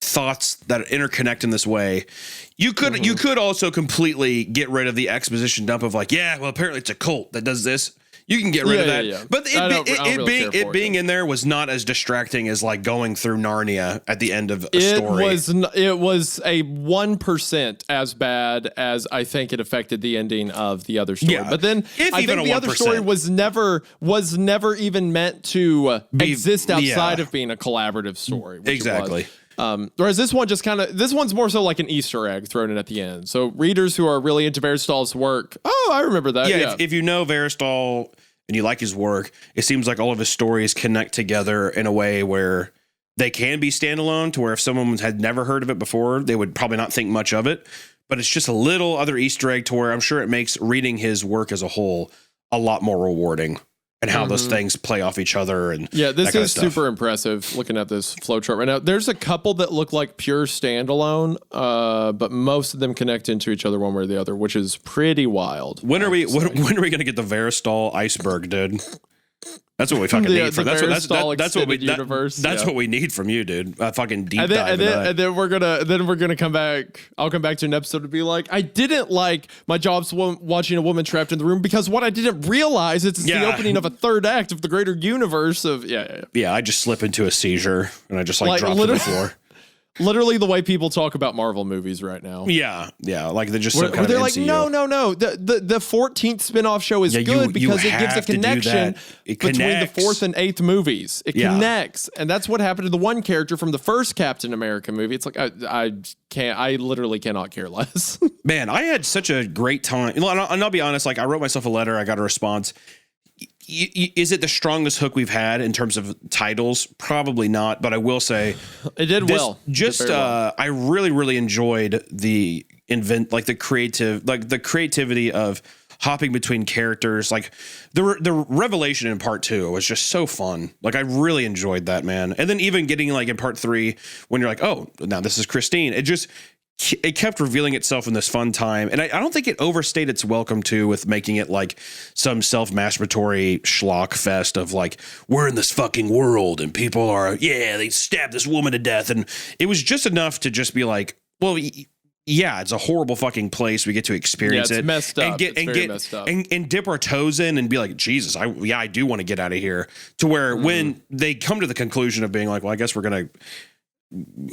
A: thoughts that interconnect in this way, you could also completely get rid of the exposition dump of like, yeah, well, apparently it's a cult that does this. You can get rid of that. Yeah. But it being in there was not as distracting as like going through Narnia at the end of a story.
B: It was a 1% as bad as I think it affected the ending of the other story. Yeah. But then I think the other story was never even meant to exist outside of being a collaborative story.
A: Exactly.
B: Whereas this one's more so like an Easter egg thrown in at the end. So readers who are really into Varistol's work, I remember that.
A: Yeah. If you know Varistol and you like his work, it seems like all of his stories connect together in a way where they can be standalone, to where if someone had never heard of it before, they would probably not think much of it. but it's just a little other Easter egg to where I'm sure it makes reading his work as a whole a lot more rewarding, and how those things play off each other. And
B: this is super impressive looking at this flowchart right now. There's a couple that look like pure standalone, but most of them connect into each other one way or the other, which is pretty wild.
A: When are we going to get the Veristal iceberg, dude? That's what we fucking need. That's what we need from you, dude. Fucking deep dive.
B: And then we're gonna come back. I'll come back to an episode to be like, I didn't like my job's watching a woman trapped in the room because what I didn't realize it's the opening of a third act of the greater universe of
A: I just slip into a seizure and I just drop to the floor.
B: Literally the way people talk about Marvel movies right now.
A: Yeah. Like they're just
B: they're like, no. The 14th spin-off show is good because it gives a connection between the 4th and 8th movies. It connects. And that's what happened to the one character from the first Captain America movie. It's like, I literally cannot care less.
A: Man, I had such a great time. And I'll be honest, I wrote myself a letter. I got a response. Is it the strongest hook we've had in terms of titles? Probably not, but I will say
B: it did well.
A: I really enjoyed the creativity of hopping between characters. Like the revelation in part 2 was just so fun. Like I really enjoyed that, man. And then even getting in part 3 when you're like, oh, now this is Christine. It kept revealing itself in this fun time. And I don't think it overstayed its welcome too with making it like some self-masturbatory schlock fest of we're in this fucking world and people are, they stabbed this woman to death. And it was just enough to just be like, well, it's a horrible fucking place. We get to experience it.
B: Messed up. Messed up.
A: And dip our toes in and be like, Jesus, I do want to get out of here. To where when they come to the conclusion of being like, well, I guess we're going to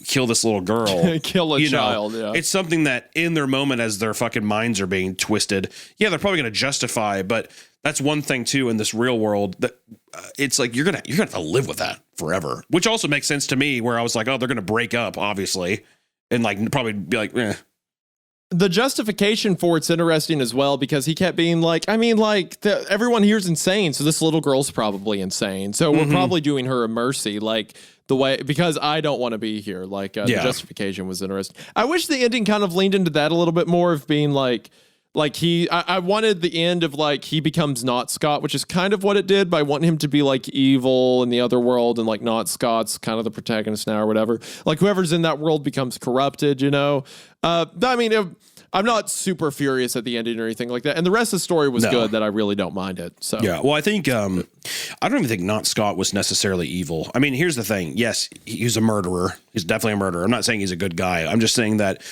A: kill this little girl,
B: kill a child.
A: It's something that in their moment, as their fucking minds are being twisted, they're probably going to justify. But that's one thing too in this real world that it's like you're gonna have to live with that forever. Which also makes sense to me, where I was like, oh, they're gonna break up, obviously, and probably be like, eh.
B: The justification for it's interesting as well, because he kept being like, everyone here's insane, so this little girl's probably insane, so we're probably doing her a mercy, the way, because I don't want to be here. The justification was interesting. I wish the ending kind of leaned into that a little bit more, of being I wanted the end of he becomes not Scott, which is kind of what it did, by wanting him to be evil in the other world, and not Scott's kind of the protagonist now or whatever. Whoever's in that world becomes corrupted, I'm not super furious at the ending or anything like that. And the rest of the story was good, that I really don't mind it. So
A: well, I think I don't even think not Scott was necessarily evil. I mean, here's the thing. Yes, he's a murderer. He's definitely a murderer. I'm not saying he's a good guy. I'm just saying that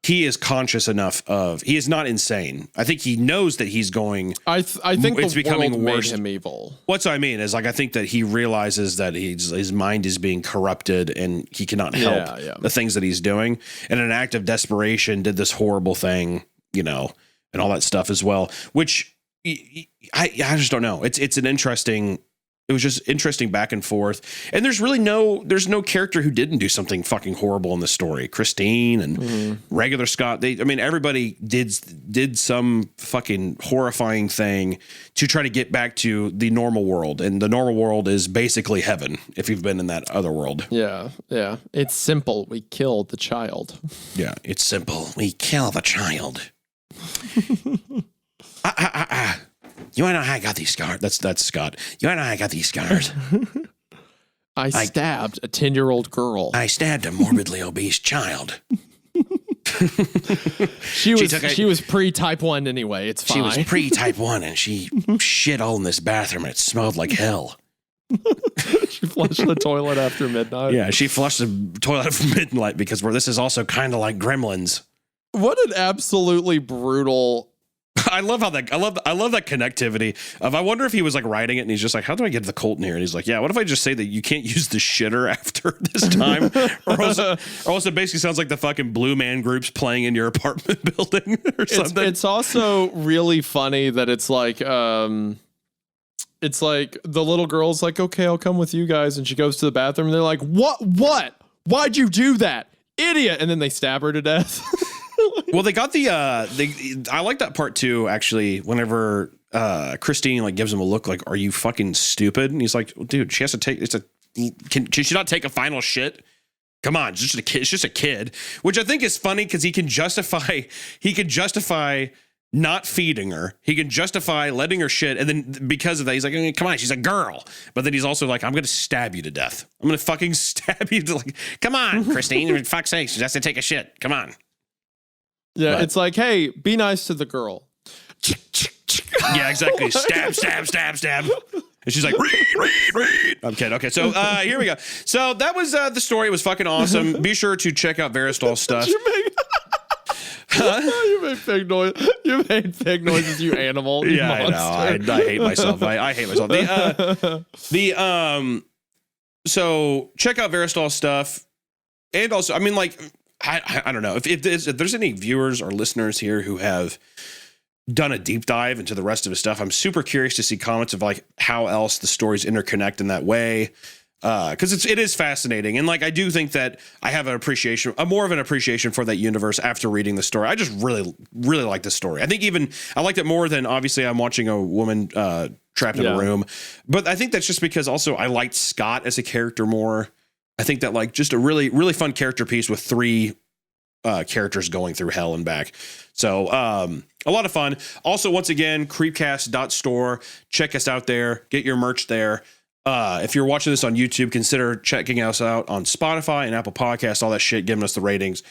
A: he is conscious enough he is not insane. I think he knows that he's going.
B: I think it's becoming worse. Made him evil.
A: What I mean is, I think that he realizes that his mind is being corrupted and he cannot help the things that he's doing. And in an act of desperation, did this horrible thing, and all that stuff as well. Which I just don't know. It's an interesting. It was just interesting back and forth. And there's no character who didn't do something fucking horrible in the story. Christine and regular Scott, everybody did some fucking horrifying thing to try to get back to the normal world. And the normal world is basically heaven if you've been in that other world.
B: Yeah. Yeah. It's simple. We kill the child.
A: Yeah. It's simple. We kill the child. You wanna know how I got these scars? That's Scott. You wanna know how I got these scars?
B: I stabbed a 10-year-old girl.
A: I stabbed a morbidly obese child.
B: She was pre-type 1 anyway. It's fine.
A: She was pre-type 1 and she shit all in this bathroom and it smelled like hell.
B: She flushed the toilet after midnight.
A: Yeah, she flushed the toilet after midnight because this is also kind of like Gremlins.
B: What an absolutely brutal.
A: I love that connectivity of, I wonder if he was writing it and he's just like, how do I get the Colt in here? And he's like, yeah, what if I just say that you can't use the shitter after this time? or else it basically sounds like the fucking Blue Man Group's playing in your apartment building or something.
B: It's also really funny that it's like the little girl's like, okay, I'll come with you guys. And she goes to the bathroom and they're like, what? Why'd you do that? Idiot. And then they stab her to death.
A: Well, they got I like that part too, actually, whenever Christine gives him a look like, are you fucking stupid? And he's like, well, dude, she has to take, can she not take a final shit? Come on, it's just a kid. It's just a kid, which I think is funny because he can justify not feeding her. He can justify letting her shit. And then because of that, he's like, come on, she's a girl. But then he's also like, I'm going to stab you to death. I'm going to fucking stab you to come on, Christine, for fuck's sake. She has to take a shit. Come on.
B: Yeah. But it's like, hey, be nice to the girl.
A: Yeah, exactly. Stab, stab, stab, stab. And she's like, read. I'm kidding. Okay, so here we go. So that was the story. It was fucking awesome. Be sure to check out Veristol's stuff.
B: You made pig noise. You made pig noises, you animal. You monster.
A: I know. I hate myself. I hate myself. So check out Veristol's stuff. And also, I mean, like, I don't know. If there's any viewers or listeners here who have done a deep dive into the rest of his stuff, I'm super curious to see comments of like how else the stories interconnect in that way. Because it is fascinating. And like, I do think that I have more of an appreciation for that universe after reading the story. I just really, really like this story. I think I liked it more than obviously I'm watching a woman trapped in a room. But I think that's just because also I liked Scott as a character more. I think that like just a really, really fun character piece with 3 characters going through hell and back. So a lot of fun. Also, once again, creepcast.store. Check us out there. Get your merch there. If you're watching this on YouTube, consider checking us out on Spotify and Apple Podcasts, all that shit, giving us the ratings.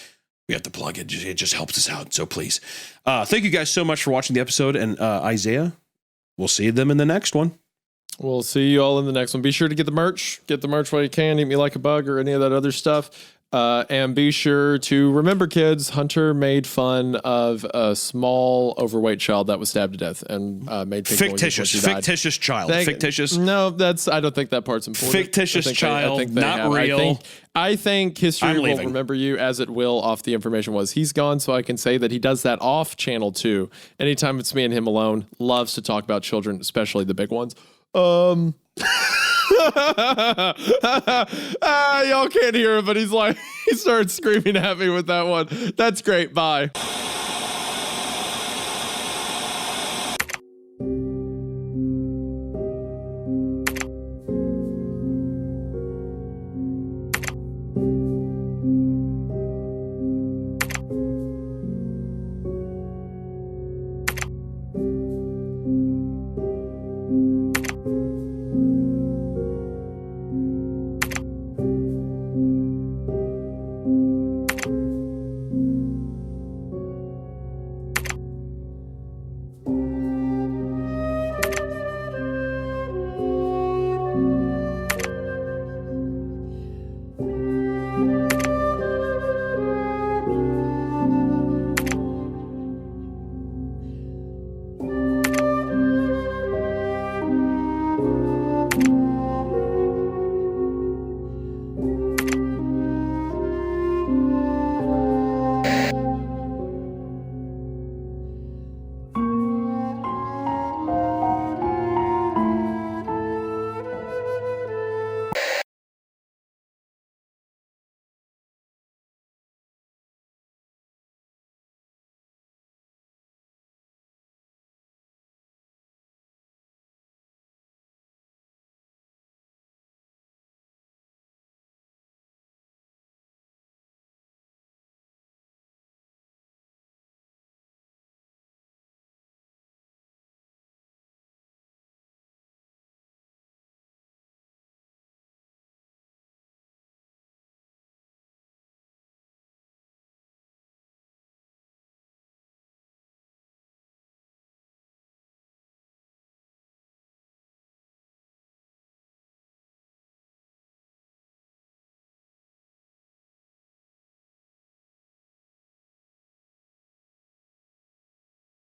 A: We have to plug it. It just helps us out. So please. Thank you guys so much for watching the episode. And Isaiah, we'll see them in the next one.
B: We'll see you all in the next one. Be sure to get the merch. Get the merch while you can. Eat me like a bug or any of that other stuff. And be sure to remember, kids, Hunter made fun of a small overweight child that was stabbed to death and made
A: fictitious child. Fictitious.
B: No, I don't think that part's important.
A: Fictitious child, not real.
B: I think history will remember you as it will off the information was. He's gone, so I can say that he does that off channel too. Anytime it's me and him alone, loves to talk about children, especially the big ones. Y'all can't hear him, but he starts screaming at me with that one. That's great. Bye.